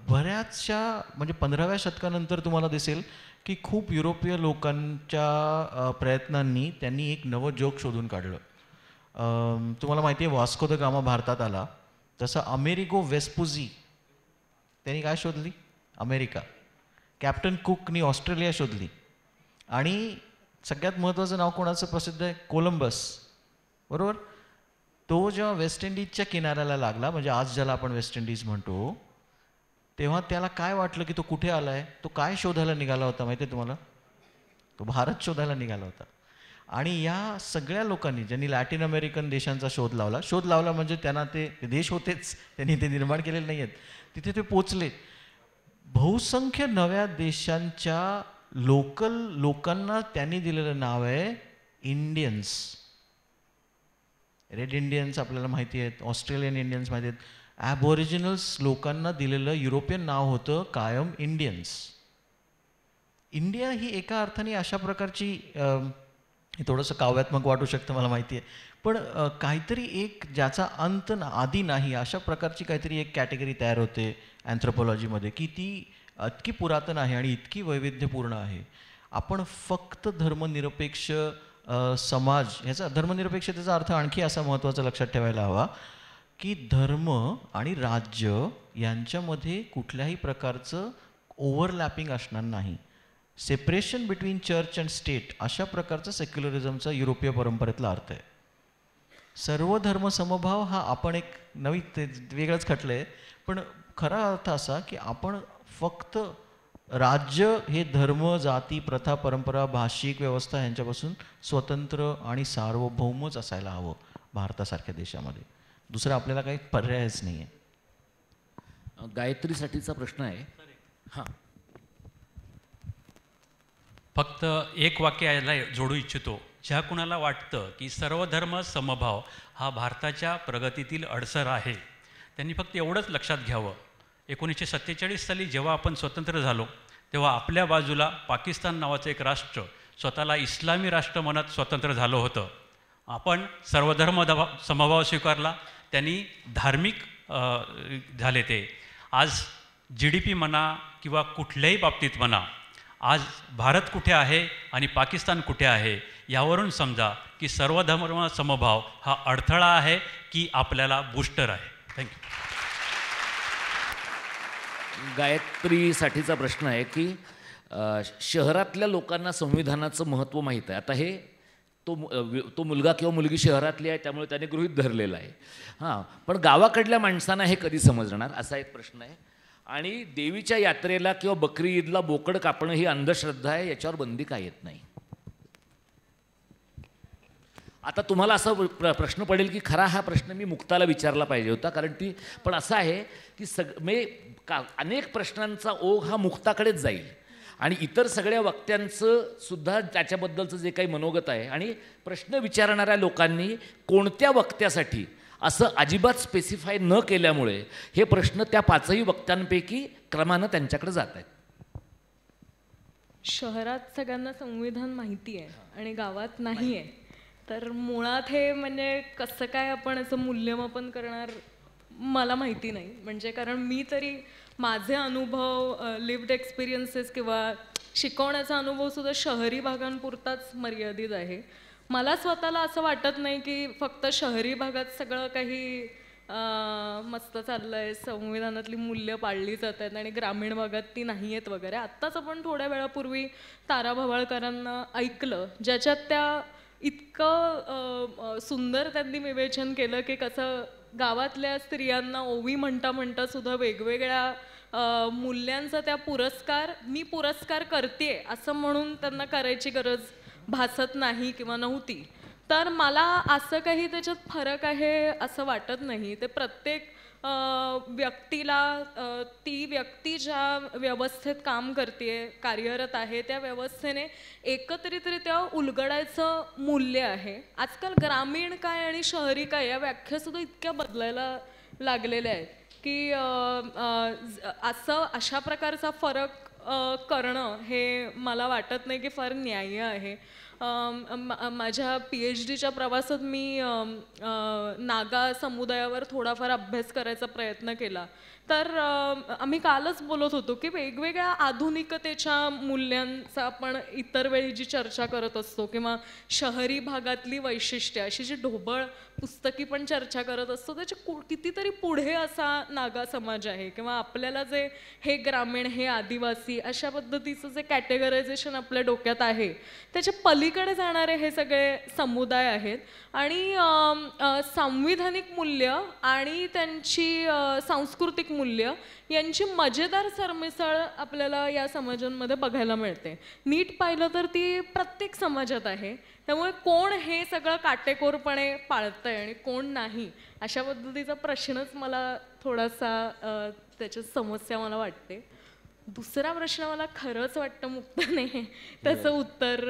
बऱ्याचशा म्हणजे 15व्या शतकानंतर तुम्हाला दिसेल की खूप युरोपीय लोकांच्या प्रयत्नांनी त्यांनी एक नवं जग शोधून काढलं. तुम्हाला माहिती आहे वास्को द गामा भारतात आला, तसं अमेरिगो वेस्पुझी त्यांनी काय शोधली? अमेरिका. कॅप्टन कुकनी ऑस्ट्रेलिया शोधली. आणि सगळ्यात महत्त्वाचं नाव कोणाचं प्रसिद्ध आहे? कोलंबस, बरोबर. तो जेव्हा वेस्ट इंडिजच्या किनाऱ्याला लागला, म्हणजे आज ज्याला आपण वेस्ट इंडिज म्हणतो, तेव्हा त्याला काय वाटलं की तो कुठे आला आहे? तो काय शोधायला निघाला होता माहिती आहे तुम्हाला? तो भारत शोधायला निघाला होता. आणि या सगळ्या लोकांनी ज्यांनी लॅटिन अमेरिकन देशांचा शोध लावला म्हणजे त्यांना ते देश होतेच, त्यांनी ते निर्माण केलेले नाही आहेत, तिथे ते पोचले. बहुसंख्य नव्या देशांच्या लोकल लोकांना त्यांनी दिलेलं नाव आहे इंडियन्स. रेड इंडियन्स आपल्याला माहिती आहेत, ऑस्ट्रेलियन इंडियन्स माहिती आहेत. ॲबओरिजिनल्स लोकांना दिलेलं युरोपियन नाव होतं कायम इंडियन्स. इंडिया ही एका अर्थाने अशा प्रकारची, हे थोडंसं काव्यात्मक वाटू शकतं मला माहिती आहे, पण काहीतरी एक ज्याचा अंत आधी नाही अशा प्रकारची काहीतरी एक कॅटेगरी तयार होते अँथ्रोपॉलॉजीमध्ये की ती इतकी पुरातन आहे आणि इतकी वैविध्यपूर्ण आहे. आपण फक्त धर्मनिरपेक्ष समाज, ह्याचा धर्मनिरपेक्षतेचा अर्थ आणखी असा महत्त्वाचा लक्षात ठेवायला हवा की धर्म आणि राज्य यांच्यामध्ये कुठल्याही प्रकारचं ओव्हरलॅपिंग असणार नाही. Separation between church and state अशा प्रकारचा सेक्युलरिझमचा युरोपीय परंपरेतला अर्थ आहे. सर्व धर्म समभाव हा आपण एक नवी ते वेगळंच खटलं आहे, पण खरा अर्थ असा की आपण फक्त राज्य हे धर्म, जाती, प्रथा, परंपरा, भाषिक व्यवस्था यांच्यापासून स्वतंत्र आणि सार्वभौमच असायला हवं भारतासारख्या देशामध्ये. दुसरा आपल्याला काही पर्यायच नाही आहे. गायत्रीसाठीचा प्रश्न आहे. हां, फक्त एक वाक्य याला जोडू इच्छितो. ज्या कुणाला वाटतं की सर्व धर्म समभाव हा भारताच्या प्रगतीतील अडसर आहे, त्यांनी फक्त एवढंच लक्षात घ्यावं, 1947 साली जेव्हा आपण स्वतंत्र झालो तेव्हा आपल्या बाजूला पाकिस्तान नावाचं एक राष्ट्र स्वतःला इस्लामी राष्ट्र म्हणत स्वतंत्र झालं होतं. आपण सर्वधर्म समभाव स्वीकारला, त्यांनी धार्मिक झाले. ते आज GDP म्हणा किंवा कुठल्याही बाबतीत म्हणा, आज भारत कुठे आहे आणि पाकिस्तान कुठे आहे यावरून समजा की सर्वधर्म समभाव हा अडथळा आहे की आपल्याला बूस्टर आहे. थँक्यू. गायत्रीसाठीचा प्रश्न आहे की शहरातल्या लोकांना संविधानाचं महत्त्व माहीत आहे. आता हे तो मुलगा किंवा मुलगी शहरातली आहे त्यामुळे त्याने गृहीत धरलेलं आहे. हां, पण गावाकडल्या माणसांना हे कधी समजणार असा एक प्रश्न आहे. आणि देवीच्या यात्रेला किंवा बकरी ईदला बोकड कापणं ही अंधश्रद्धा आहे, याच्यावर बंदी का येत नाही? आता तुम्हाला असा प्रश्न पडेल की खरा हा प्रश्न मी मुक्ताला विचारला पाहिजे होता, कारण ती पण असं आहे की अनेक प्रश्नांचा ओघ हा मुक्ताकडेच जाईल आणि इतर सगळ्या वक्त्यांचं सुद्धा त्याच्याबद्दलचं जे काही मनोगत आहे आणि प्रश्न विचारणाऱ्या लोकांनी कोणत्या वक्त्यासाठी असं अजिबात स्पेसिफाय न केल्यामुळे हे प्रश्न त्या 5ही वक्त्यांपैकी क्रमानं त्यांच्याकडे जात आहेत. शहरात सगळ्यांना संविधान माहिती आहे आणि गावात नाही आहे, तर मुळात हे म्हणजे कसं काय आपण असं मूल्यमापन करणार मला माहिती नाही. म्हणजे कारण मी तरी माझे अनुभव, लिव्ड एक्सपिरियन्सेस किंवा शिकवण्याचा अनुभव सुद्धा शहरी भागांपुरताच मर्यादित आहे. मला स्वतःला असं वाटत नाही की फक्त शहरी भागात सगळं काही मस्त चाललंय, संविधानातली मूल्य पाळली जात आहेत आणि ग्रामीण भागात ती नाही आहेत वगैरे. आत्ताच आपण थोड्या वेळापूर्वी तारा भवाळकरांना ऐकलं, ज्याच्यात त्या इतकं सुंदर त्यांनी विवेचन केलं की कसं गावातल्या स्त्रियांना ओवी म्हणता म्हणता सुद्धा वेगवेगळ्या मूल्यांचा त्या मी पुरस्कार करते असं म्हणून त्यांना करायची गरज भासत नाही किंवा नव्हती. तर मला असं काही त्याच्यात फरक आहे असं वाटत नाही. ते प्रत्येक व्यक्तीला, ती व्यक्ती ज्या व्यवस्थेत काम करते, कार्यरत आहे, त्या व्यवस्थेने एकत्रितरित्या उलगडायचं मूल्य आहे. आजकाल ग्रामीण काय आणि शहरी काय या व्याख्यासुद्धा इतक्या बदलायला लागलेल्या आहेत की अशा प्रकारचा फरक करणं हे मला वाटत नाही की फार न्याय्य आहे. माझ्या PhDच्या प्रवासात मी नागा समुदायावर थोडाफार अभ्यास करायचा प्रयत्न केला. तर आम्ही कालच बोलत होतो की वेगवेगळ्या आधुनिकतेच्या मूल्यांचा आपण इतर वेळी जी चर्चा करत असतो किंवा शहरी भागातली वैशिष्ट्ये अशी जी ढोबळ पुस्तकी पण चर्चा करत असतो, त्याच्या कितीतरी पुढे असा नागा समाज आहे किंवा आपल्याला जे हे ग्रामीण, हे आदिवासी अशा पद्धतीचं जे कॅटेगरायझेशन आपल्या डोक्यात आहे त्याच्या पलीकडे जाणारे हे सगळे समुदाय आहेत. आणि सांविधानिक मूल्य आणि त्यांची सांस्कृतिक मूल्य यांची मजेदार सरमिसळ आपल्याला या समाजांमध्ये बघायला मिळते. नीट पाहिलं तर ती प्रत्येक समाजात आहे. त्यामुळे कोण हे सगळं काटेकोरपणे पाळतंय आणि कोण नाही अशा पद्धतीचा प्रश्नच मला थोडासा त्याची समस्या मला वाटते. दुसरा प्रश्न मला खरंच वाटतं मुक्ताने त्याचं उत्तर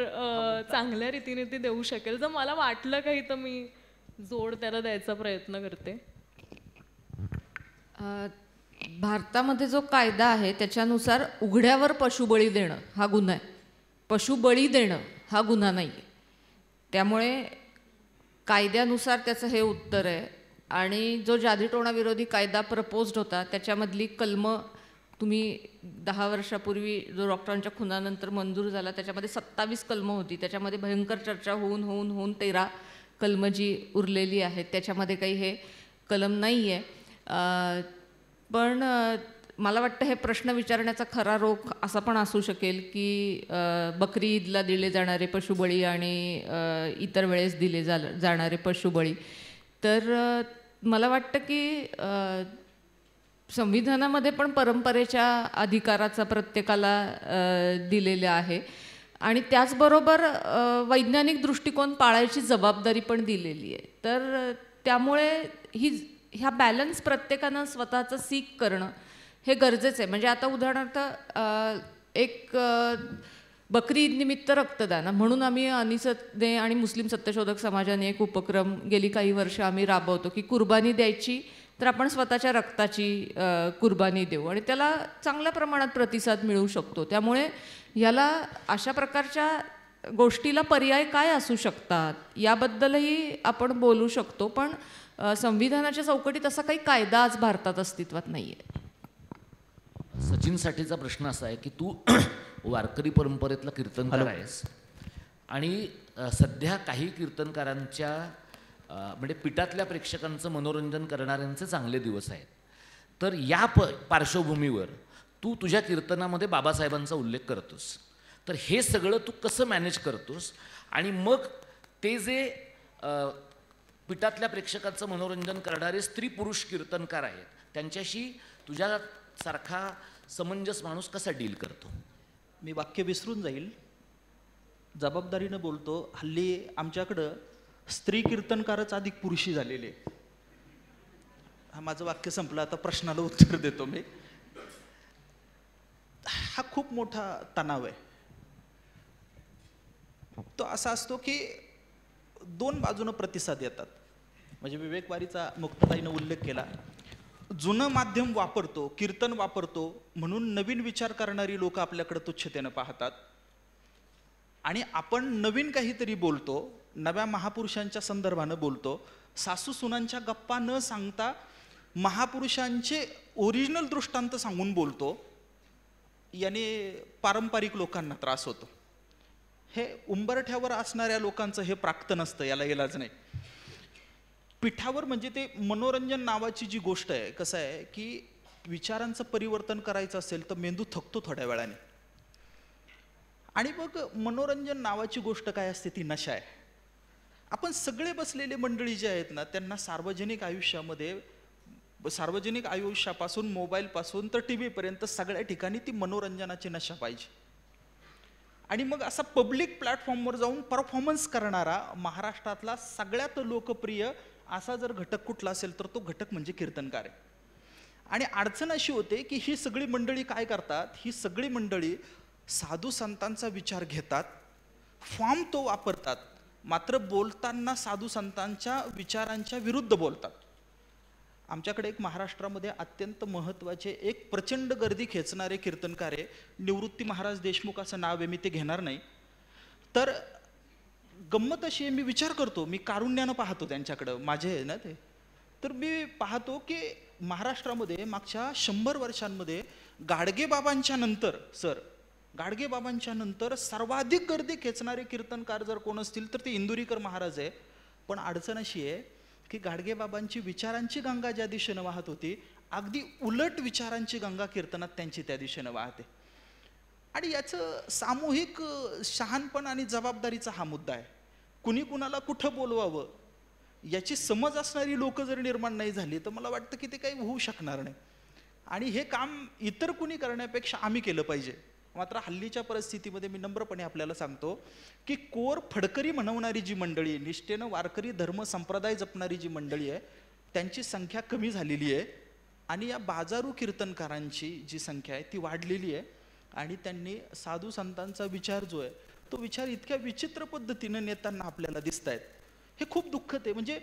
चांगल्या रीतीने ती देऊ शकेल. जर मला वाटलं काही तर मी जोड त्याला द्यायचा प्रयत्न करते. भारतामध्ये जो कायदा आहे त्याच्यानुसार उघड्यावर पशुबळी देणं हा गुन्हा आहे. पशुबळी देणं हा गुन्हा नाही आहे. त्यामुळे कायद्यानुसार त्याचं हे उत्तर आहे. आणि जो जादीटोणा विरोधी कायदा प्रपोज्ड होता त्याच्यामधली कलमं तुम्ही 10 वर्षापूर्वी जो डॉक्टरांच्या खुनानंतर मंजूर झाला त्याच्यामध्ये 27 कलमं होती. त्याच्यामध्ये भयंकर चर्चा होऊन 13 कलमं जी उरलेली आहेत त्याच्यामध्ये काही हे कलम नाही आहे. पण मला वाटतं हे प्रश्न विचारण्याचा खरा रोख असा पण असू शकेल की बकरी ईदला दिले जाणारे पशुबळी आणि इतर वेळेस दिले जाणारे पशुबळी. तर मला वाटतं की संविधानामध्ये पण परंपरेच्या अधिकाराचा प्रत्येकाला दिलेला आहे आणि त्याचबरोबर वैज्ञानिक दृष्टिकोन पाळायची जबाबदारी पण दिलेली आहे. तर त्यामुळे ह्या बॅलन्स प्रत्येकानं स्वतःचं सीक करणं हे गरजेचं आहे. म्हणजे आता उदाहरणार्थ एक बकरी ईद निमित्त रक्तदान म्हणून आम्ही अनिसने आणि मुस्लिम सत्यशोधक समाजाने एक उपक्रम गेली काही वर्ष आम्ही राबवतो की कुर्बानी द्यायची तर आपण स्वतःच्या रक्ताची कुर्बानी देऊ आणि त्याला चांगल्या प्रमाणात प्रतिसाद मिळू शकतो. त्यामुळे ह्याला अशा प्रकारच्या गोष्टीला पर्याय काय असू शकतात याबद्दलही आपण बोलू शकतो. पण संविधानाच्या चौकटीत असा काही कायदा आज भारतात अस्तित्वात नाही आहे. सचिनसाठीचा प्रश्न असा आहे की तू वारकरी परंपरेतला कीर्तनकार आहेस आणि सध्या काही कीर्तनकारांच्या म्हणजे पिठातल्या प्रेक्षकांचं मनोरंजन करणाऱ्यांचे चांगले दिवस आहेत. तर या पार्श्वभूमीवर तू तुझ्या कीर्तनामध्ये बाबासाहेबांचा उल्लेख करतोस. तर हे सगळं तू कसं मॅनेज करतोस आणि मग ते जे पिठातल्या प्रेक्षकांचं मनोरंजन करणारे स्त्री पुरुष कीर्तनकार आहेत त्यांच्याशी तुझ्यासारखा समंजस माणूस कसा डील करतो? मी वाक्य विसरून जाईल, जबाबदारीनं बोलतो. हल्ली आमच्याकडं स्त्री कीर्तनकारच अधिक पुरुषी झालेले. हा माझं वाक्य संपलं. आता प्रश्नाला उत्तर देतो मी. हा खूप मोठा तणाव आहे. तो असा असतो की 2 बाजूनं प्रतिसाद येतात. म्हणजे विवेकवारीचा मुक्ताताईनं उल्लेख केला. जुनं माध्यम वापरतो, कीर्तन वापरतो म्हणून नवीन विचार करणारी लोक आपल्याकडे तुच्छतेनं पाहतात आणि आपण नवीन काहीतरी बोलतो, नव्या महापुरुषांच्या संदर्भानं बोलतो, सासू सुनांच्या गप्पा न सांगता महापुरुषांचे ओरिजिनल दृष्टांत सांगून बोलतो, याने पारंपरिक लोकांना त्रास होतो. हे उंबरठ्यावर असणाऱ्या लोकांचं हे प्राप्त नसतं, याला इलाज नाही. पिठावर म्हणजे ते मनोरंजन नावाची जी गोष्ट आहे, कसं आहे की विचारांचं परिवर्तन करायचं असेल तर मेंदू थकतो थोड्या वेळाने. आणि मग मनोरंजन नावाची गोष्ट काय असते, ती नशा आहे. आपण सगळे बसलेले मंडळी जे आहेत ना, त्यांना सार्वजनिक आयुष्यामध्ये, सार्वजनिक आयुष्यापासून मोबाईलपासून तर टी व्हीपर्यंत सगळ्या ठिकाणी ती मनोरंजनाची नशा पाहिजे. आणि मग असा पब्लिक प्लॅटफॉर्मवर जाऊन परफॉर्मन्स करणारा महाराष्ट्रातला सगळ्यात लोकप्रिय असा जर घटक कुठला असेल तर तो घटक म्हणजे कीर्तनकार आहे. आणि अडचण अशी होते की ही सगळी मंडळी काय करतात, ही सगळी मंडळी साधू संतांचा विचार घेतात, फॉर्म तो वापरतात, मात्र बोलताना साधू संतांच्या विचारांच्या विरुद्ध बोलतात. आमच्याकडे एक महाराष्ट्रामध्ये अत्यंत महत्त्वाचे एक प्रचंड गर्दी खेचणारे कीर्तनकार आहे, निवृत्ती महाराज देशमुख असं नाव आहे, मी ते घेणार नाही. तर गंमत अशी आहे, मी विचार करतो, मी कारुण्यानं पाहतो त्यांच्याकडं, माझे आहे ना ते, तर मी पाहतो की महाराष्ट्रामध्ये मागच्या 100 वर्षांमध्ये गाडगेबाबांच्या नंतर, गाडगेबाबांच्या नंतर सर्वाधिक गर्दी खेचणारे कीर्तनकार जर कोण असतील तर ते इंदुरीकर महाराज आहे. पण अडचण अशी आहे की गाडगेबाबांची विचारांची गंगा ज्या दिशेनं वाहत होती, अगदी उलट विचारांची गंगा कीर्तनात त्यांची त्या दिशेनं वाहते. आणि याचं सामूहिक शहाणपण आणि जबाबदारीचा हा मुद्दा आहे. कुणी कुणाला कुठं बोलवावं याची समज असणारी लोक जर निर्माण नाही झाली तर मला वाटतं की ते काही होऊ शकणार नाही. आणि हे काम इतर कुणी करण्यापेक्षा आम्ही केलं पाहिजे. मात्र हल्लीच्या परिस्थितीमध्ये मी नम्रपणे आपल्याला सांगतो की कोर फडकरी म्हणवणारी जी मंडळी, निष्ठेनं वारकरी धर्म संप्रदाय जपणारी जी मंडळी आहे, त्यांची संख्या कमी झालेली आहे. आणि या बाजारू कीर्तनकारांची जी संख्या आहे ती वाढलेली आहे. आणि त्यांनी साधू संतांचा विचार जो आहे तो विचार इतक्या विचित्र पद्धतीनं नेताना आपल्याला दिसत आहेत. हे खूप दुःखद आहे. म्हणजे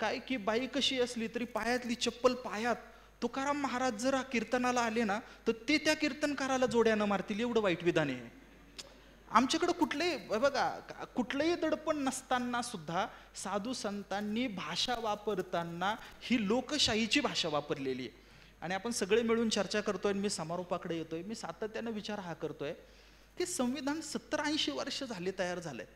काय की बाई कशी असली तरी पायातली चप्पल पायात. तुकाराम महाराज जर कीर्तनाला आले ना तर ते त्या कीर्तनकाराला जोड्यानं मारतील, एवढं वाईट विधान आहे. आमच्याकडं कुठलंही दडपण नसताना सुद्धा साधू संतांनी भाषा वापरताना ही लोकशाहीची भाषा वापरलेली आहे. आणि आपण सगळे मिळून चर्चा करतोय, मी समारोपाकडे येतोय, मी सातत्यानं विचार हा करतोय की संविधान 70-80 वर्ष झाले तयार झालंय,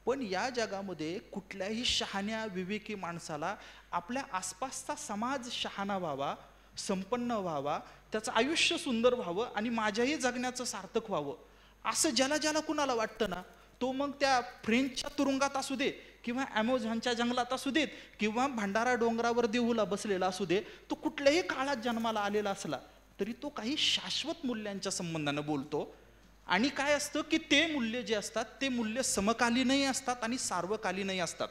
पण या जगामध्ये कुठल्याही शहाण्या विवेकी माणसाला आपल्या आसपासचा समाज शहाणा व्हावा, संपन्न व्हावा, त्याचं आयुष्य सुंदर व्हावं आणि माझ्याही जगण्याचं सार्थक व्हावं असं ज्याला ज्याला कुणाला वाटतं ना, तो मग त्या फ्रेंचच्या तुरुंगात असू दे किंवा ॲमेझॉनच्या जंगलात असू देत किंवा भंडारा डोंगरावर देऊला बसलेला असू दे, तो कुठल्याही काळात जन्माला आलेला असला तरी तो काही शाश्वत मूल्यांच्या संबंधानं बोलतो. आणि काय असतं की ते मूल्य जे असतात ते मूल्य समकालीनही असतात आणि सार्वकालीनही असतात.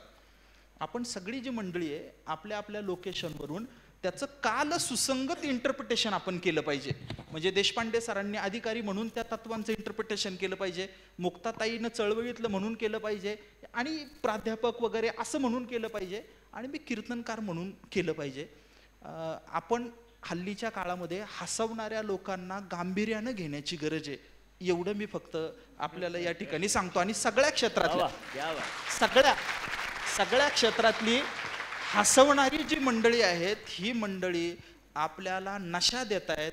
आपण सगळी जी मंडळी आहे आपल्या आपल्या लोकेशनवरून त्याचं काल सुसंगत इंटरप्रिटेशन आपण केलं पाहिजे. म्हणजे देशपांडे सरांनी अधिकारी म्हणून त्या तत्वांचं इंटरप्रिटेशन केलं पाहिजे, मुक्ताताईनं चळवळीतलं म्हणून केलं पाहिजे, आणि प्राध्यापक वगैरे असं म्हणून केलं पाहिजे, आणि मी कीर्तनकार म्हणून केलं पाहिजे. आपण हल्लीच्या काळामध्ये हसवणाऱ्या लोकांना गांभीर्यानं घेण्याची गरज आहे, एवढं मी फक्त आपल्याला या ठिकाणी सांगतो. आणि सगळ्या क्षेत्रातली हसवणारी जी मंडळी आहेत ही मंडळी आपल्याला नशा देत आहेत.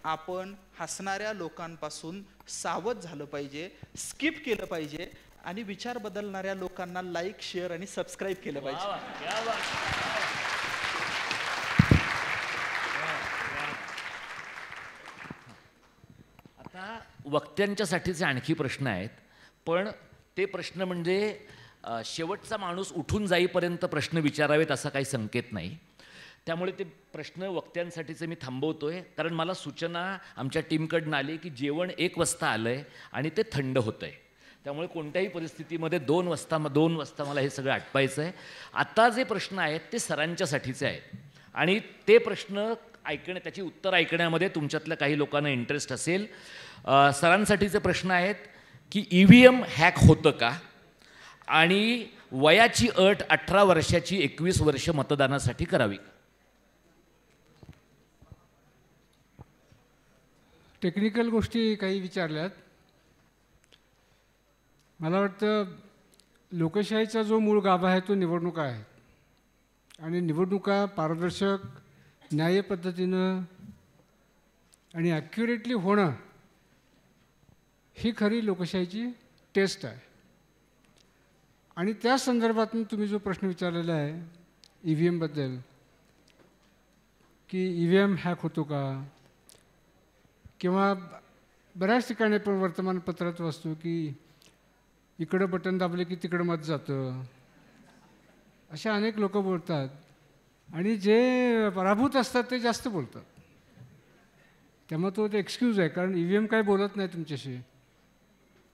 आपण हसणाऱ्या लोकांपासून सावध झालं पाहिजे, स्किप केलं पाहिजे, आणि विचार बदलणाऱ्या लोकांना लाईक, शेअर आणि सबस्क्राईब केलं पाहिजे. वक्त्यांच्यासाठीचे आणखी प्रश्न आहेत, पण ते प्रश्न म्हणजे शेवटचा माणूस उठून जाईपर्यंत प्रश्न विचारावेत असा काही संकेत नाही. त्यामुळे ते प्रश्न वक्त्यांसाठीचे मी थांबवतोय, कारण मला सूचना आमच्या टीमकडनं आली की जेवण 1 वाजता आलं आहे आणि ते थंड होतं आहे. त्यामुळे कोणत्याही परिस्थितीमध्ये 2 वाजता मला हे सगळं आटपायचं आहे. आता जे प्रश्न आहेत ते सरांच्यासाठीचे आहेत, आणि ते प्रश्न त्याची उत्तर ऐकण्यामध्ये तुमच्यातल्या काही लोकांना इंटरेस्ट असेल. सरांसाठीचे प्रश्न आहेत की EVM हॅक होतं का, आणि वयाची अट 18 वर्षाची 21 वर्ष मतदानासाठी करावी का? टेक्निकल गोष्टी काही विचारल्यात. मला वाटतं लोकशाहीचा जो मूळ गाभा आहे तो निवडणुका आहे, आणि निवडणुका पारदर्शक न्याय्य पद्धतीनं आणि ॲक्युरेटली होणं ही खरी लोकशाहीची टेस्ट आहे. आणि त्या संदर्भातून तुम्ही जो प्रश्न विचारलेला आहे EVM-बद्दल, की EVM हॅक होतो का, किंवा बऱ्याच ठिकाणी पण वर्तमानपत्रात वाचतो की इकडं बटन दाबले की तिकडं मत जातं, अशा अनेक लोक बोलतात. आणि जे पराभूत असतात ते जास्त बोलतात. त्यामुळे तो एक्सक्यूज आहे, कारण EVM काय बोलत नाही तुमच्याशी,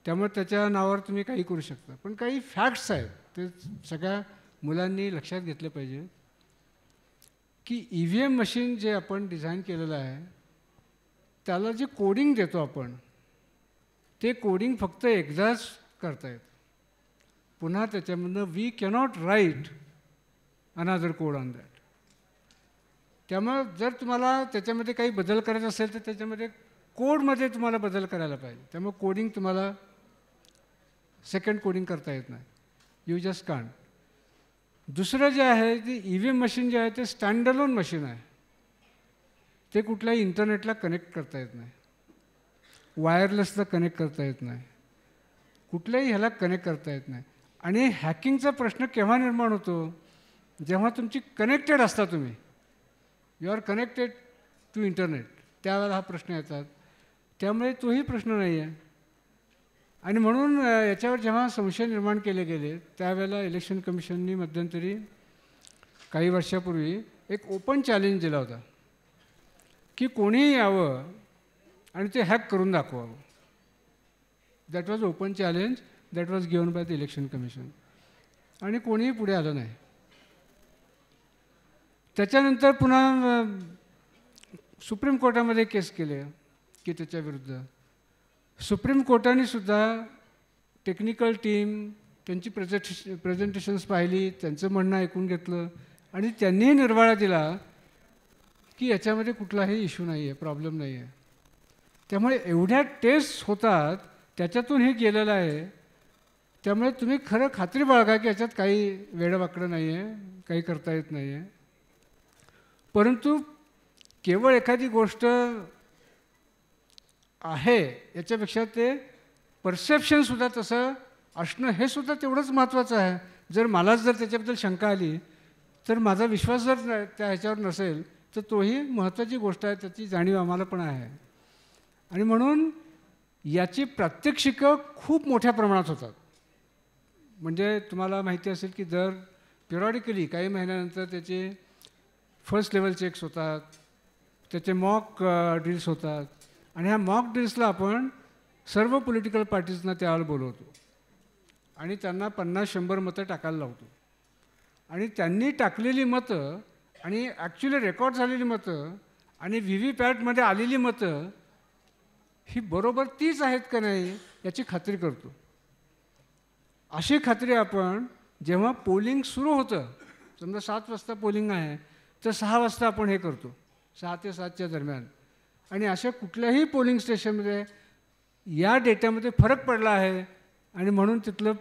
त्यामुळे त्याच्या नावावर तुम्ही काही करू शकता. पण काही फॅक्ट्स आहेत ते सगळ्या मुलांनी लक्षात घेतलं पाहिजे, की EVM मशीन जे आपण डिझाईन केलेलं आहे त्याला जे कोडिंग देतो आपण, ते कोडिंग फक्त एकदाच करता येतं. पुन्हा त्याच्यामधनं वी कॅनॉट राईट अनादर कोड ऑन दॅट. त्यामुळं जर तुम्हाला त्याच्यामध्ये काही बदल करायचा असेल तर त्याच्यामध्ये कोडमध्ये तुम्हाला बदल करायला पाहिजे. त्यामुळे कोडिंग तुम्हाला सेकंड कोडिंग करता येत नाही, यू जस्ट कांट. दुसरं जे आहे ते EVM मशीन जे आहे ते स्टँडअलोन मशीन आहे. ते कुठल्याही इंटरनेटला कनेक्ट करता येत नाही, वायरलेसला कनेक्ट करता येत नाही, कुठल्याही ह्याला कनेक्ट करता येत नाही. आणि हॅकिंगचा प्रश्न केव्हा निर्माण होतो, जेव्हा तुमची कनेक्टेड असता, तुम्ही you are connected to internet, त्यावेळेला हा प्रश्न येतात. त्यामुळे तोही प्रश्न नाही आहे. आणि म्हणून याच्यावर जेव्हा संशय निर्माण केले गेले त्यावेळेला इलेक्शन कमिशननी मध्यंतरी काही वर्षापूर्वी एक ओपन चॅलेंज दिला होता की कोणीही यावं आणि ते हॅक करून दाखवावं. That was open challenge that was given by the election commission. आणि कोणीही पुढे आलं नाही. त्याच्यानंतर पुन्हा सुप्रीम कोर्टामध्ये केस केले की त्याच्याविरुद्ध. सुप्रीम कोर्टाने सुद्धा टेक्निकल टीम त्यांची प्रेझेंटेशन्स पाहिली, त्यांचं म्हणणं ऐकून घेतलं आणि त्यांनीही निर्वाळा दिला की याच्यामध्ये कुठलाही इश्यू नाही आहे, प्रॉब्लेम नाही आहे. त्यामुळे एवढ्या टेस्ट होतात, त्याच्यातून हे गेलेलं आहे. त्यामुळे तुम्ही खरं खात्री बाळगा की याच्यात काही वेडंवाकडं नाही आहे, काही करता येत नाही आहे. परंतु केवळ एखादी गोष्ट आहे याच्यापेक्षा ते परसेप्शनसुद्धा तसं असणं हे सुद्धा तेवढंच महत्त्वाचं आहे. जर मलाच जर त्याच्याबद्दल शंका आली तर माझा विश्वास जर त्या ह्याच्यावर नसेल तर तोही महत्त्वाची गोष्ट आहे, त्याची जाणीव आम्हाला पण आहे. आणि म्हणून याची प्रात्यक्षिकं खूप मोठ्या प्रमाणात होतात. म्हणजे तुम्हाला माहिती असेल की दर पिरियॉडिकली काही महिन्यानंतर त्याचे फर्स्ट लेवल चेक्स होतात, त्याचे मॉक ड्रिल्स होतात. आणि ह्या मॉक ड्रिल्सला आपण सर्व पॉलिटिकल पार्टीजना त्यावेळेला बोलवतो आणि त्यांना 50-100 मतं टाकायला लावतो. आणि त्यांनी टाकलेली मतं आणि ॲक्च्युली रेकॉर्ड झालेली मतं आणि VVPATमध्ये आलेली मतं ही बरोबर तीच आहेत का नाही याची खात्री करतो. अशी खात्री आपण जेव्हा पोलिंग सुरू होतं, समजा 7 वाजता पोलिंग आहे तर 6 वाजता आपण हे करतो, 6 ते 7च्या दरम्यान. आणि अशा कुठल्याही पोलिंग स्टेशनमध्ये या डेटामध्ये फरक पडला आहे आणि म्हणून तिथलं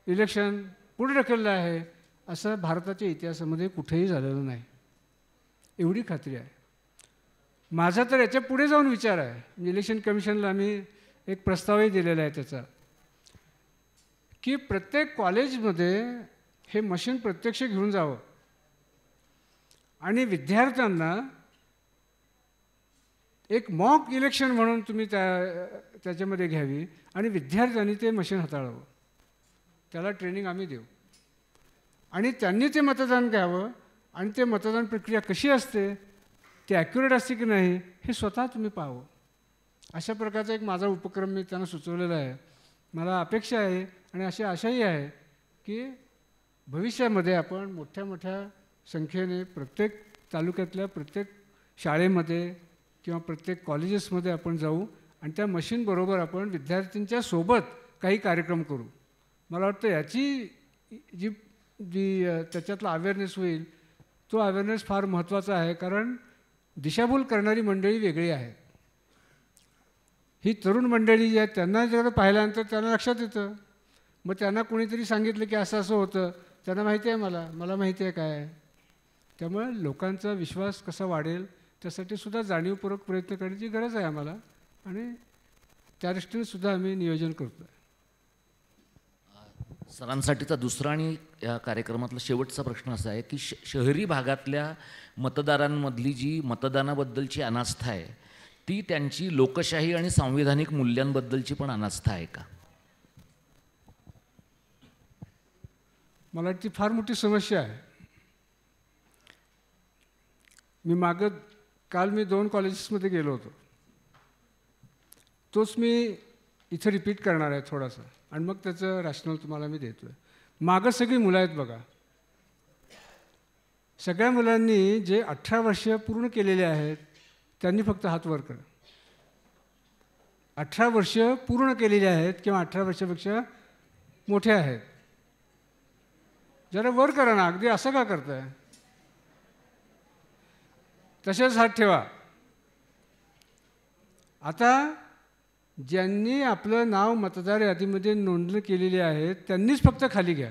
इलेक्शन पुढे ढकललं आहे असं भारताच्या इतिहासामध्ये कुठेही झालेलं नाही. एवढी खात्री आहे. माझा तर याच्या पुढे जाऊन विचार आहे. इलेक्शन कमिशनला आम्ही एक प्रस्तावही दिलेला आहे त्याचा, की प्रत्येक कॉलेजमध्ये हे मशीन प्रत्यक्ष घेऊन जावं आणि विद्यार्थ्यांना एक मॉक इलेक्शन म्हणून तुम्ही त्याच्यामध्ये घ्यावी आणि विद्यार्थ्यांनी ते मशीन हाताळावं. त्याला ट्रेनिंग आम्ही देऊ आणि त्यांनी ते मतदान घ्यावं आणि ते मतदान प्रक्रिया कशी असते, ते ॲक्युरेट असते की नाही हे स्वतः तुम्ही पाहावं. अशा प्रकारचा एक माझा उपक्रम मी त्यांना सुचवलेला आहे. मला अपेक्षा आहे आणि अशी आशाही आहे की भविष्यामध्ये आपण मोठ्या मोठ्या संख्येने प्रत्येक तालुक्यातल्या प्रत्येक शाळेमध्ये किंवा प्रत्येक कॉलेजेसमध्ये आपण जाऊ आणि त्या मशीनबरोबर आपण विद्यार्थ्यांच्या सोबत काही कार्यक्रम करू. मला वाटतं याची जी जी त्याच्यातला अवेअरनेस होईल तो अवेअरनेस फार महत्त्वाचा आहे. कारण दिशाभूल करणारी मंडळी वेगळी आहेत. ही तरुण मंडळी जी आहेत त्यांना जर पाहिल्यानंतर त्यांना लक्षात येतं. मग त्यांना कोणीतरी सांगितलं की असं असं होतं, त्यांना माहिती आहे, मला माहिती आहे काय. त्यामुळे लोकांचा विश्वास कसा वाढेल त्यासाठी सुद्धा जाणीवपूर्वक प्रयत्न करण्याची गरज आहे आम्हाला, आणि त्या दृष्टीने सुद्धा आम्ही नियोजन करतो आहे. सरांसाठीचा दुसरा आणि या कार्यक्रमातला शेवटचा प्रश्न असा आहे की शहरी भागातल्या मतदारांमधली जी मतदानाबद्दलची अनास्था आहे ती त्यांची लोकशाही आणि सांविधानिक मूल्यांबद्दलची पण अनास्था आहे का? मला वाटतं फार मोठी समस्या आहे. काल मी 2 कॉलेजेसमध्ये गेलो होतो. तोच मी इथं रिपीट करणार आहे थोडासा, आणि मग त्याचं रॅशनल तुम्हाला मी देतो आहे. मागं सगळी मुलं आहेत बघा. सगळ्या मुलांनी जे 18 वर्ष पूर्ण केलेले आहेत त्यांनी फक्त हात वर करा. 18 वर्ष पूर्ण केलेले आहेत किंवा 18 वर्षापेक्षा मोठे आहेत, जरा वर करा ना. अगदी असं का करताय? तसेच हात ठेवा. आता ज्यांनी आपलं नाव मतदार यादीमध्ये नोंदणी केलेली आहे त्यांनीच फक्त खाली घ्या.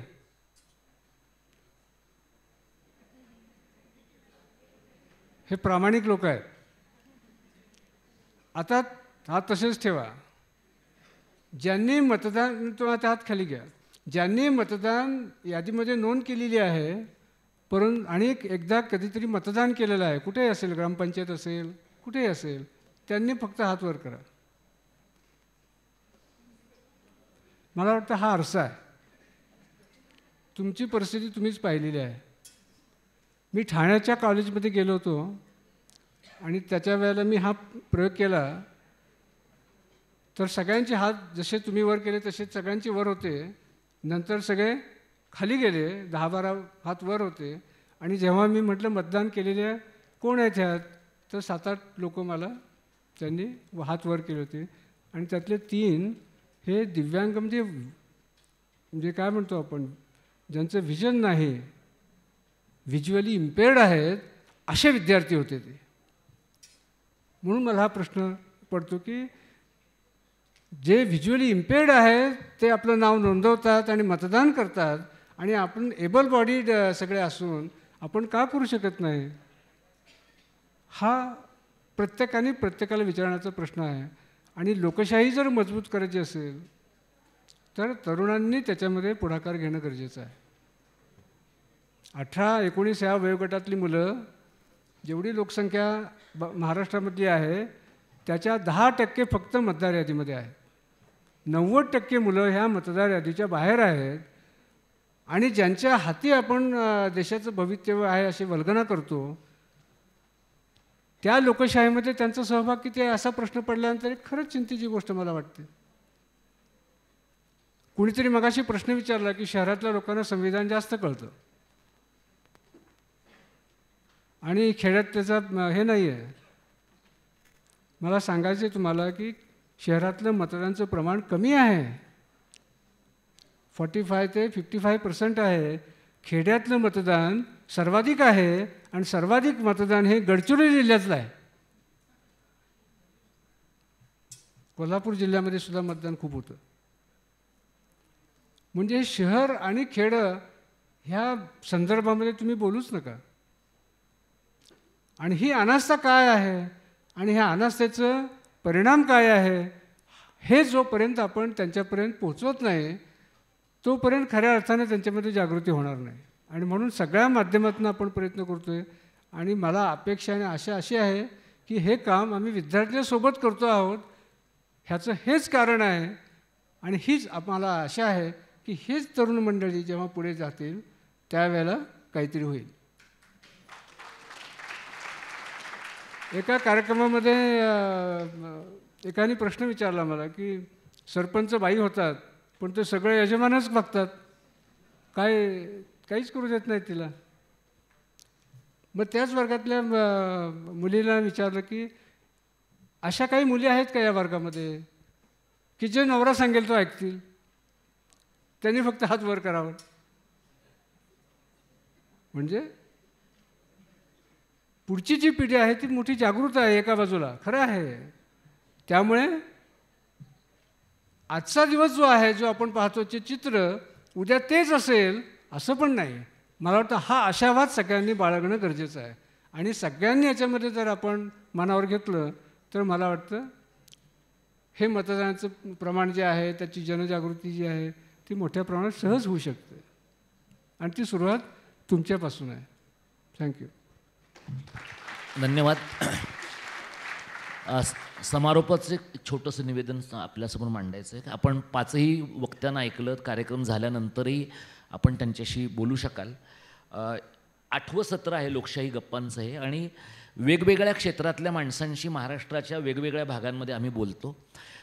हे प्रामाणिक लोक आहेत. आता हात तसेच ठेवा. ज्यांनी मतदान, तो आता हात खाली घ्या. ज्यांनी मतदान यादीमध्ये नोंद केलेली आहे परंतु आणि एकदा कधीतरी मतदान केलेलं आहे, कुठेही असेल, ग्रामपंचायत असेल, कुठेही असेल, त्यांनी फक्त हात वर करा. मला वाटतं हा आरसा आहे. तुमची परिस्थिती तुम्हीच पाहिलेली आहे. मी ठाण्याच्या कॉलेजमध्ये गेलो होतो आणि त्याच्या वेळेला मी हा प्रयोग केला, तर सगळ्यांचे हात जसे तुम्ही वर केले तसेच सगळ्यांचे वर होते. नंतर सगळे खाली गेले, 10-12 हात वर होते. आणि जेव्हा मी म्हटलं मतदान केलेले कोण आहेत ह्यात, तर 7-8 लोक मला त्यांनी हात वर केले होते. आणि त्यातले 3 हे दिव्यांग, म्हणजे काय म्हणतो आपण, ज्यांचं व्हिजन नाही, व्हिज्युअली इम्पेअर्ड आहेत, असे विद्यार्थी होते ते. म्हणून मला हा प्रश्न पडतो की जे व्हिज्युअली इम्पेअर्ड आहेत ते आपलं नाव नोंदवतात आणि मतदान करतात, आणि आपण एबल बॉडीड सगळे असून आपण का करू शकत नाही? हा प्रत्येकाला विचारण्याचा प्रश्न आहे. आणि लोकशाही जर मजबूत करायची असेल तर तरुणांनी त्याच्यामध्ये पुढाकार घेणं गरजेचं आहे. 18-19 या वयोगटातली मुलं, जेवढी लोकसंख्या महाराष्ट्रामधली आहे त्याच्या 10% फक्त मतदार यादीमध्ये आहेत. 90% मुलं ह्या मतदार यादीच्या बाहेर आहेत. आणि ज्यांच्या हाती आपण देशाचं भवितव्य आहे अशी वल्गना करतो, त्या लोकशाहीमध्ये त्यांचा सहभाग किती आहे असा प्रश्न पडल्यानंतर एक खरंच चिंतेची गोष्ट मला वाटते. कुणीतरी मगाशी प्रश्न विचारला की शहरातल्या लोकांना संविधान जास्त कळतं आणि खेड्यात त्याचा हे नाही आहे. मला सांगायचं आहे तुम्हाला की शहरातलं मतदानाचं प्रमाण कमी आहे, 45 ते 55% आहे. खेड्यातलं मतदान सर्वाधिक आहे, आणि सर्वाधिक मतदान हे गडचिरोली जिल्ह्यातलं आहे. कोल्हापूर जिल्ह्यामध्ये सुद्धा मतदान खूप होतं. म्हणजे शहर आणि खेडं ह्या संदर्भामध्ये तुम्ही बोलूच नका. आणि ही अनास्था काय आहे आणि ह्या अनास्थेचं परिणाम काय आहे हे जोपर्यंत आपण त्यांच्यापर्यंत पोहोचवत नाही तोपर्यंत खऱ्या अर्थाने त्यांच्यामध्ये जागृती होणार नाही. आणि म्हणून सगळ्या माध्यमातून आपण प्रयत्न करतो आहे. आणि मला अपेक्षा आणि आशा अशी आहे की हे काम आम्ही विद्यार्थ्यांसोबत करतो आहोत, ह्याचं हेच कारण आहे. आणि हीच आम्हाला आशा आहे की हेच तरुण मंडळी जेव्हा पुढे जातील त्यावेळेला काहीतरी होईल. एका कार्यक्रमामध्ये एकाने प्रश्न विचारला मला की सरपंच बाई होतात पण ते सगळे यजमानच बघतात, काहीच करू देत नाहीत तिला. मग त्याच वर्गातल्या मुलीला विचारलं की अशा काही मुली आहेत का या वर्गामध्ये की जे नवरा सांगेल तो ऐकतील, त्यांनी फक्त हात वर करावा. म्हणजे पुढची जी पिढी आहे ती मोठी जागृत आहे एका बाजूला, खरं आहे. त्यामुळे आजचा दिवस जो आहे जो आपण पाहतो ते चित्र उद्या तेच असेल असं पण नाही. मला वाटतं हा आशावाद सगळ्यांनी बाळगणं गरजेचं आहे. आणि सगळ्यांनी याच्यामध्ये जर आपण मनावर घेतलं तर मला वाटतं हे मतदानाचं प्रमाण जे आहे, त्याची जनजागृती जी आहे ती मोठ्या प्रमाणात सहज होऊ शकते. आणि ती सुरुवात तुमच्यापासून आहे. थँक्यू. धन्यवाद. समारोपाचं एक छोटंसं निवेदन आपल्यासमोर मांडायचं आहे. आपण पाचही वक्त्यांना ऐकलं, कार्यक्रम झाल्यानंतरही आपण त्यांच्याशी बोलू शकाल. 8वं सत्र आहे लोकशाही गप्पांचं हे, आणि वेगवेगळ्या क्षेत्रातल्या माणसांशी महाराष्ट्राच्या वेगवेगळ्या भागांमध्ये आम्ही बोलतो.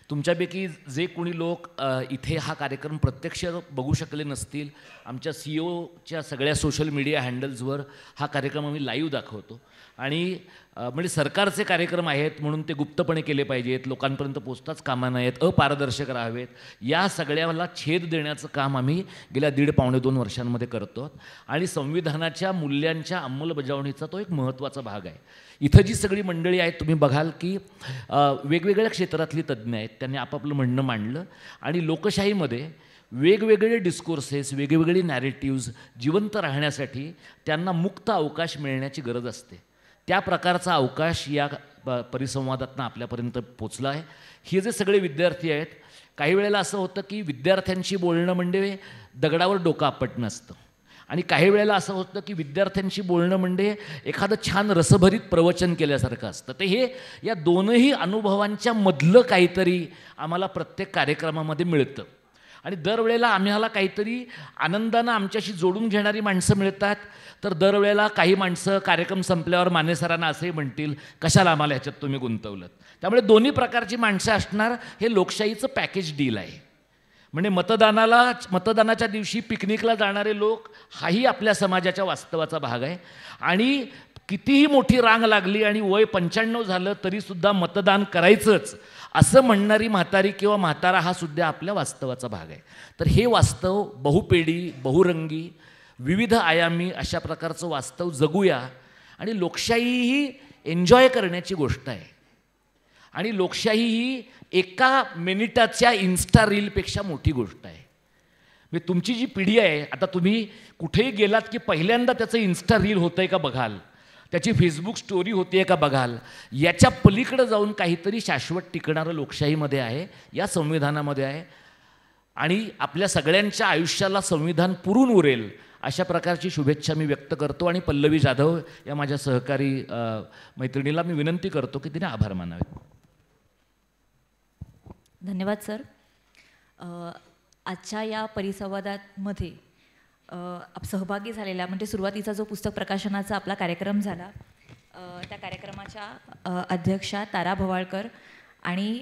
तुमच्यापैकी जे कोणी लोक इथे हा कार्यक्रम प्रत्यक्ष बघू शकले नसतील, आमच्या CEOच्या सगळ्या सोशल मीडिया हँडल्सवर हा कार्यक्रम आम्ही लाईव्ह दाखवतो. आणि म्हणजे सरकारचे कार्यक्रम आहेत म्हणून ते गुप्तपणे केले पाहिजेत, लोकांपर्यंत पोचताच कामा नयेत, अपारदर्शक राहावेत, या सगळ्याला छेद देण्याचं काम आम्ही गेल्या 1.5-2 वर्षांमध्ये करतो. आणि संविधानाच्या मूल्यांच्या अंमलबजावणीचा तो एक महत्त्वाचा भाग आहे. इथं जी सगळी मंडळी आहेत तुम्ही बघाल की वेगवेगळ्या क्षेत्रातली तज्ज्ञ आहेत, त्यांनी आपापलं म्हणणं मांडलं. आणि लोकशाहीमध्ये वेगवेगळे डिस्कोर्सेस, वेगवेगळे नॅरेटिव्ज जिवंत राहण्यासाठी त्यांना मुक्त अवकाश मिळण्याची गरज असते. त्या प्रकारचा अवकाश या परिसंवादातनं आपल्यापर्यंत पोचला आहे. हे जे सगळे विद्यार्थी आहेत, काही वेळेला असं होतं की विद्यार्थ्यांशी बोलणं म्हणजे दगडावर डोकं आपटणं असतं, आणि काही वेळेला असं होतं की विद्यार्थ्यांशी बोलणं म्हणजे एखादं छान रसभरीत प्रवचन केल्यासारखं असतं. तर हे या दोनही अनुभवांच्या मधलं काहीतरी आम्हाला प्रत्येक कार्यक्रमामध्ये मिळतं. आणि दरवेळेला आम्हाला काहीतरी आनंदानं आमच्याशी जोडून घेणारी माणसं मिळतात, तर दरवेळेला काही माणसं कार्यक्रम संपल्यावर माने सरांना असंही म्हणतील, कशाला आम्हाला ह्याच्यात तुम्ही गुंतवलं. त्यामुळे दोन्ही प्रकारची माणसं असणार हे लोकशाहीचं पॅकेज डील आहे. म्हणजे मतदानाच्या दिवशी पिकनिकला जाणारे लोक हाही आपल्या समाजाच्या वास्तवाचा भाग आहे. आणि कितीही मोठी रांग लागली आणि वय 95 झालं तरीसुद्धा मतदान करायचंच असं म्हणणारी म्हातारी किंवा म्हातारा हा सुद्धा आपल्या वास्तवाचा भाग आहे. तर हे वास्तव बहुपेडी, बहुरंगी, विविध आयामी अशा प्रकारचं वास्तव जगूया. आणि लोकशाही ही एन्जॉय करण्याची गोष्ट आहे. आणि लोकशाही ही एका मिनिटाच्या इन्स्टा रीलपेक्षा मोठी गोष्ट आहे. म्हणजे तुमची जी पिढी आहे, आता तुम्ही कुठेही गेलात की पहिल्यांदा त्याचं इन्स्टा रील होतं आहे का बघाल, त्याची फेसबुक स्टोरी होती आहे का बघाल. याच्या पलीकडं जाऊन काहीतरी शाश्वत टिकणारं लोकशाहीमध्ये आहे, या संविधानामध्ये आहे. आणि आपल्या सगळ्यांच्या आयुष्याला संविधान पुरून उरेल अशा प्रकारची शुभेच्छा मी व्यक्त करतो. आणि पल्लवी जाधव या माझ्या सहकारी मैत्रिणीला मी विनंती करतो की तिने आभार मानावेत. धन्यवाद सर. आजच्या या परिसंवादामध्ये सहभागी झालेला, म्हणजे सुरुवातीचा जो पुस्तक प्रकाशनाचा आपला कार्यक्रम झाला, त्या कार्यक्रमाच्या अध्यक्षा तारा भवाळकर, आणि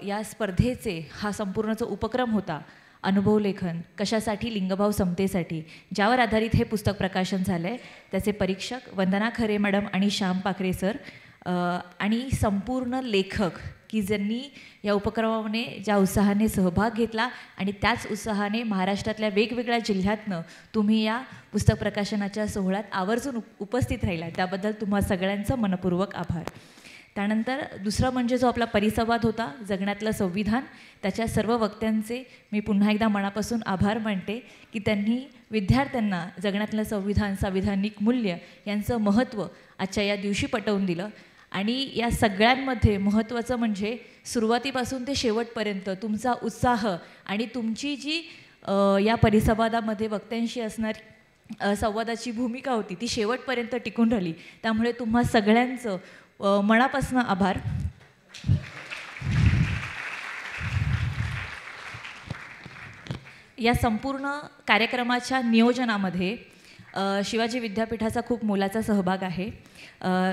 या स्पर्धेचे हा संपूर्ण जो उपक्रम होता अनुभव लेखन कशासाठी, लिंगभाव समतेसाठी, ज्यावर आधारित हे पुस्तक प्रकाशन झालं आहे, त्याचे परीक्षक वंदना खरे मॅडम आणि श्याम पाखरे सर, आणि संपूर्ण लेखक की ज्यांनी या उपक्रमाने ज्या उत्साहाने सहभाग घेतला आणि त्याच उत्साहाने महाराष्ट्रातल्या वेगवेगळ्या जिल्ह्यातनं तुम्ही या पुस्तक प्रकाशनाच्या सोहळ्यात आवर्जून उपस्थित राहिला, त्याबद्दल तुम्हा सगळ्यांचं मनपूर्वक आभार. त्यानंतर दुसरा म्हणजे जो आपला परिसंवाद होता जगण्यातलं संविधान, त्याच्या सर्व वक्त्यांचे मी पुन्हा एकदा मनापासून आभार मानते की त्यांनी विद्यार्थ्यांना जगण्यातलं संविधान, संविधानिक मूल्य यांचं महत्त्व आजच्या या दिवशी पटवून दिलं. आणि या सगळ्यांमध्ये महत्त्वाचं म्हणजे सुरुवातीपासून ते शेवटपर्यंत तुमचा उत्साह आणि तुमची जी या परिसंवादामध्ये वक्त्यांशी असणारी संवादाची भूमिका होती ती शेवटपर्यंत टिकून राहिली. त्यामुळे तुम्हा सगळ्यांचं मनापासून आभार. या संपूर्ण कार्यक्रमाच्या नियोजनामध्ये शिवाजी विद्यापीठाचा खूप मोलाचा सहभाग आहे.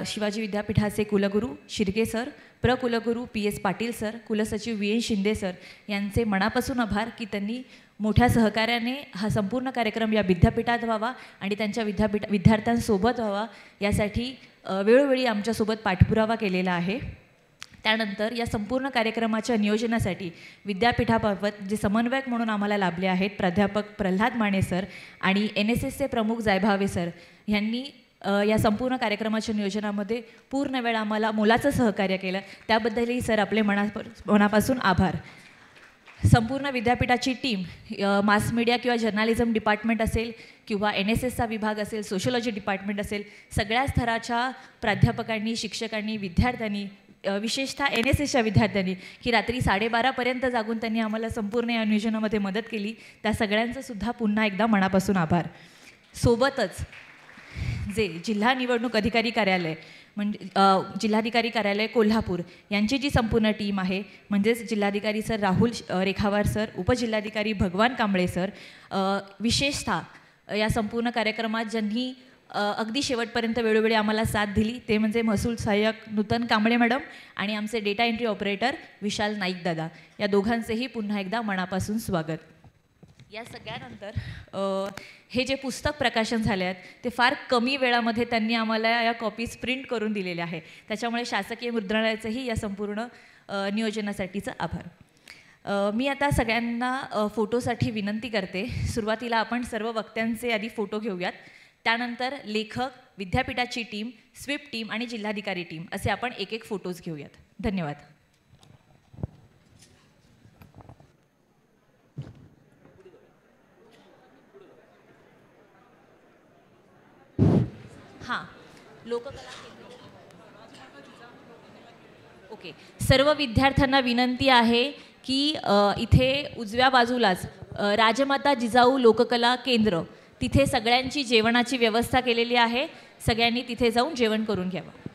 शिवाजी विद्यापीठाचे कुलगुरू शिर्के सर, प्रकुलगुरू PS पाटील सर, कुलसचिव VN शिंदे सर यांचे मनापासून आभार की त्यांनी मोठ्या सहकार्याने हा संपूर्ण कार्यक्रम या विद्यापीठात व्हावा आणि त्यांच्या विद्यार्थ्यांसोबत व्हावा यासाठी वेळोवेळी आमच्यासोबत पाठपुरावा केलेला आहे. त्यानंतर या संपूर्ण कार्यक्रमाच्या नियोजनासाठी विद्यापीठाबाबत जे समन्वयक म्हणून आम्हाला लाभले आहेत प्राध्यापक प्रल्हाद माने सर आणि NSSचे प्रमुख जायभावे सर यांनी या संपूर्ण कार्यक्रमाच्या नियोजनामध्ये पूर्ण वेळ आम्हाला मोलाचं सहकार्य केलं, त्याबद्दलही सर आपले मनापासून आभार. संपूर्ण विद्यापीठाची टीम, मास मीडिया किंवा जर्नालिझम डिपार्टमेंट असेल किंवा NSSचा विभाग असेल, सोशॉलॉजी डिपार्टमेंट असेल, सगळ्या स्तराच्या प्राध्यापकांनी, शिक्षकांनी, विद्यार्थ्यांनी, विशेषतः NSSच्या विद्यार्थ्यांनी की रात्री 12:30पर्यंत जागून त्यांनी आम्हाला संपूर्ण या नियोजनामध्ये मदत केली, त्या सगळ्यांचं सुद्धा पुन्हा एकदा मनापासून आभार. सोबतच जे जिल्हा निवडणूक अधिकारी कार्यालय म्हणजे जिल्हाधिकारी कार्यालय कोल्हापूर यांची जी संपूर्ण टीम आहे, म्हणजेच जिल्हाधिकारी सर राहुल रेखावार सर, उपजिल्हाधिकारी भगवान कांबळे सर, विशेषतः या संपूर्ण कार्यक्रमात ज्यांनी अगदी शेवटपर्यंत वेळोवेळी आम्हाला साथ दिली ते म्हणजे महसूल सहाय्यक नूतन कांबळे मॅडम आणि आमचे डेटा एंट्री ऑपरेटर विशाल नाईक दादा, या दोघांचेही पुन्हा एकदा मनापासून स्वागत. या सगळ्यानंतर हे जे पुस्तक प्रकाशन झाले आहेत ते फार कमी वेळामध्ये त्यांनी आम्हाला या कॉपीज प्रिंट करून दिलेल्या आहे, त्याच्यामुळे शासकीय मुद्रणालयाचंही या संपूर्ण नियोजनासाठीचं आभार. मी आता सगळ्यांना फोटोसाठी विनंती करते. सुरुवातीला आपण सर्व वक्त्यांचे आधी फोटो घेऊयात, त्यानंतर लेखक, विद्यापीठाची टीम, स्वीप टीम आणि जिल्हाधिकारी टीम असे आपण एक एक फोटोज घेऊयात. धन्यवाद. हां, लोककला ओके. सर्व विद्यार्थ्यांना विनंती आहे की इथे उजव्या बाजूलाच राजमाता जिजाऊ लोककला केंद्र, तिथे सगळ्यांची जेवणाची व्यवस्था केलेली आहे. सगळ्यांनी तिथे जाऊन जेवण करून घ्यावं.